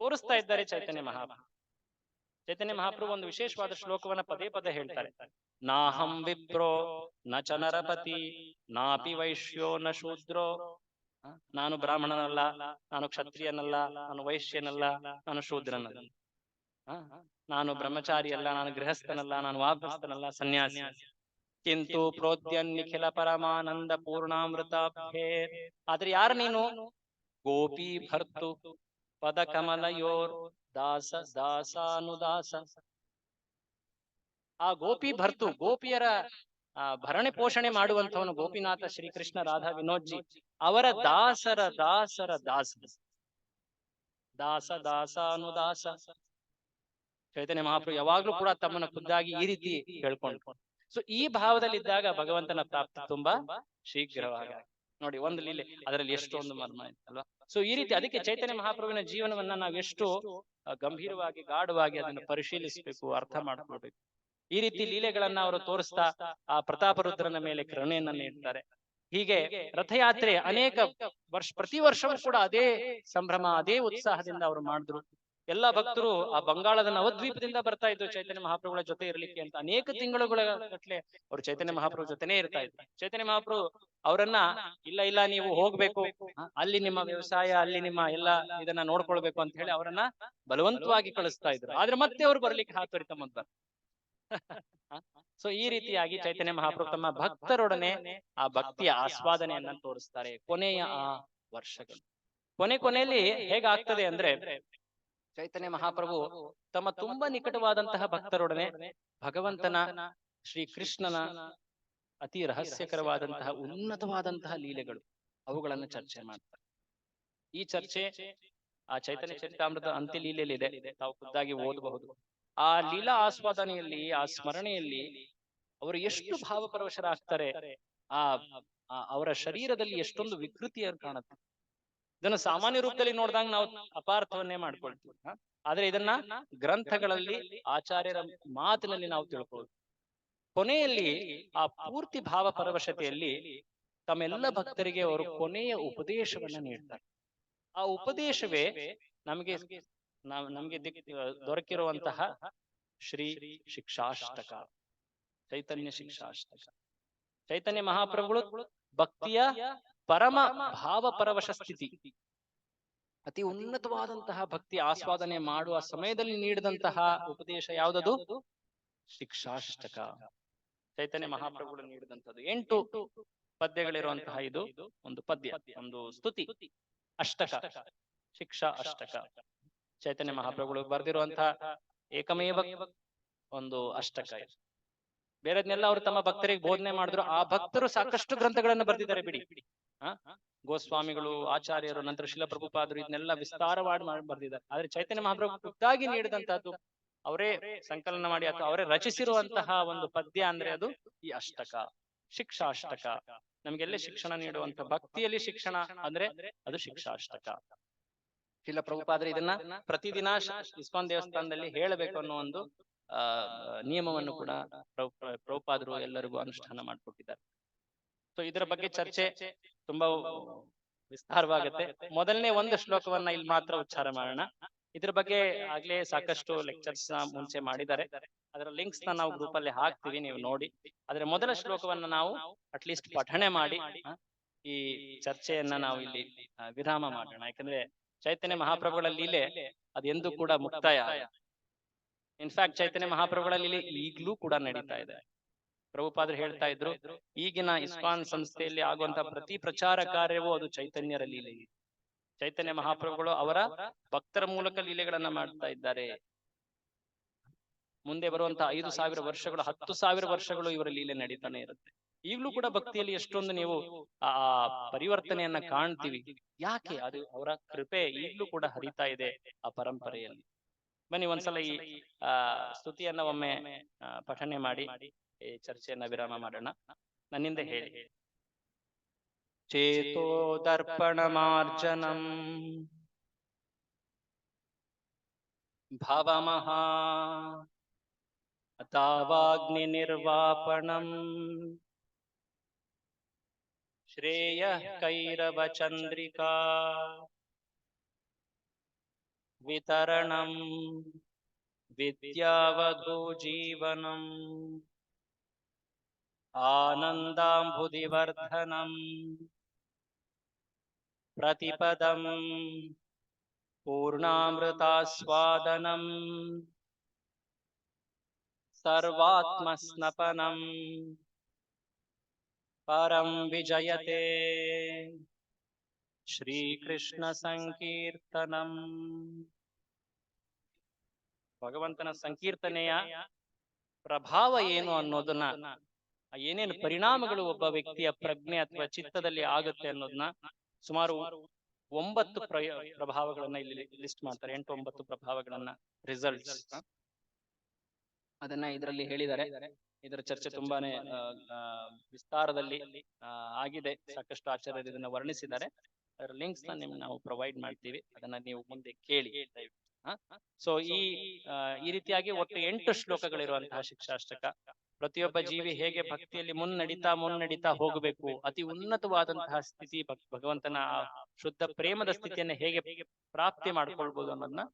ತೋರಿಸ್ತಾ ಇದ್ದಾರೆ ಚೈತನ್ಯ ಮಹಾಪ್ರಭು. ಚೈತನ್ಯ ಮಹಾಪ್ರಭು ಒಂದು ವಿಶೇಷವಾದ ಶ್ಲೋಕವನ್ನ ಪದೇ ಪದೇ ಹೇಳ್ತಾರೆ. ನಾಹಂ ವಿಪ್ರೋ ನ ಚ ನರಪತಿ ನಾಪಿ ವೈಶ್ಯೋ ನ ಶೂದ್ರೋ. ನಾನು ಬ್ರಾಹ್ಮಣನಲ್ಲ, ನಾನು ಕ್ಷತ್ರಿಯನಲ್ಲ, ನಾನು ವೈಶ್ಯನಲ್ಲ, ನಾನು ಶೂದ್ರನಲ್ಲ, ನಾನು ಬ್ರಹ್ಮಚಾರಿ ಅಲ್ಲ, ನಾನು ಗೃಹಸ್ಥನಲ್ಲ, ನಾನು ವಾಗ್ಭಸ್ತನಲ್ಲ, ಸನ್ಯಾಸಿ. ಕಿಂತು ಪ್ರೋದ್ಯನ್ ನಿಖಿಲ ಪರಮಾನಂದ ಪೂರ್ಣಾಮೃತಾಭ್ಯೇ. ಆದ್ರೆ ಯಾರು ನೀನು? ಗೋಪಿ ಭರ್ತು ಪದ ಕಮಲಯೋರ್ ದಾಸ ದಾಸಾನುದಾಸ. ಆ ಗೋಪಿ ಭರ್ತು, ಗೋಪಿಯರ ಭರಣೆ ಪೋಷಣೆ ಮಾಡುವಂತವನು ಗೋಪಿನಾಥ ಶ್ರೀಕೃಷ್ಣ ರಾಧಾ ವಿನೋದ್ಜಿ, ಅವರ ದಾಸರ ದಾಸರ ದಾಸ, ದಾಸ ದಾಸಾನುದಾಸ. ಚೈತನ್ಯ ಮಹಾಪ್ರಭು ಯಾವಾಗ್ಲೂ ಕೂಡ ತಮ್ಮನ್ನ ಖುದ್ದಾಗಿ ಈ ರೀತಿ ಹೇಳ್ಕೊಂಡು, ಸೊ ಈ ಭಾವದಲ್ಲಿದ್ದಾಗ ಭಗವಂತನ ಪ್ರಾಪ್ತಿ ತುಂಬಾ ಶೀಘ್ರವಾಗಿ. ನೋಡಿ, ಒಂದು ಲೀಲೆ, ಅದರಲ್ಲಿ ಎಷ್ಟೊಂದು ಮರ್ಮ ಇದೆ ಅಲ್ವಾ? ಸೊ ಈ ರೀತಿ ಅದಕ್ಕೆ ಚೈತನ್ಯ ಮಹಾಪ್ರಭುವಿನ ಜೀವನವನ್ನ ನಾವು ಎಷ್ಟು ಗಂಭೀರವಾಗಿ ಗಾಢವಾಗಿ ಅದನ್ನು ಪರಿಶೀಲಿಸಬೇಕು, ಅರ್ಥ ಮಾಡ್ಕೊಳ್ಬೇಕು. ಈ ರೀತಿ ಲೀಲೆಗಳನ್ನ ಅವರು ತೋರಿಸ್ತಾ ಆ ಪ್ರತಾಪರುದ್ರನ ಮೇಲೆ ಕರುಣೆಯನ್ನ ನೀಡ್ತಾರೆ. ಹೀಗೆ ರಥಯಾತ್ರೆ ಅನೇಕ ಪ್ರತಿ ವರ್ಷವೂ ಕೂಡ ಅದೇ ಸಂಭ್ರಮ, ಅದೇ ಉತ್ಸಾಹದಿಂದ ಅವರು ಮಾಡಿದ್ರು. ಎಲ್ಲಾ ಭಕ್ತರು ಆ ಬಂಗಾಳದ ನವದ್ವೀಪದಿಂದ ಬರ್ತಾ ಇದ್ರು ಚೈತನ್ಯ ಮಹಾಪ್ರಭುಗಳ ಜೊತೆ ಇರ್ಲಿಕ್ಕೆ ಅಂತ. ಅನೇಕ ತಿಂಗಳುಗಳ ಗಟ್ಲೆ ಅವರು ಚೈತನ್ಯ ಮಹಾಪ್ರಭು ಜೊತೆನೇ ಇರ್ತಾ ಇದ್ರು. ಚೈತನ್ಯ ಮಹಾಪ್ರಭು ಅವರನ್ನ ಇಲ್ಲ ಇಲ್ಲ ನೀವು ಹೋಗ್ಬೇಕು, ಅಲ್ಲಿ ನಿಮ್ಮ ವ್ಯವಸಾಯ, ಅಲ್ಲಿ ನಿಮ್ಮ ಎಲ್ಲ ಇದನ್ನ ನೋಡ್ಕೊಳ್ಬೇಕು ಅಂತ ಹೇಳಿ ಅವರನ್ನ ಬಲವಂತವಾಗಿ ಕಳಿಸ್ತಾ ಇದ್ರು. ಆದ್ರೆ ಮತ್ತೆ ಅವ್ರು ಬರ್ಲಿಕ್ಕೆ ಹಾತೊರಿತ ಮುಂದ. ಸೊ ಈ ರೀತಿಯಾಗಿ ಚೈತನ್ಯ ಮಹಾಪ್ರಭು ತಮ್ಮ ಭಕ್ತರೊಡನೆ ಆ ಭಕ್ತಿಯ ಆಸ್ವಾದನೆಯನ್ನ ತೋರಿಸ್ತಾರೆ ಕೊನೆಯ ಆ ವರ್ಷಗಳು. ಕೊನೆಯಲ್ಲಿ ಹೇಗಾಗ್ತದೆ ಅಂದ್ರೆ, ಚೈತನ್ಯ ಮಹಾಪ್ರಭು ತಮ್ಮ ತುಂಬಾ ನಿಕಟವಾದಂತಹ ಭಕ್ತರೊಡನೆ ಭಗವಂತನ ಶ್ರೀ ಕೃಷ್ಣನ ಅತಿ ರಹಸ್ಯಕರವಾದಂತಹ ಉನ್ನತವಾದಂತಹ ಲೀಲೆಗಳು, ಅವುಗಳನ್ನ ಚರ್ಚೆ ಮಾಡ್ತಾರೆ. ಈ ಚರ್ಚೆ ಆ ಚೈತನ್ಯ ಚರಿತಾಮೃತ ಅಂತ್ಯ ಲೀಲೆಯಲ್ಲಿ ಇದೆ, ತಾವು ಖುದ್ದಾಗಿ ಓದಬಹುದು. ಆ ಲೀಲಾ ಆಸ್ವಾದನೆಯಲ್ಲಿ, ಆ ಸ್ಮರಣೆಯಲ್ಲಿ ಅವರು ಎಷ್ಟು ಭಾವಪರವಶರಾಗ್ತಾರೆ. ಆ ಅವರ ಶರೀರದಲ್ಲಿ ಎಷ್ಟೊಂದು ವಿಕೃತಿಯನ್ನು ಕಾಣುತ್ತೆ. ಇದನ್ನು ಸಾಮಾನ್ಯ ರೂಪದಲ್ಲಿ ನೋಡಿದಾಗ ನಾವು ಅಪಾರ್ಥವನ್ನೇ ಮಾಡ್ಕೊಳ್ತೀವಿ. ಆದ್ರೆ ಇದನ್ನ ಗ್ರಂಥಗಳಲ್ಲಿ ಆಚಾರ್ಯರ ಮಾತಿನಲ್ಲಿ ನಾವು ತಿಳ್ಕೊಳ್ಳೋದು. ಕೊನೆಯಲ್ಲಿ ಆ ಪೂರ್ತಿ ಭಾವ ಪರವಶತೆಯಲ್ಲಿ ತಮ್ಮೆಲ್ಲ ಭಕ್ತರಿಗೆ ಅವರು ಕೊನೆಯ ಉಪದೇಶವನ್ನ ನೀಡ್ತಾರೆ. ಆ ಉಪದೇಶವೇ ನಮಗೆ ದೊರಕಿರುವಂತಹ ಶ್ರೀ ಶಿಕ್ಷಾಷ್ಟಕ, ಚೈತನ್ಯ ಶಿಕ್ಷಾಷ್ಟಕ. ಚೈತನ್ಯ ಮಹಾಪ್ರಭುಗಳು ಭಕ್ತಿಯ ಪರಮ ಭಾವ ಪರವಶ ಸ್ಥಿತಿ, ಅತಿ ಉನ್ನತವಾದಂತಹ ಭಕ್ತಿ ಆಸ್ವಾದನೆ ಮಾಡುವ ಸಮಯದಲ್ಲಿ ನೀಡಿದಂತಹ ಉಪದೇಶ ಯಾವುದದು? ಶಿಕ್ಷಾಷ್ಟಕ. ಚೈತನ್ಯ ಮಹಾಪ್ರಭುಗಳು ನೀಡಿದಂಥದ್ದು 8 ಪದ್ಯಗಳಿರುವಂತಹ ಇದು ಒಂದು ಪದ್ಯ, ಒಂದು ಸ್ತುತಿ ಅಷ್ಟಕ, ಶಿಕ್ಷಾ ಅಷ್ಟಕ. ಚೈತನ್ಯ ಮಹಾಪ್ರಭುಗಳು ಬರೆದಿರುವಂತಹ ಏಕಮೇವ ಒಂದು ಅಷ್ಟಕ. ಬೇರೆದ್ನೆಲ್ಲ ಅವರು ತಮ್ಮ ಭಕ್ತರಿಗೆ ಬೋಧನೆ ಮಾಡಿದ್ರು. ಆ ಭಕ್ತರು ಸಾಕಷ್ಟು ಗ್ರಂಥಗಳನ್ನು ಬರೆದಿದ್ದಾರೆ ಬಿಡಿ. ಗೋಸ್ವಾಮಿಗಳು, ಆಚಾರ್ಯರು, ನಂತರ ಶಿಲ ಪ್ರಭುಪಾದರು ಇದನ್ನೆಲ್ಲ ವಿಸ್ತಾರವಾಗಿ ಬರೆದಿದ್ದಾರೆ. ಆದ್ರೆ ಚೈತನ್ಯ ಮಹಾಪ್ರಭು ಖುದ್ದಾಗಿ ನೀಡಿದಂತಹದ್ದು, ಅವರೇ ಸಂಕಲನ ಮಾಡಿ ಅಥವಾ ಅವರೇ ರಚಿಸಿರುವಂತಹ ಒಂದು ಪದ್ಯ ಅಂದ್ರೆ ಅದು ಈ ಅಷ್ಟಕ, ಶಿಕ್ಷಾಷ್ಟಕ. ನಮಗೆಲ್ಲ ಶಿಕ್ಷಣ ನೀಡುವಂತ ಭಕ್ತಿಯಲ್ಲಿ ಶಿಕ್ಷಣ ಅಂದ್ರೆ ಅದು ಶಿಕ್ಷಾಷ್ಟಕ. ಶಿಲ ಪ್ರಭುಪಾದರು ಇದನ್ನ ಪ್ರತಿದಿನ ಇಸ್ಕಾನ್ ದೇವಸ್ಥಾನದಲ್ಲಿ ಹೇಳಬೇಕು ಅನ್ನೋ ಒಂದು ನಿಯಮವನ್ನು ಕೂಡ ಪ್ರಭುಪಾದರು ಎಲ್ಲರಿಗೂ ಅನುಷ್ಠಾನ ಮಾಡಿಕೊಟ್ಟಿದ್ದಾರೆ. ಸೊ ಇದರ ಬಗ್ಗೆ ಚರ್ಚೆ ತುಂಬಾ ವಿಸ್ತಾರವಾಗುತ್ತೆ. ಮೊದಲನೇ ಒಂದು ಶ್ಲೋಕವನ್ನ ಇಲ್ಲಿ ಮಾತ್ರ ಉಚ್ಚಾರ ಮಾಡೋಣ. ಇದ್ರ ಬಗ್ಗೆ ಆಗ್ಲೇ ಸಾಕಷ್ಟು ಲೆಕ್ಚರ್ಸ್ ಮುಂಚೆ ಮಾಡಿದ್ದಾರೆ. ಅದರ ಲಿಂಕ್ಸ್ ನಾವು ಗ್ರೂಪ್ ಅಲ್ಲಿ ಹಾಕ್ತಿವಿ, ನೀವು ನೋಡಿ. ಆದ್ರೆ ಮೊದಲ ಶ್ಲೋಕವನ್ನ ನಾವು ಅಟ್ಲೀಸ್ಟ್ ಪಠಣೆ ಮಾಡಿ ಈ ಚರ್ಚೆಯನ್ನ ನಾವು ಇಲ್ಲಿ ವಿರಾಮ ಮಾಡೋಣ. ಯಾಕಂದ್ರೆ ಚೈತನ್ಯ ಮಹಾಪ್ರಭುಗಳ ಲೀಲೆ ಅದೆಂದೂ ಕೂಡ ಮುಕ್ತಾಯ. ಇನ್ಫ್ಯಾಕ್ಟ್ ಚೈತನ್ಯ ಮಹಾಪ್ರಭುಗಳ ಲೀಲೆ ಈಗಲೂ ಕೂಡ ನಡೀತಾ ಇದೆ. ಪ್ರಭುಪಾದರು ಹೇಳ್ತಾ ಇದ್ರು, ಈಗಿನ ಇಸ್ಕಾನ್ ಸಂಸ್ಥೆಯಲ್ಲಿ ಆಗುವಂತಹ ಪ್ರತಿ ಪ್ರಚಾರ ಕಾರ್ಯವೂ ಅದು ಚೈತನ್ಯರ ಲೀಲೆ. ಚೈತನ್ಯ ಮಹಾಪ್ರಭುಗಳು ಅವರ ಭಕ್ತರ ಮೂಲಕ ಲೀಲೆಗಳನ್ನ ಮಾಡ್ತಾ ಇದ್ದಾರೆ. ಮುಂದೆ ಬರುವಂತಹ 5,000 ವರ್ಷಗಳು 10,000 ವರ್ಷಗಳು ಇವರ ಲೀಲೆ ನಡೀತಾನೆ ಇರುತ್ತೆ. ಈಗಲೂ ಕೂಡ ಭಕ್ತಿಯಲ್ಲಿ ಎಷ್ಟೊಂದು ನೀವು ಆ ಪರಿವರ್ತನೆಯನ್ನ ಕಾಣ್ತೀವಿ. ಯಾಕೆ? ಅದು ಅವರ ಕೃಪೆ ಈಗಲೂ ಕೂಡ ಹರಿತಾ ಇದೆ ಆ ಪರಂಪರೆಯಲ್ಲಿ. ಬನ್ನಿ ಒಂದ್ಸಲ ಈ ಸ್ತುತಿಯನ್ನ ಒಮ್ಮೆ ಪಠನೆ ಮಾಡಿ ಈ ಚರ್ಚೆಯನ್ನ ವಿರಾಮ ಮಾಡೋಣ. ನನ್ನಿಂದ ಹೇಳಿ. ಚೇತೋ ದರ್ಪಣ ಮಾರ್ಜನಂ ಭವಮಹಾ ತಾವಾಗ್ನಿ ನಿರ್ವಾಪಣಂ ಶ್ರೇಯ ಕೈರವ ಚಂದ್ರಿಕಾ ವಿತರಣಂ ವಿದ್ಯಾವಧೂ ಜೀವನಂ ಆನಂದಾಂಬುಧಿವರ್ಧನಂ ಪ್ರತಿಪದಂ ಪೂರ್ಣಾಮೃತಾಸ್ವಾದನಂ ಸರ್ವಾತ್ಮಸ್ನಪನಂ ಪರಂ ವಿಜಯತೆ ಶ್ರೀಕೃಷ್ಣ ಸಂಕೀರ್ತನಂ. ಭಗವಂತನ ಸಂಕೀರ್ತನೆಯ ಪ್ರಭಾವ ಏನು ಅನ್ನೋದನ್ನ, ಏನೇನು ಪರಿಣಾಮಗಳು ಒಬ್ಬ ವ್ಯಕ್ತಿಯ ಪ್ರಜ್ಞೆ ಅಥವಾ ಚಿತ್ತದಲ್ಲಿ ಆಗುತ್ತೆ ಅನ್ನೋದನ್ನ ಸುಮಾರು 9 ಪ್ರಭಾವಗಳನ್ನ ಇಲ್ಲಿ ಲಿಸ್ಟ್ ಮಾಡ್ತಾರೆ. 8-9 ಪ್ರಭಾವಗಳನ್ನ, ರಿಸಲ್ಟ್ಸ್ ಅದನ್ನ ಇದರಲ್ಲಿ ಹೇಳಿದ್ದಾರೆ. ಇದರ ಚರ್ಚೆ ತುಂಬಾನೇ ವಿಸ್ತಾರದಲ್ಲಿ ಆಗಿದೆ. ಸಾಕಷ್ಟು ಆಚಾರ್ಯರು ಇದನ್ನ ವರ್ಣಿಸಿದ್ದಾರೆ. ಅದರ ಲಿಂಕ್ಸ್ ನಿಮ್ಗೆ ನಾವು ಪ್ರೊವೈಡ್ ಮಾಡ್ತೀವಿ, ಅದನ್ನ ನೀವು ಮುಂದೆ ಕೇಳಿ. ಸೊ ಈ ರೀತಿಯಾಗಿ ಒಟ್ಟು 8 ಶ್ಲೋಕಗಳಿರುವಂತಹ ಶಿಕ್ಷಾಷ್ಟಕ. ಪ್ರತಿಯೊಬ್ಬ ಜೀವಿ ಹೇಗೆ ಭಕ್ತಿಯಲ್ಲಿ ಮುನ್ನಡಿತಾ ಹೋಗಬೇಕು, ಅತಿ ಉನ್ನತವಾದಂತಹ ಸ್ಥಿತಿ, ಭಗವಂತನ ಶುದ್ಧ ಪ್ರೇಮದ ಸ್ಥಿತಿಯನ್ನ ಹೇಗೆ ಪ್ರಾಪ್ತಿ ಮಾಡ್ಕೊಳ್ಬಹುದು ಅನ್ನೋದನ್ನ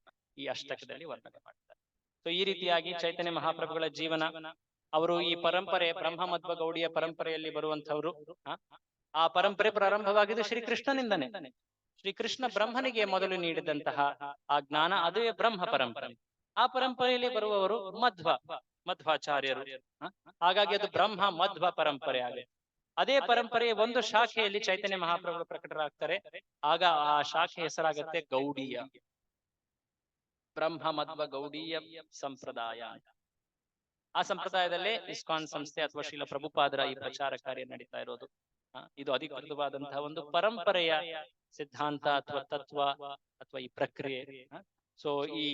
ಈ ಅಷ್ಟಕದಲ್ಲಿ ವರ್ಣನೆ ಮಾಡ್ತಾರೆ. ಸೊ ಈ ರೀತಿಯಾಗಿ ಚೈತನ್ಯ ಮಹಾಪ್ರಭುಗಳ ಜೀವನ, ಅವರು ಈ ಪರಂಪರೆ ಬ್ರಹ್ಮ ಮಧ್ವ ಗೌಡಿಯ ಪರಂಪರೆಯಲ್ಲಿ ಬರುವಂತವ್ರು. ಆ ಪರಂಪರೆ ಪ್ರಾರಂಭವಾಗಿದ್ದು ಶ್ರೀಕೃಷ್ಣನಿಂದನೇ. ಶ್ರೀಕೃಷ್ಣ ಬ್ರಹ್ಮನಿಗೆ ಮೊದಲು ನೀಡಿದಂತಹ ಆ ಜ್ಞಾನ, ಅದೇ ಬ್ರಹ್ಮ ಪರಂಪರೆ. ಆ ಪರಂಪರೆಯಲ್ಲಿ ಬರುವವರು ಮಧ್ವಾಚಾರ್ಯರು. ಹಾಗಾಗಿ ಅದು ಬ್ರಹ್ಮ ಮಧ್ವ ಪರಂಪರೆ ಆಗಿದೆ. ಅದೇ ಪರಂಪರೆಯ ಒಂದು ಶಾಖೆಯಲ್ಲಿ ಚೈತನ್ಯ ಮಹಾಪ್ರಭುಗಳು ಪ್ರಕಟರಾಗ್ತಾರೆ. ಆಗ ಆ ಶಾಖೆ ಹೆಸರಾಗತ್ತೆ ಗೌಡೀಯ, ಬ್ರಹ್ಮ ಮಧ್ವ ಗೌಡೀಯ ಸಂಪ್ರದಾಯ. ಆ ಸಂಪ್ರದಾಯದಲ್ಲೇ ಇಸ್ಕಾನ್ ಸಂಸ್ಥೆ ಅಥವಾ ಶ್ರೀಲ ಪ್ರಭುಪಾದರ ಈ ಪ್ರಚಾರ ಕಾರ್ಯ ನಡೀತಾ ಇರೋದು. ಇದು ಅಧಿಕೃತವಾದಂತಹ ಒಂದು ಪರಂಪರೆಯ ಸಿದ್ಧಾಂತ ಅಥವಾ ತತ್ವ ಅಥವಾ ಈ ಪ್ರಕ್ರಿಯೆ. ಸೊ ಈ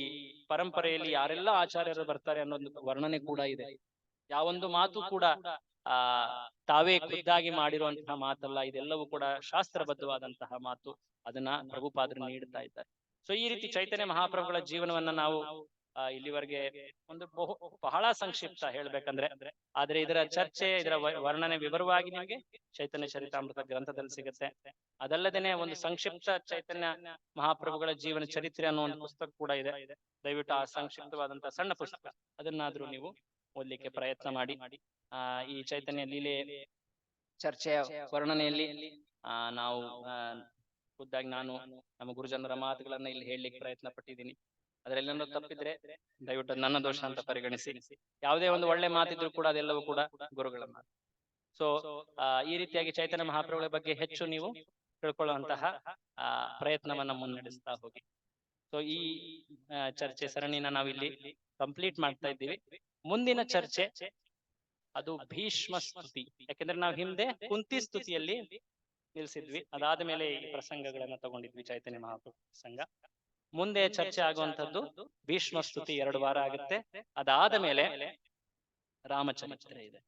ಪರಂಪರೆಯಲ್ಲಿ ಯಾರೆಲ್ಲ ಆಚಾರ್ಯರು ಬರ್ತಾರೆ ಅನ್ನೋದು ವರ್ಣನೆ ಕೂಡ ಇದೆ. ಯಾವೊಂದು ಮಾತು ಕೂಡ ತಾವೇ ಖುದ್ದಾಗಿ ಮಾಡಿರುವಂತಹ ಮಾತಲ್ಲ, ಇದೆಲ್ಲವೂ ಕೂಡ ಶಾಸ್ತ್ರಬದ್ಧವಾದಂತಹ ಮಾತು. ಅದನ್ನ ಪ್ರಭುಪಾದರು ನೀಡ್ತಾ ಇದ್ದಾರೆ. ಸೊ ಈ ರೀತಿ ಚೈತನ್ಯ ಮಹಾಪ್ರಭುಗಳ ಜೀವನವನ್ನ ನಾವು ಇಲ್ಲಿವರೆಗೆ ಒಂದು ಬಹಳ ಸಂಕ್ಷಿಪ್ತ ಹೇಳ್ಬೇಕಂದ್ರೆ, ಆದ್ರೆ ಇದರ ಚರ್ಚೆ, ಇದರ ವರ್ಣನೆ ವಿವರವಾಗಿ ನಿಮಗೆ ಚೈತನ್ಯ ಚರಿತಾಮೃತ ಗ್ರಂಥದಲ್ಲಿ ಸಿಗುತ್ತೆ. ಅದಲ್ಲದೇನೆ ಒಂದು ಸಂಕ್ಷಿಪ್ತ ಚೈತನ್ಯ ಮಹಾಪ್ರಭುಗಳ ಜೀವನ ಚರಿತ್ರೆ ಅನ್ನೋ ಒಂದು ಪುಸ್ತಕ ಕೂಡ ಇದೆ. ದಯವಿಟ್ಟು ಆ ಸಂಕ್ಷಿಪ್ತವಾದಂತಹ ಸಣ್ಣ ಪುಸ್ತಕ ಅದನ್ನಾದ್ರೂ ನೀವು ಓದ್ಲಿಕ್ಕೆ ಪ್ರಯತ್ನ ಮಾಡಿ. ಈ ಚೈತನ್ಯ ಲೀಲೆ ಚರ್ಚೆಯ ವರ್ಣನೆಯಲ್ಲಿ ನಾವು ಖುದ್ದಾಗಿ ನಾನು ನಮ್ಮ ಗುರುಜನರ ಮಾತುಗಳನ್ನ ಇಲ್ಲಿ ಹೇಳಲಿಕ್ಕೆ ಪ್ರಯತ್ನ ಪಟ್ಟಿದ್ದೀನಿ. ಅದರೆಲ್ಲನೂ ತಪ್ಪಿದ್ರೆ ದಯವಿಟ್ಟು ನನ್ನ ದೋಷ ಅಂತ ಪರಿಗಣಿಸಿ. ಯಾವುದೇ ಒಂದು ಒಳ್ಳೆ ಮಾತಿದ್ರು ಕೂಡ ಅದೆಲ್ಲವೂ ಕೂಡ ಗುರುಗಳ ಮಾತು. ಸೊ ಈ ರೀತಿಯಾಗಿ ಚೈತನ್ಯ ಮಹಾಪ್ರಭುಗಳ ಬಗ್ಗೆ ಹೆಚ್ಚು ನೀವು ತಿಳ್ಕೊಳ್ಳುವಂತಹ ಪ್ರಯತ್ನವನ್ನ ಮುನ್ನಡೆಸ್ತಾ ಹೋಗಿ. ಸೊ ಈ ಚರ್ಚೆ ಸರಣಿನ ನಾವಿಲ್ಲಿ ಕಂಪ್ಲೀಟ್ ಮಾಡ್ತಾ ಇದ್ದೀವಿ. ಮುಂದಿನ ಚರ್ಚೆ ಅದು ಭೀಷ್ಮ ಸ್ತುತಿ. ಯಾಕೆಂದ್ರೆ ನಾವು ಹಿಂದೆ ಕುಂತಿ ಸ್ತುತಿಯಲ್ಲಿ ನಿಲ್ಸಿದ್ವಿ. ಅದಾದ ಮೇಲೆ ಈ ಪ್ರಸಂಗಗಳನ್ನ ತಗೊಂಡಿದ್ವಿ, ಚೈತನ್ಯ ಮಹಾಪ್ರಭು ಪ್ರಸಂಗ. ಮುಂದೆ ಚರ್ಚೆ ಆಗುವಂತದ್ದು ಭೀಷ್ಮ ಸ್ತುತಿ 2 ವಾರ ಆಗುತ್ತೆ. ಅದಾದ ಮೇಲೆ ರಾಮಚರಿತ್ರೆ ಇದೆ.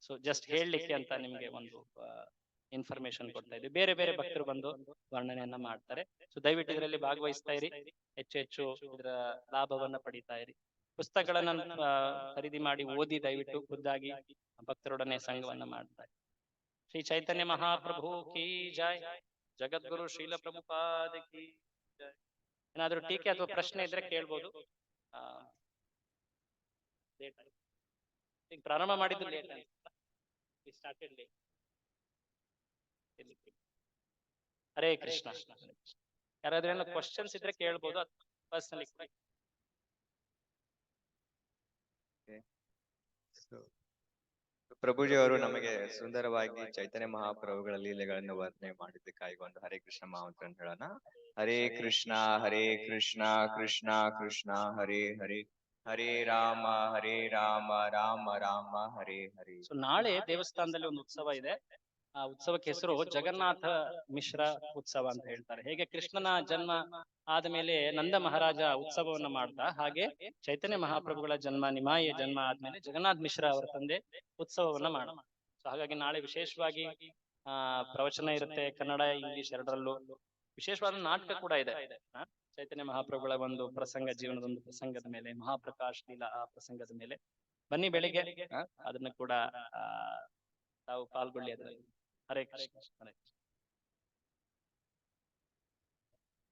ಸೊ ಜಸ್ಟ್ ಹೇಳಲಿಕ್ಕೆ ಅಂತ ನಿಮ್ಗೆ ಒಂದು ಇನ್ಫಾರ್ಮೇಶನ್ ಕೊಡ್ತಾ ಇದ್ವಿ. ಬೇರೆ ಬೇರೆ ಭಕ್ತರು ಬಂದು ವರ್ಣನೆಯನ್ನ ಮಾಡ್ತಾರೆ. ಸೊ ದಯವಿಟ್ಟು ಇದರಲ್ಲಿ ಭಾಗವಹಿಸ್ತಾ ಇರಿ, ಹೆಚ್ಚು ಇದರ ಲಾಭವನ್ನ ಪಡಿತಾ ಇರಿ. ಪುಸ್ತಕಗಳನ್ನ ಖರೀದಿ ಮಾಡಿ ಓದಿ ದಯವಿಟ್ಟು ಖುದ್ದಾಗಿ ಭಕ್ತರೊಡನೆ ಸಂಘವನ್ನ ಮಾಡ್ತಾರೆ. ಶ್ರೀ ಚೈತನ್ಯ ಮಹಾಪ್ರಭು ಕಿ ಜೈ, ಜಗದ್ಗುರು ಶ್ರೀಲ ಪ್ರಭುಪಾದ ಕಿ ಜೈ. ಏನಾದ್ರೂ ಟೀಕೆ ಅಥವಾ ಪ್ರಶ್ನೆ ಇದ್ರೆ ಕೇಳ್ಬೋದು. ಪ್ರಾರಂಭ ಮಾಡಿದ್ದು ಲೇಟ್ ಅನ್ಸುತ್ತಾ? ಹರೇ ಕೃಷ್ಣ. ಯಾರಾದ್ರೂ ಕ್ವಶನ್ಸ್ ಇದ್ರೆ ಕೇಳ್ಬೋದು, ಪರ್ಸನಲಿ. ಪ್ರಭುಜಿ ಅವರು ನಮಗೆ ಸುಂದರವಾಗಿ ಚೈತನ್ಯ ಮಹಾಪ್ರಭುಗಳ ಲೀಲೆಗಳನ್ನು ವರ್ಣನೆ ಮಾಡಿದ್ದಕ್ಕಾಗಿ ಒಂದು ಹರೇ ಕೃಷ್ಣ ಮಹಾಮಂತ್ರ ಹೇಳೋಣ. ಹರೇ ಕೃಷ್ಣ ಕೃಷ್ಣ ಕೃಷ್ಣ ಹರೇ ಹರೇ, ಹರೇ ರಾಮ ರಾಮ ರಾಮ ಹರೇ ಹರೇ. ಸೊ ನಾಳೆ ದೇವಸ್ಥಾನದಲ್ಲಿ ಒಂದು ಉತ್ಸವ ಇದೆ. ಆ ಉತ್ಸವಕ್ಕೆ ಹೆಸರು ಜಗನ್ನಾಥ ಮಿಶ್ರ ಉತ್ಸವ ಅಂತ ಹೇಳ್ತಾರೆ. ಹೇಗೆ ಕೃಷ್ಣನ ಜನ್ಮ ಆದ್ಮೇಲೆ ನಂದ ಮಹಾರಾಜ ಉತ್ಸವವನ್ನ ಮಾಡ್ದ, ಹಾಗೆ ಚೈತನ್ಯ ಮಹಾಪ್ರಭುಗಳ ಜನ್ಮ, ನಿಮಾಯಿಯ ಜನ್ಮ ಆದ್ಮೇಲೆ ಜಗನ್ನಾಥ್ ಮಿಶ್ರ ಅವರ ತಂದೆ ಉತ್ಸವವನ್ನ ಮಾಡ. ಸೊ ಹಾಗಾಗಿ ನಾಳೆ ವಿಶೇಷವಾಗಿ ಪ್ರವಚನ ಇರುತ್ತೆ, ಕನ್ನಡ ಇಂಗ್ಲಿಷ್ ಎರಡರಲ್ಲೂ. ವಿಶೇಷವಾದ ನಾಟಕ ಕೂಡ ಇದೆ. ಚೈತನ್ಯ ಮಹಾಪ್ರಭುಗಳ ಒಂದು ಪ್ರಸಂಗ, ಜೀವನದ ಒಂದು ಪ್ರಸಂಗದ ಮೇಲೆ, ಮಹಾಪ್ರಕಾಶ್ ಲೀಲಾ ಆ ಪ್ರಸಂಗದ ಮೇಲೆ ಬನ್ನಿ ಬೆಳಿಗ್ಗೆ. ಅದನ್ನ ಕೂಡ ತಾವು ಪಾಲ್ಗೊಳ್ಳಿ ಅದರಲ್ಲಿ. ಹರೇ ಕೃಷ್ಣ. ಹರೇ ಕೃಷ್ಣ.